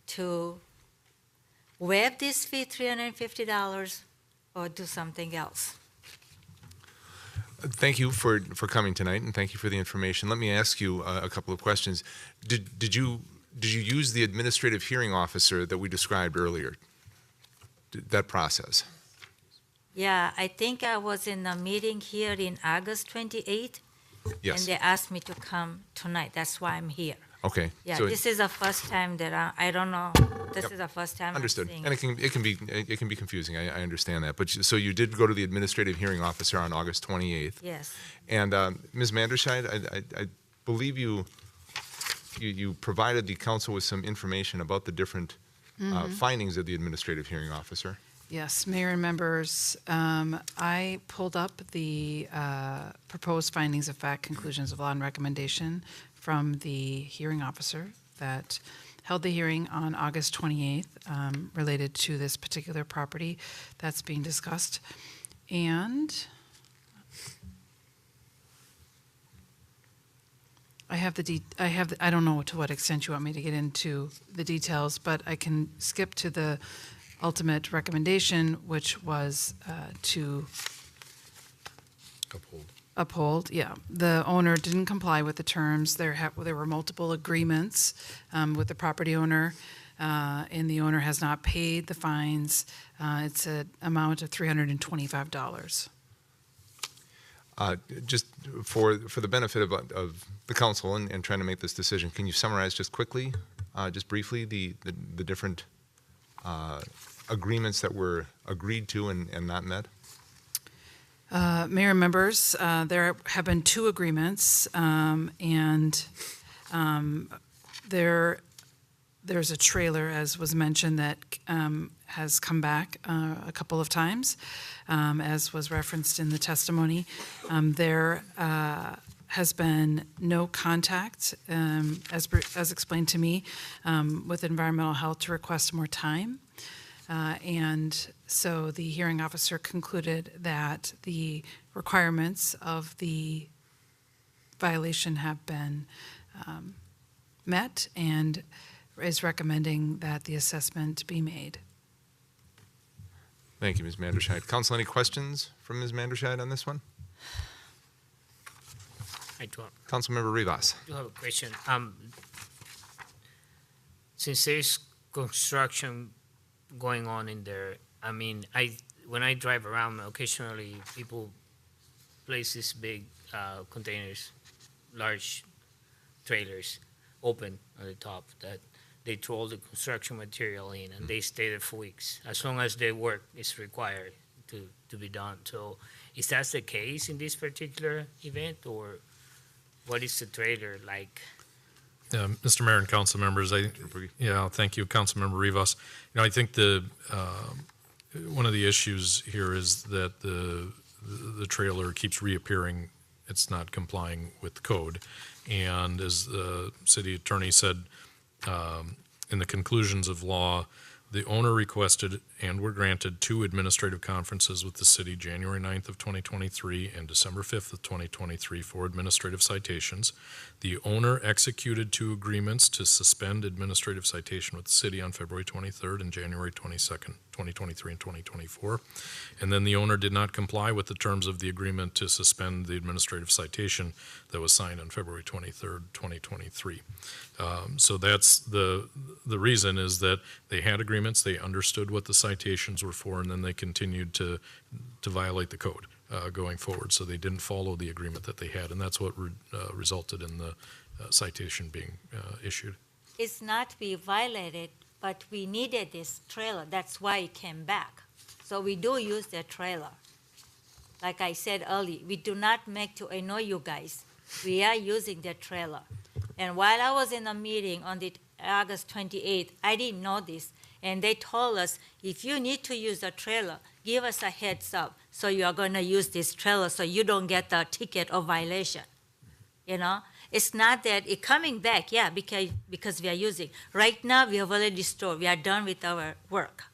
to waive this fee, $350, or do something else. Thank you for coming tonight, and thank you for the information. Let me ask you a couple of questions. Did you use the administrative hearing officer that we described earlier? That process? Yeah, I think I was in a meeting here in August 28th, Yes. and they asked me to come tonight. That's why I'm here. Okay. Yeah, so this is the first time that I don't know. This is the first time Understood. I'm seeing And it can be confusing. I understand that. But so you did go to the administrative hearing officer on August 28th. Yes. And Ms. Manderscheid, I believe you provided the council with some information about the different findings of the administrative hearing officer. Yes, Mayor and members, I pulled up the proposed findings of fact, conclusions of law, and recommendation from the hearing officer that held the hearing on August 28th related to this particular property that's being discussed. And I don't know to what extent you want me to get into the details, but I can skip to the ultimate recommendation, which was to uphold. Yeah, the owner didn't comply with the terms. There were multiple agreements with the property owner, and the owner has not paid the fines. It's an amount of $325. Just for the benefit of the council and trying to make this decision, can you summarize just quickly, just briefly, the different agreements that were agreed to and not met? Mayor and members, there have been two agreements, and there's a trailer, as was mentioned, that has come back a couple of times, as was referenced in the testimony. There has been no contact, as explained to me, with environmental health to request more time. And so the hearing officer concluded that the requirements of the violation have been met and is recommending that the assessment be made. Thank you, Ms. Manderscheid. Council, any questions from Ms. Manderscheid on this one? I do. Councilmember Rivas. I do have a question. Since there's construction going on in there, I mean, when I drive around, occasionally people place these big containers, large trailers, open on the top that they throw all the construction material in, and they stay there for weeks. As long as their work is required to be done. So is that the case in this particular event, or what is the trailer like? Mr. Mayor and council members, thank you, Councilmember Rivas. I think one of the issues here is that the trailer keeps reappearing. It's not complying with code. And as the city attorney said, in the conclusions of law, the owner requested and were granted 2 administrative conferences with the city, January 9th of 2023 and December 5th of 2023 for administrative citations. The owner executed 2 agreements to suspend administrative citation with the city on February 23rd and January 22nd, 2023 and 2024. And then the owner did not comply with the terms of the agreement to suspend the administrative citation that was signed on February 23rd, 2023. So that's the reason is that they had agreements, they understood what the citations were for, and then they continued to violate the code going forward. So they didn't follow the agreement that they had, and that's what resulted in the citation being issued. It's not we violated, but we needed this trailer. That's why it came back. So we do use the trailer. Like I said earlier, we do not make to annoy you guys. We are using the trailer. And while I was in a meeting on the August 28th, I didn't know this. And they told us, if you need to use the trailer, give us a heads up. So you are going to use this trailer so you don't get the ticket or violation. You know, it's not that it coming back, yeah, because we are using. Right now, we have already stored. We are done with our work.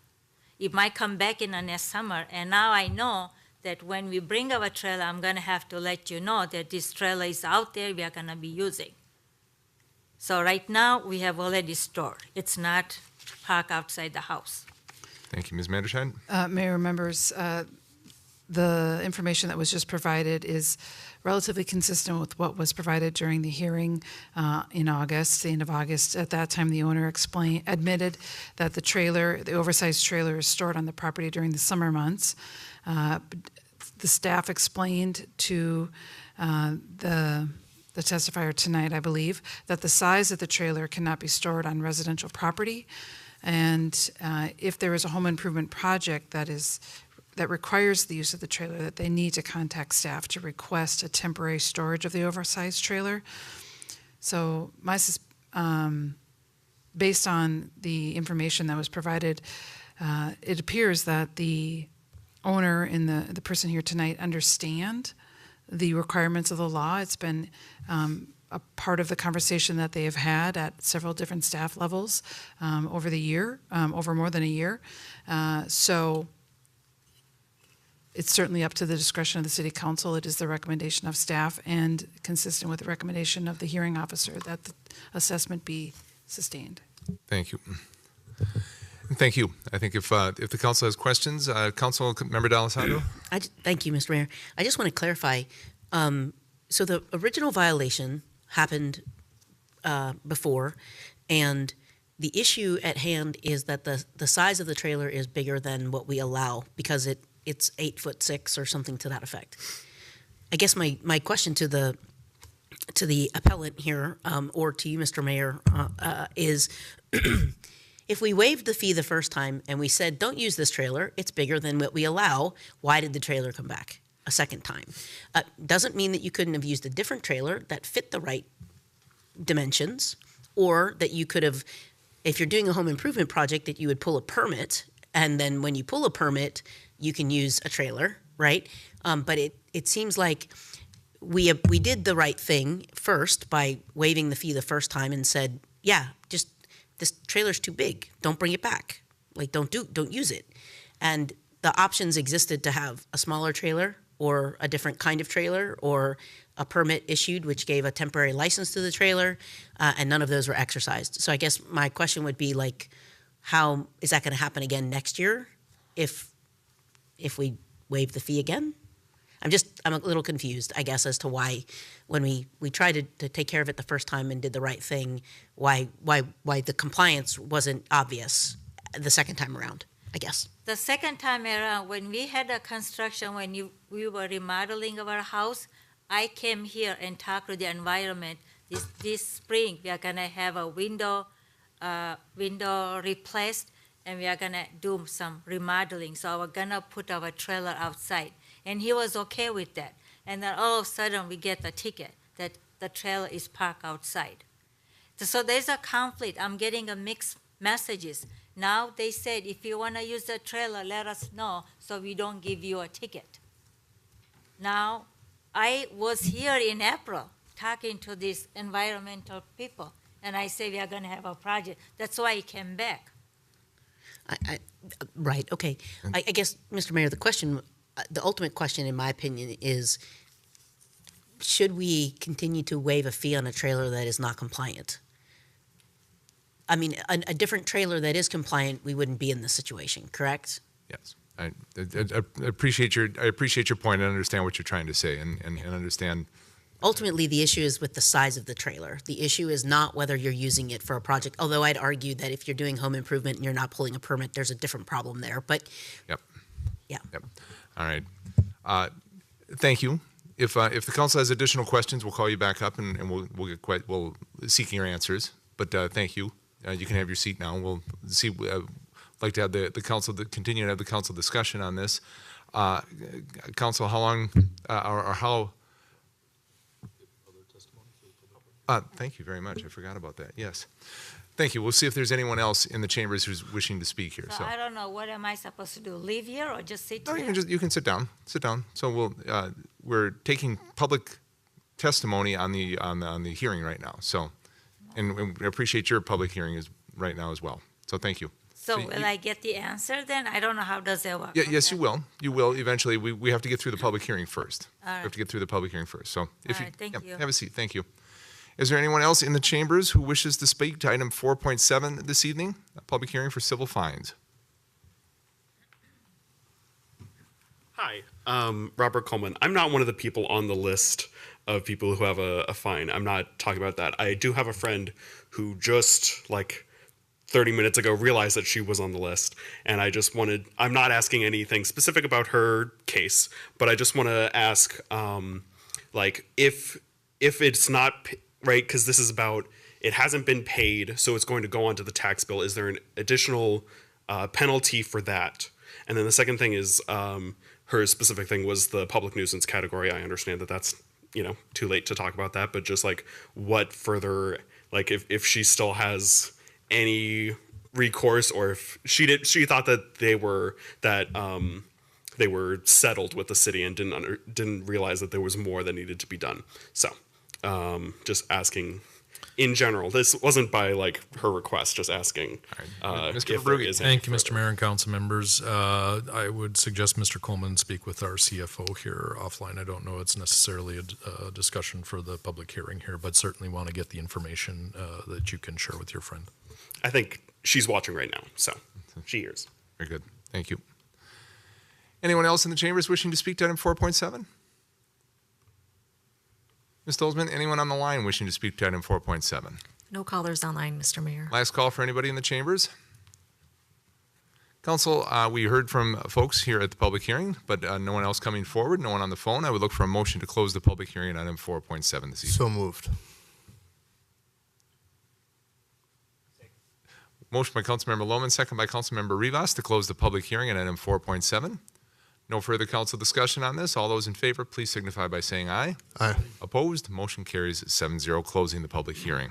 It might come back in the next summer, and now I know that when we bring our trailer, I'm gonna have to let you know that this trailer is out there, we are gonna be using. So right now, we have already stored. It's not parked outside the house. Thank you, Ms. Manderscheid. Mayor, members, the information that was just provided is relatively consistent with what was provided during the hearing in August, the end of August. At that time, the owner admitted that the oversized trailer is stored on the property during the summer months. The staff explained to the testifier tonight, I believe, that the size of the trailer cannot be stored on residential property. And if there is a home improvement project that requires the use of the trailer, that they need to contact staff to request a temporary storage of the oversized trailer. So based on the information that was provided, it appears that the owner and the person here tonight understand the requirements of the law. It's been a part of the conversation that they have had at several different staff levels over the year, over more than a year. So it's certainly up to the discretion of the city council. It is the recommendation of staff and consistent with the recommendation of the hearing officer that the assessment be sustained. Thank you. Thank you. I think if the council has questions, Council Member D'Alessandro? Thank you, Mr. Mayor. I just want to clarify. So the original violation happened before, and the issue at hand is that the size of the trailer is bigger than what we allow because it's 8'6" or something to that effect. I guess my question to the appellant here, or to you, Mr. Mayor, is if we waived the fee the first time and we said, don't use this trailer, it's bigger than what we allow, why did the trailer come back a second time? Doesn't mean that you couldn't have used a different trailer that fit the right dimensions, or that you could have, if you're doing a home improvement project, that you would pull a permit, and then when you pull a permit, you can use a trailer, right? But it seems like we did the right thing first by waiving the fee the first time and said, yeah, just this trailer's too big. Don't bring it back. Like, don't use it. And the options existed to have a smaller trailer or a different kind of trailer or a permit issued, which gave a temporary license to the trailer, and none of those were exercised. So I guess my question would be, like, how is that going to happen again next year if we waive the fee again? I'm a little confused, I guess, as to why when we tried to take care of it the first time and did the right thing, why the compliance wasn't obvious the second time around, I guess. The second time around, when we had a construction, we were remodeling our house, I came here and talked to the environment. This spring, we are gonna have a window replaced, and we are gonna do some remodeling. So we're gonna put our trailer outside. And he was okay with that. And then all of a sudden we get a ticket that the trailer is parked outside. So there's a conflict. I'm getting a mixed messages. Now they said, if you wanna use the trailer, let us know so we don't give you a ticket. Now, I was here in April talking to these environmental people, and I say we are gonna have a project. That's why he came back. Right, okay. I guess, Mr. Mayor, the ultimate question, in my opinion, is should we continue to waive a fee on a trailer that is not compliant? I mean, a different trailer that is compliant, we wouldn't be in this situation, correct? Yes. I appreciate your point and understand what you're trying to say and understand. Ultimately, the issue is with the size of the trailer. The issue is not whether you're using it for a project, although I'd argue that if you're doing home improvement and you're not pulling a permit, there's a different problem there. But Yep. Yeah. Yep. All right. Thank you. If the council has additional questions, we'll call you back up and we'll seeking your answers. But thank you. You can have your seat now. We'll see. Like to have the council continue to have the council discussion on this. Council, how long or how? Thank you very much. I forgot about that. Yes. Thank you. We'll see if there's anyone else in the chambers who's wishing to speak here. So I don't know, what am I supposed to do? Leave here or just sit No, here? you can sit down. Sit down. So we're taking public testimony on the hearing right now. So, and we appreciate your public hearing is right now as well. So thank you. So will I get the answer then? I don't know how does that work. Yeah, yes, you will. You will eventually. We have to get through the public hearing first. All right. We have to get through the public hearing first. So if All right, thank you. have a seat. Thank you. Is there anyone else in the chambers who wishes to speak to item 4.7 this evening? A public hearing for civil fines. Hi, Robert Coleman. I'm not one of the people on the list of people who have a fine. I'm not talking about that. I do have a friend who just like 30 minutes ago realized that she was on the list, and I'm not asking anything specific about her case, but I just want to ask, like, if it's not, right, because this is about, it hasn't been paid, so it's going to go onto the tax bill, is there an additional penalty for that? And then the second thing is, her specific thing was the public nuisance category. I understand that that's, too late to talk about that, but just like what further, like if she still has any recourse, or if she thought that they were settled with the city and didn't realize that there was more that needed to be done. So just asking in general, this wasn't by like her request, just asking. Mr. If there is any Thank you, Mr. Mayor and council members. I would suggest Mr. Coleman speak with our CFO here offline. I don't know it's necessarily a discussion for the public hearing here, but certainly want to get the information that you can share with your friend. I think she's watching right now, so she hears. Very good. Thank you. Anyone else in the chambers wishing to speak to item 4.7? Ms. Stolzman, anyone on the line wishing to speak to item 4.7? No callers online, Mr. Mayor. Last call for anybody in the chambers. Council, we heard from folks here at the public hearing, but no one else coming forward, no one on the phone. I would look for a motion to close the public hearing on item 4.7 this evening. So moved. Motion by Councilmember Lohman, second by Councilmember Rivas to close the public hearing on item 4.7. No further council discussion on this. All those in favor, please signify by saying aye. Aye. Opposed? Motion carries 7-0, closing the public hearing.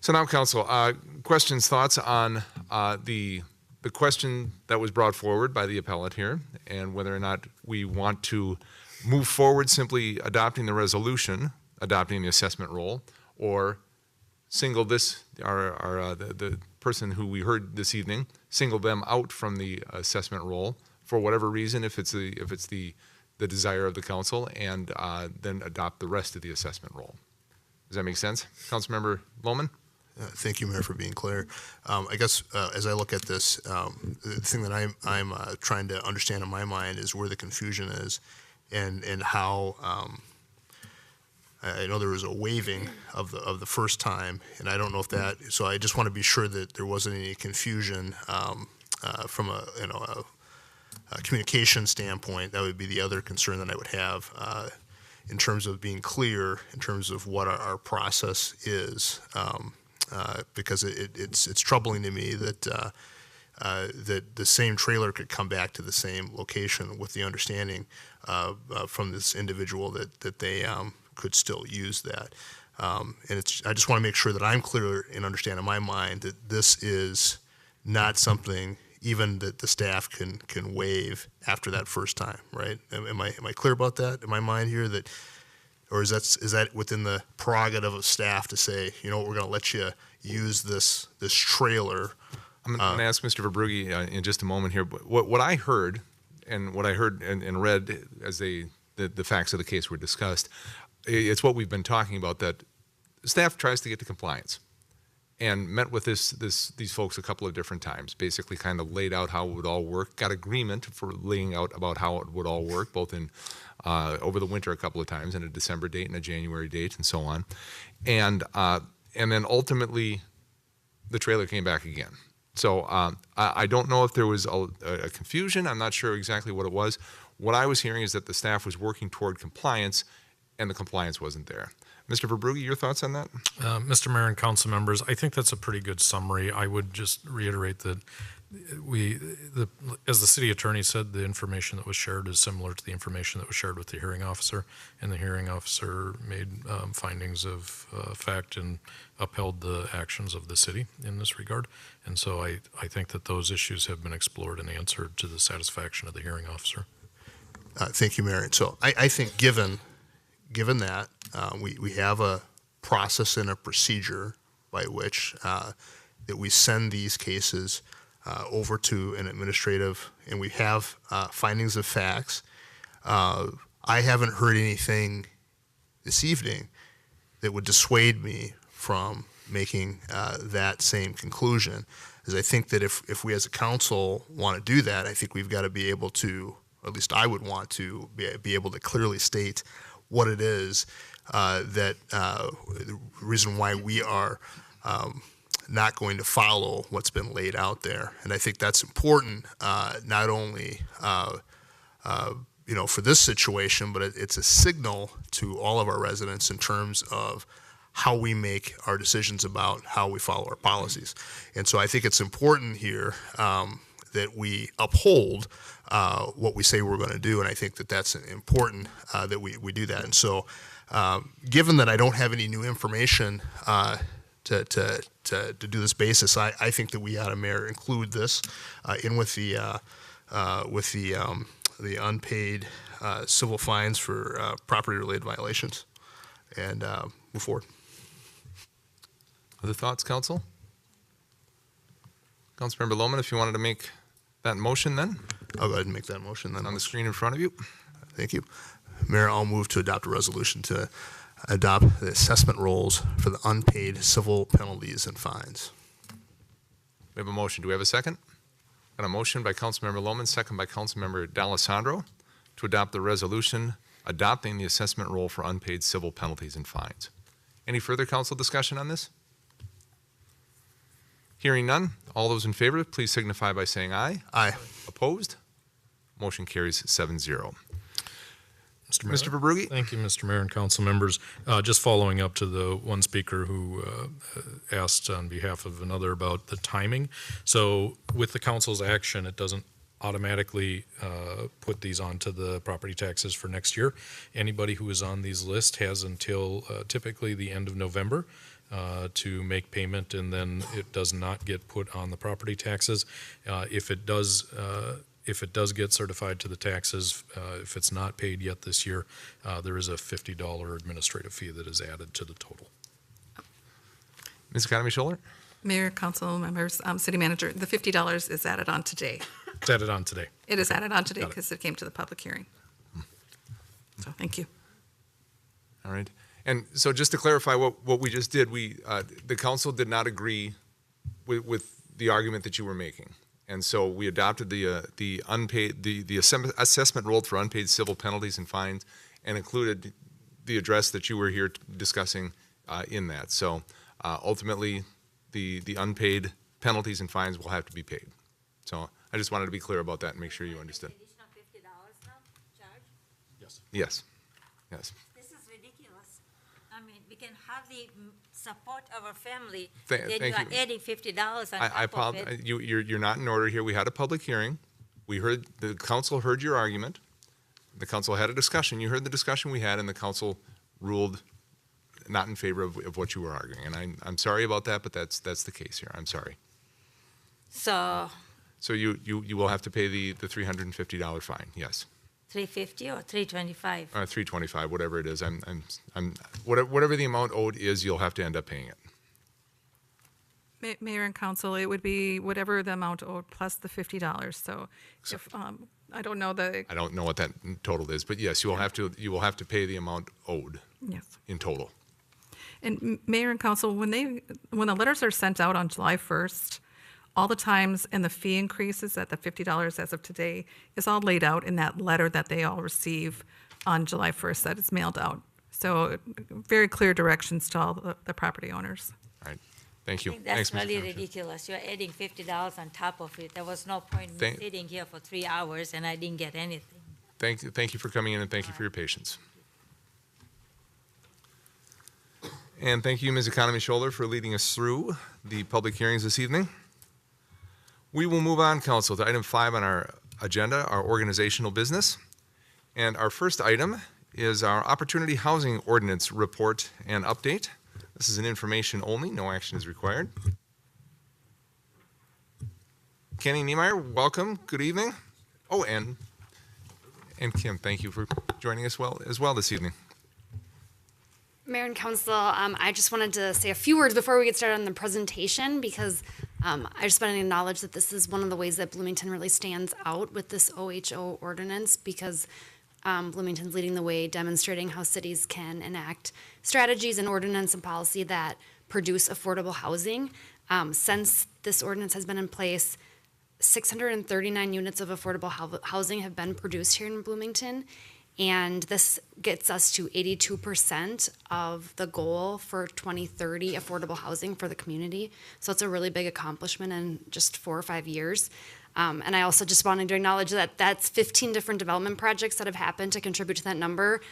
So now, council, questions, thoughts on the question that was brought forward by the appellate here, and whether or not we want to move forward simply adopting the resolution, adopting the assessment roll, or single this, the person who we heard this evening, single them out from the assessment roll for whatever reason, if it's the desire of the council, and then adopt the rest of the assessment roll. Does that make sense? Councilmember Lohman? Thank you, Mayor, for being clear. I guess as I look at this, the thing that I'm trying to understand in my mind is where the confusion is, and how I know there was a waiving of the first time, and I don't know if that. So I just want to be sure that there wasn't any confusion from a communication standpoint. That would be the other concern that I would have in terms of being clear in terms of what our process is. Because it's troubling to me that that the same trailer could come back to the same location with the understanding from this individual that they could still use that. And I just want to make sure that I'm clear and understand in my mind that this is not something even that the staff can waive after that first time, right? Am I clear about that in my mind here? That, or is that within the prerogative of staff to say, we're going to let you use this trailer? I'm going to ask Mr. Verbrugge in just a moment here. But what I heard, and what I heard and read as the facts of the case were discussed, it's what we've been talking about, that staff tries to get to compliance, and met with these folks a couple of different times, basically kind of laid out how it would all work, got agreement for laying out about how it would all work, both in over the winter a couple of times, and a December date and a January date and so on. And then ultimately the trailer came back again. So I don't know if there was a confusion. I'm not sure exactly what it was. What I was hearing is that the staff was working toward compliance, and the compliance wasn't there. Mr. Verbrugge, your thoughts on that? Mr. Mayor and council members, I think that's a pretty good summary. I would just reiterate that as the city attorney said, the information that was shared is similar to the information that was shared with the hearing officer, and the hearing officer made findings of fact and upheld the actions of the city in this regard. And so I think that those issues have been explored and answered to the satisfaction of the hearing officer. Thank you, Mayor. So I think given that, We have a process and a procedure by which that we send these cases over to an administrative, and we have findings of facts. I haven't heard anything this evening that would dissuade me from making that same conclusion. As I think that if we as a council want to do that, I think we've got to be able to, or at least I would want to be able to clearly state what it is that the reason why we are not going to follow what's been laid out there. And I think that's important, not only for this situation, but it's a signal to all of our residents in terms of how we make our decisions about how we follow our policies. And so I think it's important here that we uphold what we say we're going to do, and I think that that's important that we do that. And so given that I don't have any new information to do this basis, I think that we ought to, Mayor, include this in with the unpaid civil fines for property-related violations, and move forward. Other thoughts, Council? Councilmember Lohman, if you wanted to make that motion then? I'll go ahead and make that motion then. On the screen in front of you. Thank you. Mayor, I'll move to adopt a resolution to adopt the assessment rolls for the unpaid civil penalties and fines. We have a motion. Do we have a second? Got a motion by Councilmember Lohman, second by Councilmember D'Alessandro to adopt the resolution adopting the assessment roll for unpaid civil penalties and fines. Any further council discussion on this? Hearing none, all those in favor, please signify by saying aye. Aye. Opposed? Motion carries 7-0. Mr. Verbrugge? Thank you, Mr. Mayor and council members. Just following up to the one speaker who asked on behalf of another about the timing. So with the council's action, it doesn't automatically put these onto the property taxes for next year. Anybody who is on these lists has until typically the end of November to make payment, and then it does not get put on the property taxes. If it does get certified to the taxes, if it's not paid yet this year, there is a $50 administrative fee that is added to the total. Ms. Economy-Scholler? Mayor, council members, city manager, the $50 is added on today. It's added on today. It is added on today Got it. because it came to the public hearing. So thank you. All right. And so just to clarify what we just did, the council did not agree with the argument that you were making. And so we adopted the assessment rolled for unpaid civil penalties and fines and included the address that you were here discussing in that. So ultimately, the unpaid penalties and fines will have to be paid. So I just wanted to be clear about that and make sure you understood. Additional $50 now, charge? Yes. Yes. Yes. This is ridiculous. I mean, we can hardly support our family. Thank Then you are you. adding $50 on top I of it. apologize. You're not in order here. We had a public hearing. The council heard your argument. The council had a discussion. You heard the discussion we had, and the council ruled not in favor of what you were arguing. And I'm sorry about that, but that's the case here. I'm sorry. So you will have to pay the $350 fine. Yes. $350 or $325? $325, whatever it is. Whatever the amount owed is, you'll have to end up paying it. Mayor and council, it would be whatever the amount owed plus the $50. So if, I don't know I don't know what that total is, but yes, you will have to pay the amount owed. Yes. In total. And Mayor and council, when the letters are sent out on July 1st, all the times and the fee increases at the $50 as of today is all laid out in that letter that they all receive on July 1st that is mailed out. So very clear directions to all the property owners. All right. Thank you. I think that's Thanks, Mr. really Township. ridiculous. You're adding $50 on top of it. There was no point in me sitting here for 3 hours and I didn't get anything. Thank you for coming in, and thank you for your patience. And thank you, Ms. Economy-Scholler, for leading us through the public hearings this evening. We will move on, council, to item 5 on our agenda, our organizational business. And our first item is our Opportunity Housing Ordinance report and update. This is an information only, no action is required. Kenny Niemeyer, welcome, good evening. Oh, and Kim, thank you for joining us as well this evening. Mayor and Council, I just wanted to say a few words before we get started on the presentation because I just want to acknowledge that this is one of the ways that Bloomington really stands out with this OHO ordinance because Bloomington's leading the way, demonstrating how cities can enact strategies and ordinance and policy that produce affordable housing. Since this ordinance has been in place, 639 units of affordable housing have been produced here in Bloomington. And this gets us to 82% of the goal for 2030 affordable housing for the community. So it's a really big accomplishment in just 4 or 5 years. And I also just wanted to acknowledge that that's 15 different development projects that have happened to contribute to that number.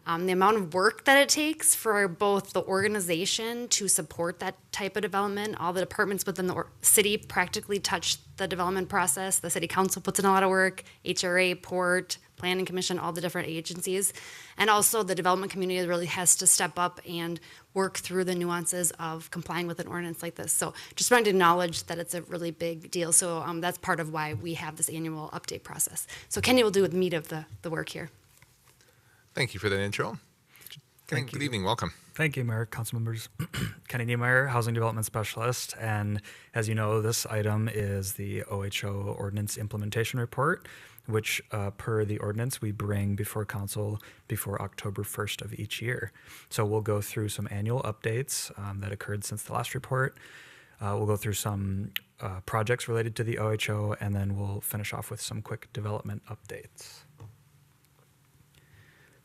The amount of work that it takes for both the organization to support that type of development, all the departments within the city practically touch the development process. The city council puts in a lot of work, HRA, Port, Planning Commission, all the different agencies. And also the development community really has to step up and work through the nuances of complying with an ordinance like this. So just wanted to acknowledge that it's a really big deal. So that's part of why we have this annual update process. So Kenny will do the meat of the work here. Thank you for that intro. Thank you. Good evening. Welcome. Thank you, Mayor, council members. Kenny Niemeyer, Housing Development Specialist. And as you know, this item is the OHO Ordinance Implementation Report, which per the ordinance, we bring before council before October 1st of each year. So we'll go through some annual updates that occurred since the last report. We'll go through some projects related to the OHO, and then we'll finish off with some quick development updates.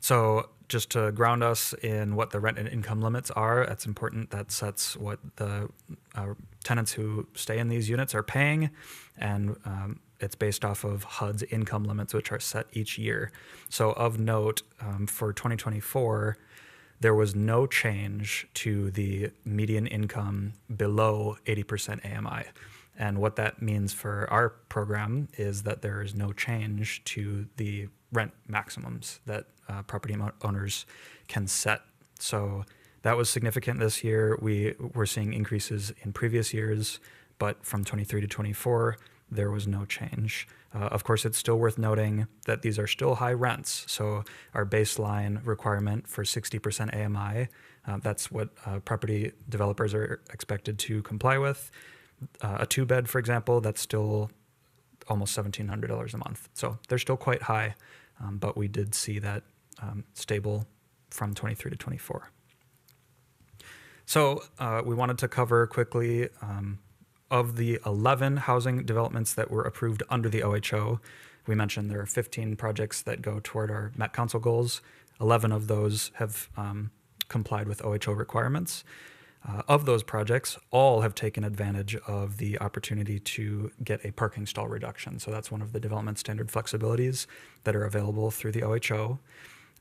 So just to ground us in what the rent and income limits are, that's important. That sets what the tenants who stay in these units are paying, and it's based off of HUD's income limits, which are set each year. So of note, for 2024, there was no change to the median income below 80% AMI. And what that means for our program is that there is no change to the rent maximums that property owners can set. So that was significant this year. We were seeing increases in previous years, but from 23 to 24, there was no change. Of course, it's still worth noting that these are still high rents. So our baseline requirement for 60% AMI, that's what property developers are expected to comply with. A 2-bed, for example, that's still almost $1,700 a month. So they're still quite high, but we did see that stable from 23 to 24. So we wanted to cover quickly of the 11 housing developments that were approved under the OHO. We mentioned there are 15 projects that go toward our Met Council goals. 11 of those have complied with OHO requirements. Of those projects, all have taken advantage of the opportunity to get a parking stall reduction. So that's one of the development standard flexibilities that are available through the OHO.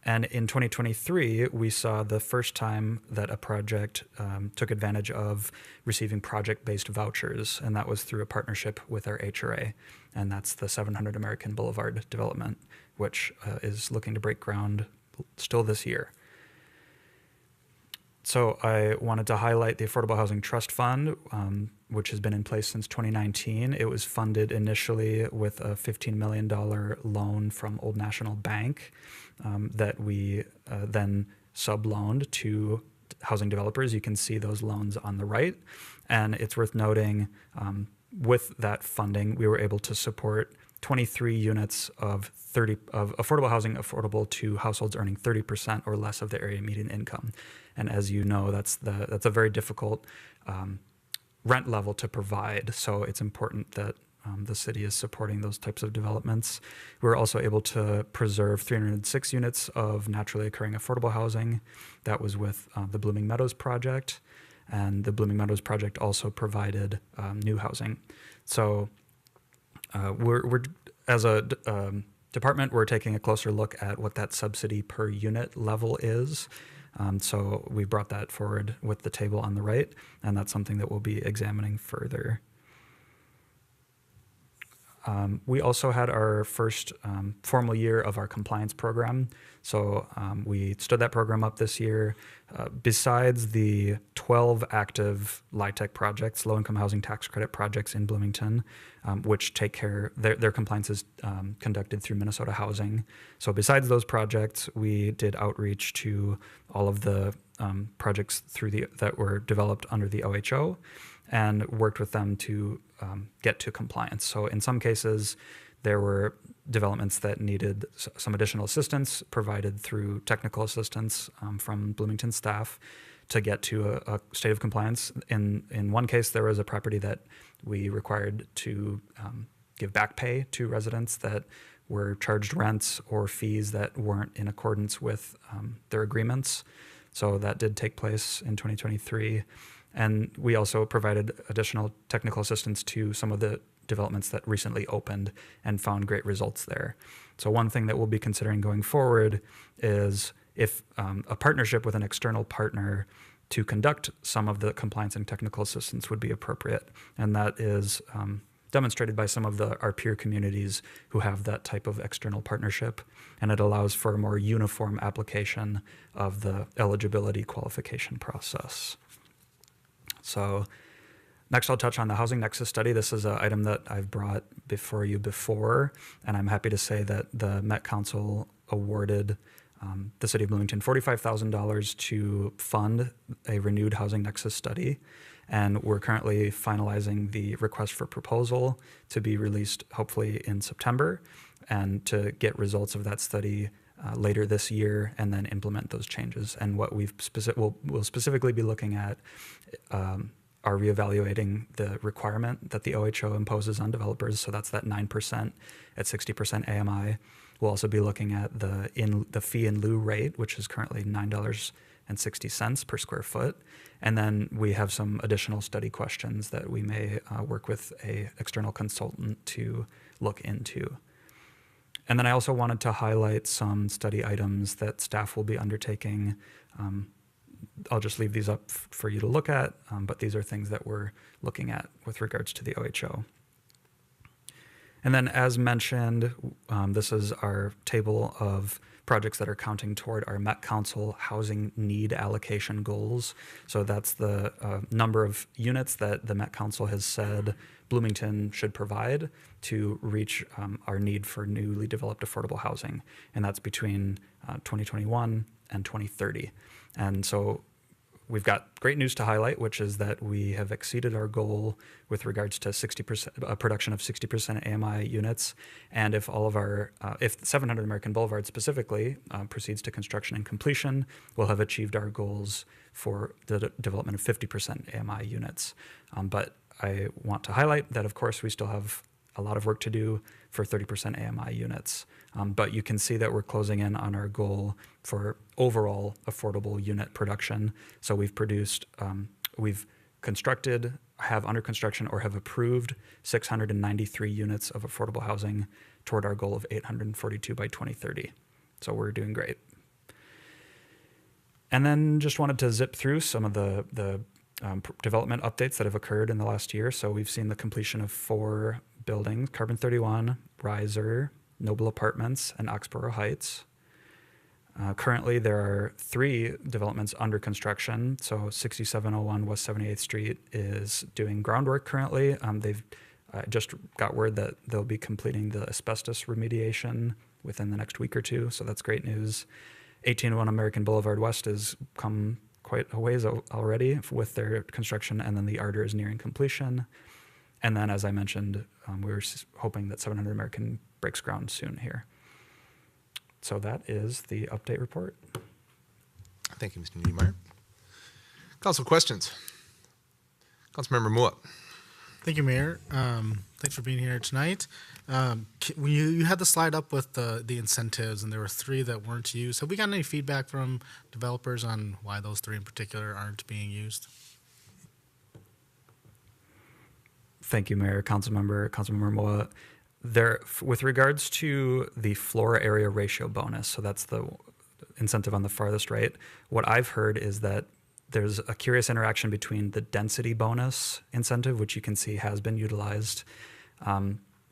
And in 2023, we saw the first time that a project took advantage of receiving project-based vouchers, and that was through a partnership with our HRA, and that's the 700 American Boulevard development, which is looking to break ground still this year. So I wanted to highlight the Affordable Housing Trust Fund, which has been in place since 2019. It was funded initially with a $15 million loan from Old National Bank that we then sub-loaned to housing developers. You can see those loans on the right. And it's worth noting, with that funding, we were able to support 23 units of affordable housing affordable to households earning 30% or less of the area median income. And as you know, that's a very difficult rent level to provide. So it's important that the city is supporting those types of developments. We were also able to preserve 306 units of naturally occurring affordable housing. That was with the Blooming Meadows project. And the Blooming Meadows project also provided new housing. So we're as a department, we're taking a closer look at what that subsidy per unit level is. So we brought that forward with the table on the right, and that's something that we'll be examining further. We also had our first formal year of our compliance program. So we stood that program up this year. Besides the 12 active LIHTC projects, low-income housing tax credit projects in Bloomington, which take care, their compliance is conducted through Minnesota Housing. So besides those projects, we did outreach to all of the projects that were developed under the OHO and worked with them to get to compliance. So in some cases, there were developments that needed some additional assistance provided through technical assistance from Bloomington staff to get to a state of compliance. In one case, there was a property that we required to give back pay to residents that were charged rents or fees that weren't in accordance with their agreements. So that did take place in 2023. And we also provided additional technical assistance to some of the developments that recently opened and found great results there. So one thing that we'll be considering going forward is if a partnership with an external partner to conduct some of the compliance and technical assistance would be appropriate. And that is demonstrated by some of our peer communities who have that type of external partnership. And it allows for a more uniform application of the eligibility qualification process. So next, I'll touch on the Housing Nexus study. This is an item that I've brought before you before, and I'm happy to say that the Met Council awarded the City of Bloomington $45,000 to fund a renewed Housing Nexus study, and we're currently finalizing the request for proposal to be released hopefully in September, and to get results of that study later this year and then implement those changes. And what we'll specifically be looking at are reevaluating the requirement that the OHO imposes on developers. So that's that 9% at 60% AMI. We'll also be looking at the fee in lieu rate, which is currently $9.60 per square foot. And then we have some additional study questions that we may work with an external consultant to look into. And then I also wanted to highlight some study items that staff will be undertaking. I'll just leave these up for you to look at, but these are things that we're looking at with regards to the OHO. And then as mentioned, this is our table of projects that are counting toward our Met Council housing need allocation goals. So that's the number of units that the Met Council has said Bloomington should provide to reach our need for newly developed affordable housing. And that's between 2021 and 2030. And so we've got great news to highlight, which is that we have exceeded our goal with regards to 60% production of 60% AMI units. And if all of if 700 American Boulevard specifically proceeds to construction and completion, we'll have achieved our goals for the development of 50% AMI units. But I want to highlight that, of course, we still have a lot of work to do for 30% AMI units. But you can see that we're closing in on our goal for overall affordable unit production. So we've produced, we've constructed, have under construction, or have approved 693 units of affordable housing toward our goal of 842 by 2030. So we're doing great. And then just wanted to zip through some of the development updates that have occurred in the last year. So we've seen the completion of 4 buildings: Carbon 31, Riser, Noble Apartments, and Oxborough Heights. Currently, there are 3 developments under construction. So 6701 West 78th Street is doing groundwork currently. They've just got word that they'll be completing the asbestos remediation within the next week or 2, so that's great news. 1801 American Boulevard West has come quite a ways already with their construction, and then the Ardor is nearing completion. And then, as I mentioned, we're hoping that 700 American breaks ground soon here. So that is the update report. Thank you, Mr. Niemeyer. Council questions? Councilmember Mua. Thank you, Mayor. Thanks for being here tonight. When you had the slide up with the incentives, and there were 3 that weren't used. Have we gotten any feedback from developers on why those 3 in particular aren't being used? Thank you, Mayor, Councilmember Moa. With regards to the floor area ratio bonus, so that's the incentive on the farthest right, what I've heard is that there's a curious interaction between the density bonus incentive, which you can see has been utilized,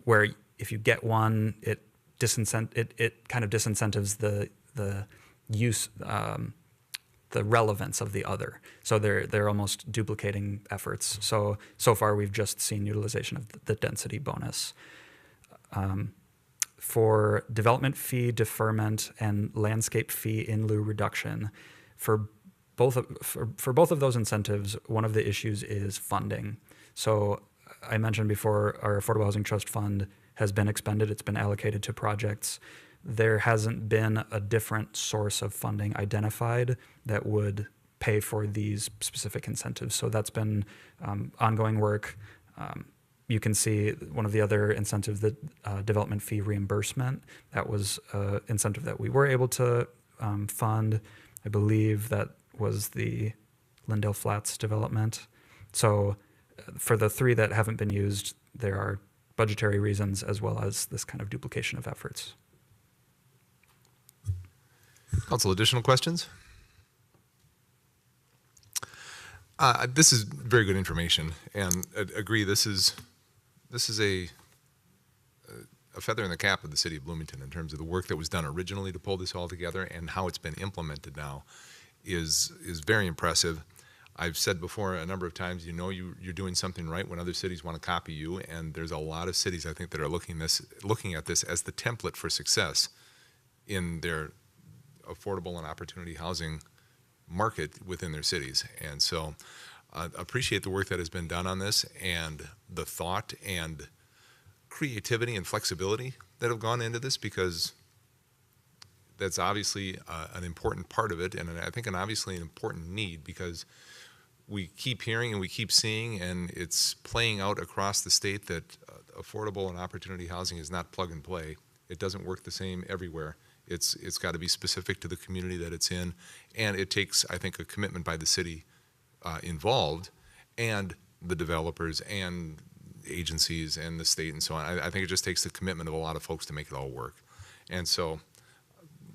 where if you get one, it kind of disincentives the use, the relevance of the other. So they're almost duplicating efforts. So far we've just seen utilization of the density bonus. For development fee deferment and landscape fee in lieu reduction, for for both of those incentives, one of the issues is funding. So I mentioned before, our Affordable Housing Trust Fund has been expended. It's been allocated to projects. There hasn't been a different source of funding identified that would pay for these specific incentives. So that's been ongoing work. You can see one of the other incentives, the development fee reimbursement. That was an incentive that we were able to fund. I believe that was the Lindale Flats development. So for the three that haven't been used, there are budgetary reasons as well as this kind of duplication of efforts. Council, additional questions? This is very good information, and agree. This is a feather in the cap of the city of Bloomington in terms of the work that was done originally to pull this all together, and how it's been implemented now is very impressive. I've said before a number of times, you're doing something right when other cities want to copy you, and there's a lot of cities I think that are looking at this as the template for success in their affordable and opportunity housing market within their cities. And so appreciate the work that has been done on this, and the thought and creativity and flexibility that have gone into this, because that's obviously an important part of it, and I think obviously an important need, because we keep hearing and we keep seeing, and it's playing out across the state, that affordable and opportunity housing is not plug and play. It doesn't work the same everywhere. It's got to be specific to the community that it's in, and it takes, I think, a commitment by the city involved, and the developers and agencies and the state and so on. I think it just takes the commitment of a lot of folks to make it all work. And so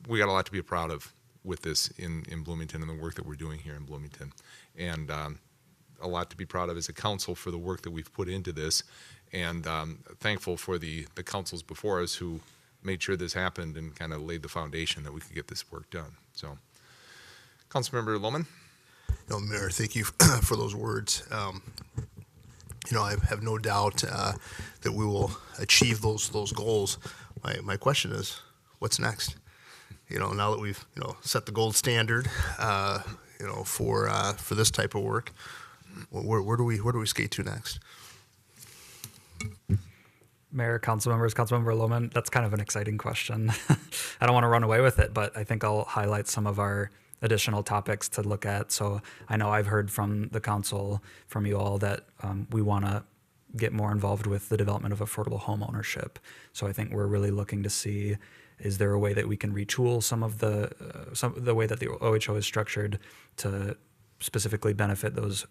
we got a lot to be proud of with this in Bloomington, and the work that we're doing here in Bloomington. And a lot to be proud of as a council for the work that we've put into this, and thankful for the councils before us who made sure this happened and kind of laid the foundation that we could get this work done. So, Councilmember Lohman. Mayor, thank you for those words. I have no doubt that we will achieve those goals. My question is, what's next? Now that we've set the gold standard, for this type of work, where do we skate to next? Mayor, council members, Councilmember Lohman, that's kind of an exciting question. I don't want to run away with it, but I think I'll highlight some of our additional topics to look at. So I know I've heard from the council, from you all, that we want to get more involved with the development of affordable home ownership. So I think we're really looking to see, is there a way that we can retool some of the way that the OHO is structured to specifically benefit those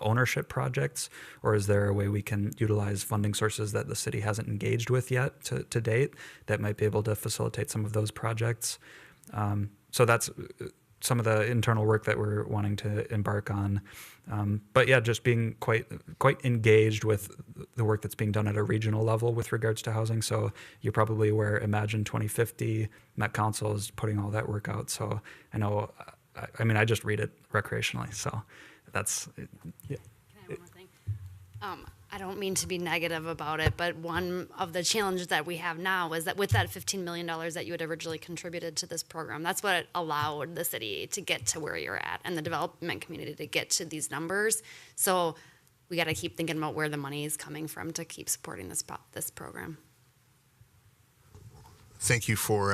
ownership projects, or is there a way we can utilize funding sources that the city hasn't engaged with yet to date that might be able to facilitate some of those projects? So that's some of the internal work that we're wanting to embark on. But yeah, just being quite engaged with the work that's being done at a regional level with regards to housing. So you're probably aware Imagine 2050, Met Council is putting all that work out. So I know, I just read it recreationally. So that's, yeah. Can I have one more thing? I don't mean to be negative about it, but one of the challenges that we have now is that with that $15 million that you had originally contributed to this program, that's what allowed the city to get to where you're at, and the development community to get to these numbers. So we got to keep thinking about where the money is coming from to keep supporting this program. Thank you for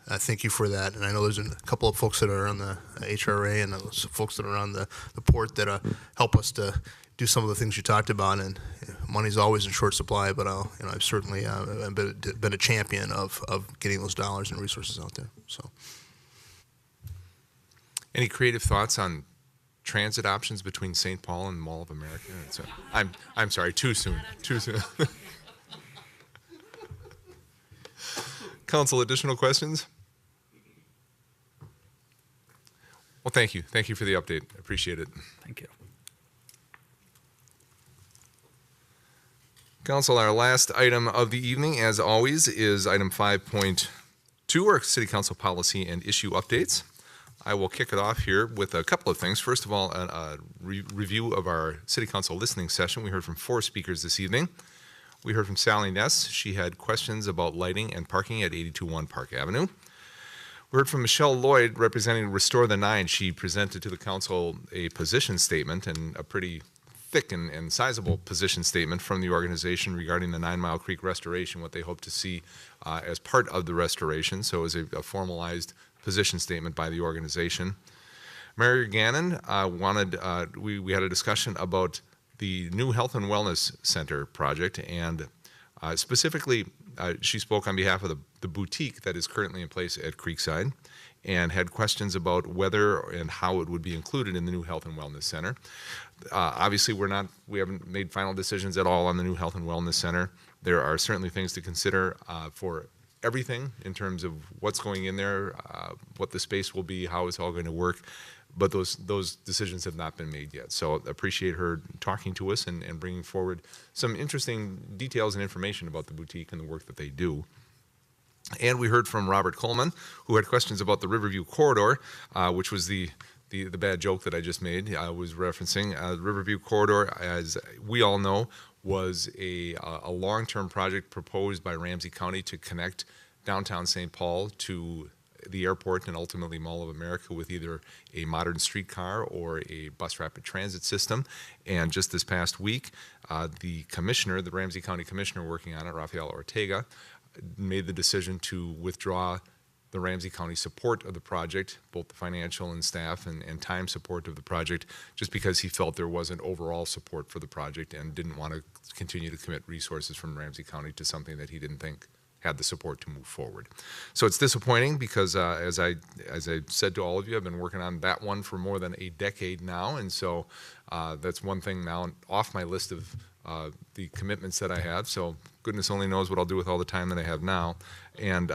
that. And I know there's a couple of folks that are on the HRA and those folks that are on the port that help us to do some of the things you talked about. And money's always in short supply, but I've certainly been a champion of getting those dollars and resources out there. So, any creative thoughts on transit options between St. Paul and Mall of America? I'm sorry, too soon. Council, additional questions? Well, thank you. Thank you for the update. I appreciate it. Thank you. Council, our last item of the evening, as always, is item 5.2, our City Council policy and issue updates. I will kick it off here with a couple of things. First of all, a review of our City Council listening session. We heard from 4 speakers this evening. We heard from Sally Ness. She had questions about lighting and parking at 821 Park Avenue. We heard from Michelle Lloyd representing Restore the Nine. She presented to the council a position statement, and a pretty thick and sizable position statement from the organization regarding the 9 Mile Creek restoration, what they hope to see as part of the restoration. So it was a formalized position statement by the organization. Mary Gannon we had a discussion about the new Health and Wellness Center project, and specifically she spoke on behalf of the boutique that is currently in place at Creekside, and had questions about whether and how it would be included in the new Health and Wellness Center. Obviously, we haven't made final decisions at all on the new Health and Wellness Center. There are certainly things to consider for everything in terms of what's going in there, what the space will be, how it's all going to work. But those decisions have not been made yet. So appreciate her talking to us and bringing forward some interesting details and information about the boutique and the work that they do. And we heard from Robert Coleman, who had questions about the Riverview Corridor, which was the bad joke that I just made. I was referencing the Riverview Corridor, as we all know, was a long-term project proposed by Ramsey County to connect downtown St. Paul to the airport and ultimately Mall of America with either a modern streetcar or a bus rapid transit system. And just this past week, the commissioner, the Ramsey County commissioner working on it, Rafael Ortega, made the decision to withdraw the Ramsey County support of the project, both the financial and staff and time support of the project, just because he felt there wasn't overall support for the project and didn't want to continue to commit resources from Ramsey County to something that he didn't think had the support to move forward. So it's disappointing because as I said to all of you, I've been working on that one for more than a decade now, and so that's one thing now off my list of the commitments that I have. So goodness only knows what I'll do with all the time that I have now. And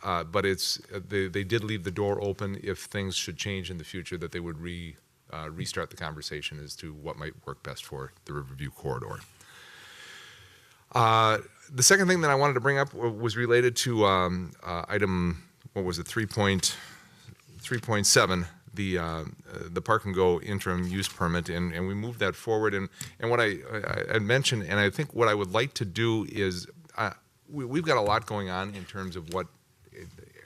but they did leave the door open if things should change in the future, that they would restart the conversation as to what might work best for the Riverview Corridor. The second thing that I wanted to bring up was related to item, what was it, 3.7, the Park and Go interim use permit, and we moved that forward. And what I had mentioned, and I think what I would like to do is, we've got a lot going on in terms of what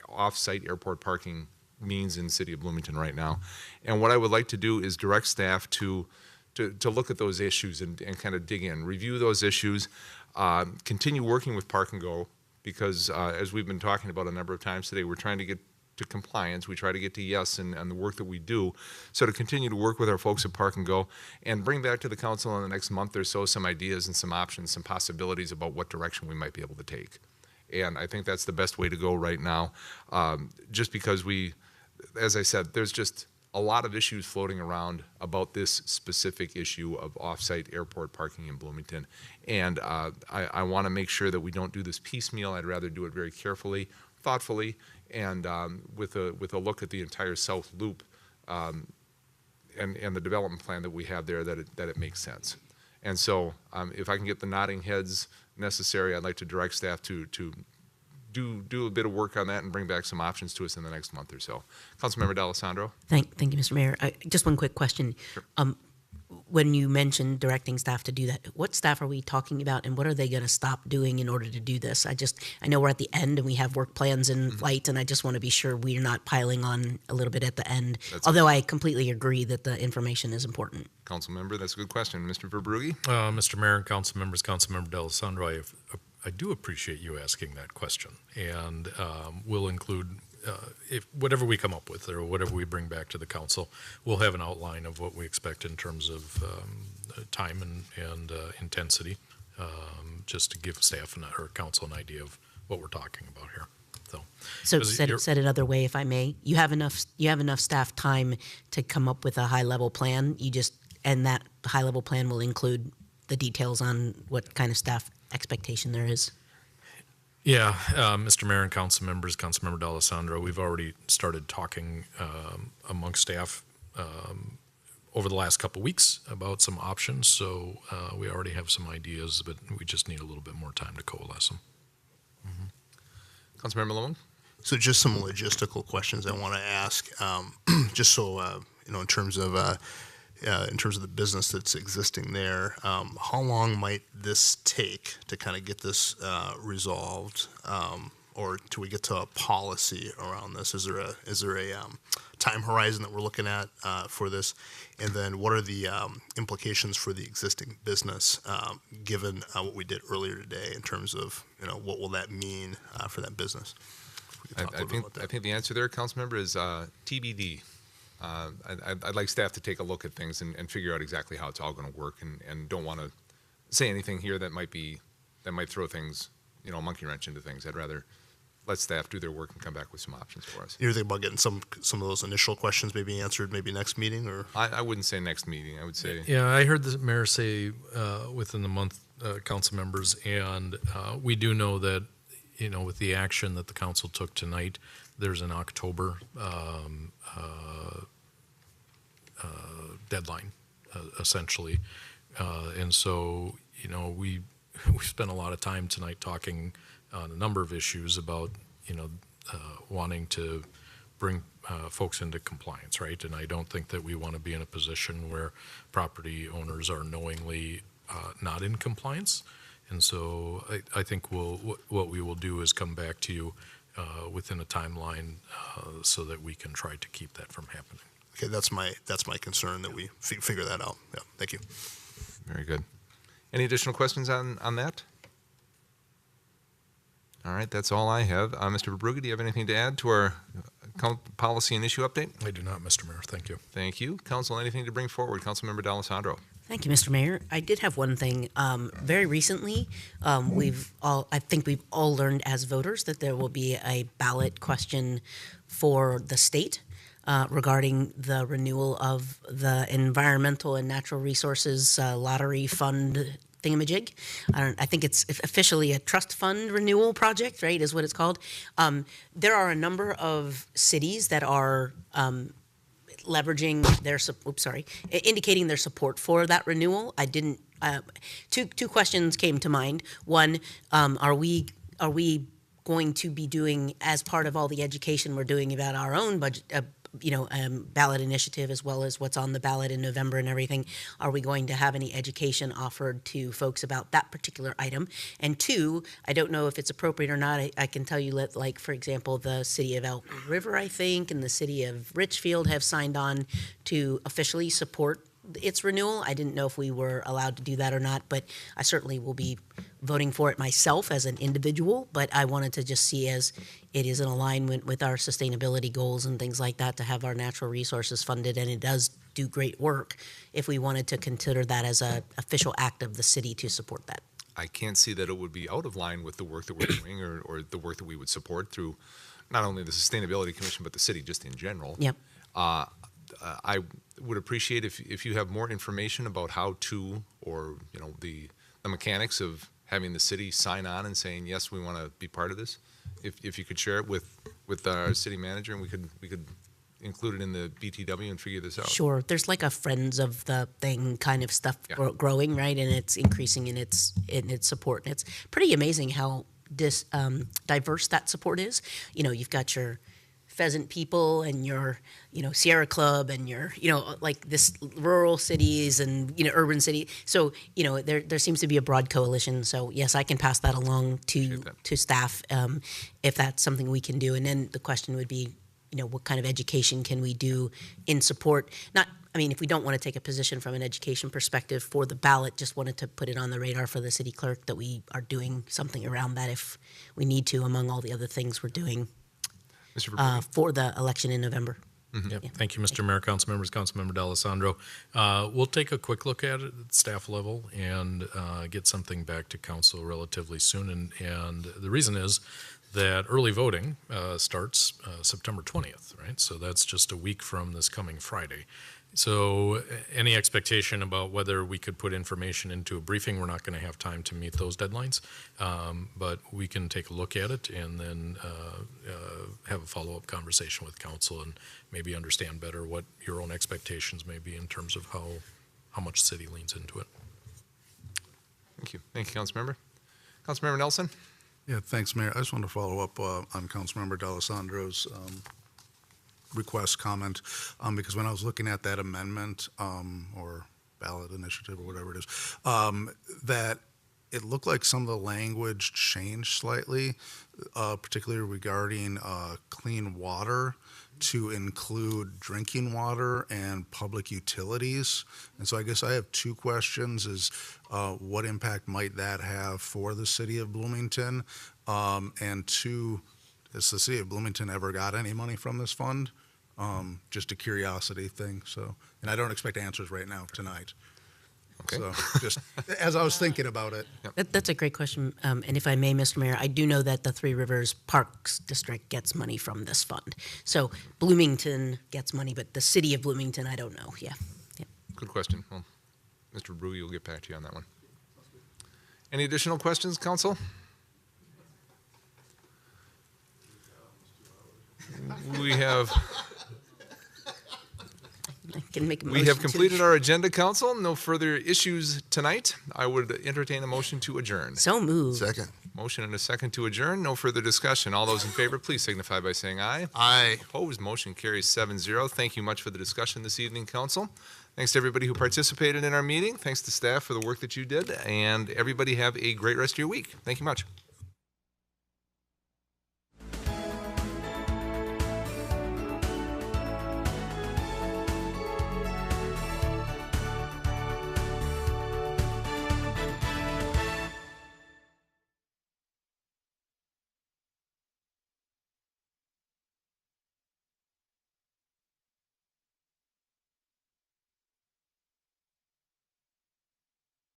off-site airport parking means in the city of Bloomington right now. And what I would like to do is direct staff to look at those issues and kind of dig in, review those issues, continue working with Park and Go, because as we've been talking about a number of times today, we're trying to get to compliance. We try to get to yes and the work that we do. So to continue to work with our folks at Park and Go and bring back to the council in the next month or so some ideas and some options, some possibilities about what direction we might be able to take. And I think that's the best way to go right now, just because as I said, there's just a lot of issues floating around about this specific issue of off-site airport parking in Bloomington. And I want to make sure that we don't do this piecemeal. I'd rather do it very carefully, thoughtfully, and with a look at the entire South Loop and the development plan that we have there, that it makes sense. And so if I can get the nodding heads necessary, I'd like to direct staff to do a bit of work on that and bring back some options to us in the next month or so. Councilmember D'Alessandro. Thank you, Mr. Mayor. Just one quick question. Sure. When you mentioned directing staff to do that, what staff are we talking about, and what are they going to stop doing in order to do this? I know we're at the end and we have work plans in flight, and I just want to be sure we're not piling on a little bit at the end. Although I completely agree that the information is important. Councilmember, that's a good question. Mr. Verbrugge? Mr. Mayor and council members, Councilmember D'Alessandro, I do appreciate you asking that question, and we'll include if whatever we come up with or whatever we bring back to the council, we'll have an outline of what we expect in terms of time and intensity, just to give staff or council an idea of what we're talking about here. So said another way, if I may, you have enough staff time to come up with a high level plan. And that high level plan will include the details on what kind of staff expectation there is. Yeah, Mr. Mayor and council members, Councilmember D'Alessandro, we've already started talking among staff over the last couple weeks about some options. So we already have some ideas, but we just need a little bit more time to coalesce them. Councilmember Malone? So just some logistical questions I want to ask, just so in terms of the business that's existing there, how long might this take to kind of get this resolved? or till we get to a policy around this? Is there a time horizon that we're looking at for this? And then what are the implications for the existing business, given what we did earlier today in terms of, what will that mean for that business? I think the answer there, Councilmember, is TBD. I'd like staff to take a look at things and figure out exactly how it's all going to work, and don't want to say anything here that might throw things, a monkey wrench into things. I'd rather let staff do their work and come back with some options for us. You're thinking about getting some of those initial questions maybe answered maybe next meeting, or? I wouldn't say next meeting. I would say. Yeah, I heard the mayor say within the month, council members, and we do know that, with the action that the council took tonight, there's an October deadline, essentially. And so, we spent a lot of time tonight talking on a number of issues about, wanting to bring folks into compliance, right? And I don't think that we want to be in a position where property owners are knowingly not in compliance. And so I think what we will do is come back to you within a timeline so that we can try to keep that from happening. Okay, that's my concern, that we figure that out. Yeah, thank you. Very good. Any additional questions on that? All right, that's all I have. Mr. Verbrugge, do you have anything to add to our policy and issue update? I do not, Mr. Mayor. Thank you. Thank you. Council, anything to bring forward? Councilmember D'Alessandro. Thank you, Mr. Mayor. I did have one thing. Very recently, I think we've all learned as voters that there will be a ballot question for the state regarding the renewal of the Environmental and Natural Resources Lottery Fund thingamajig. I think it's officially a trust fund renewal project, right, is what it's called. There are a number of cities that are leveraging indicating their support for that renewal. I didn't. Two questions came to mind. One, are we going to be doing, as part of all the education we're doing about our own budget, ballot initiative, as well as what's on the ballot in November and everything, are we going to have any education offered to folks about that particular item? And two, I don't know if it's appropriate or not. I can tell you that, like, for example, the city of Elk River, I think, and the city of Richfield have signed on to officially support its renewal. I didn't know if we were allowed to do that or not, but I certainly will be voting for it myself as an individual. But I wanted to just see, as it is in alignment with our sustainability goals and things like that, to have our natural resources funded, and it does do great work, if we wanted to consider that as an official act of the city to support that. I can't see that it would be out of line with the work that we're doing, or the work that we would support through not only the Sustainability Commission, but the city just in general. Yep. I would appreciate if you have more information about how to, or the mechanics of having the city sign on and saying, yes, we want to be part of this. If you could share it with our city manager, and we could include it in the BTW and figure this out. Sure. There's like a friends of the thing kind of stuff growing, right? And it's increasing in its support. And it's pretty amazing how diverse that support is. You've got your pheasant people and your, Sierra Club and your, like this rural cities and, urban city. So, there seems to be a broad coalition. So yes, I can pass that along to staff if that's something we can do. And then the question would be, what kind of education can we do in support? If we don't want to take a position from an education perspective for the ballot, just wanted to put it on the radar for the city clerk that we are doing something around that if we need to, among all the other things we're doing for the election in November. Mm-hmm. Yep. Yeah. Thank you, Mr. Mayor, council members, Councilmember D'Alessandro. We'll take a quick look at it at staff level and get something back to council relatively soon. And the reason is that early voting starts September 20th, right? So that's just a week from this coming Friday. So any expectation about whether we could put information into a briefing, we're not going to have time to meet those deadlines, but we can take a look at it and then have a follow-up conversation with council and maybe understand better what your own expectations may be in terms of how much city leans into it. Thank you. Thank you, Councilmember. Councilmember Nelson? Yeah, thanks, Mayor. I just want to follow up on Councilmember D'Alessandro's request comment, because when I was looking at that amendment or ballot initiative or whatever it is, that it looked like some of the language changed slightly, particularly regarding clean water to include drinking water and public utilities. And so I guess I have two questions is what impact might that have for the city of Bloomington? And two, has the city of Bloomington ever got any money from this fund? Just a curiosity thing. So, and I don't expect answers right now tonight. Okay. So just as I was thinking about it. That's a great question. And if I may, Mr. Mayor, I do know that the Three Rivers Parks District gets money from this fund. So Bloomington gets money, but the city of Bloomington, I don't know. Yeah. Good question. Well, Mr. Brew, you'll get back to you on that one. Any additional questions, council? We have Can make a we have motion completed to- our agenda, council. No further issues tonight. I would entertain a motion to adjourn. So moved. Second. Motion and a second to adjourn. No further discussion. All those in favor, please signify by saying aye. Aye. Opposed, motion carries 7-0. Thank you much for the discussion this evening, council. Thanks to everybody who participated in our meeting. Thanks to staff for the work that you did. And everybody have a great rest of your week. Thank you much.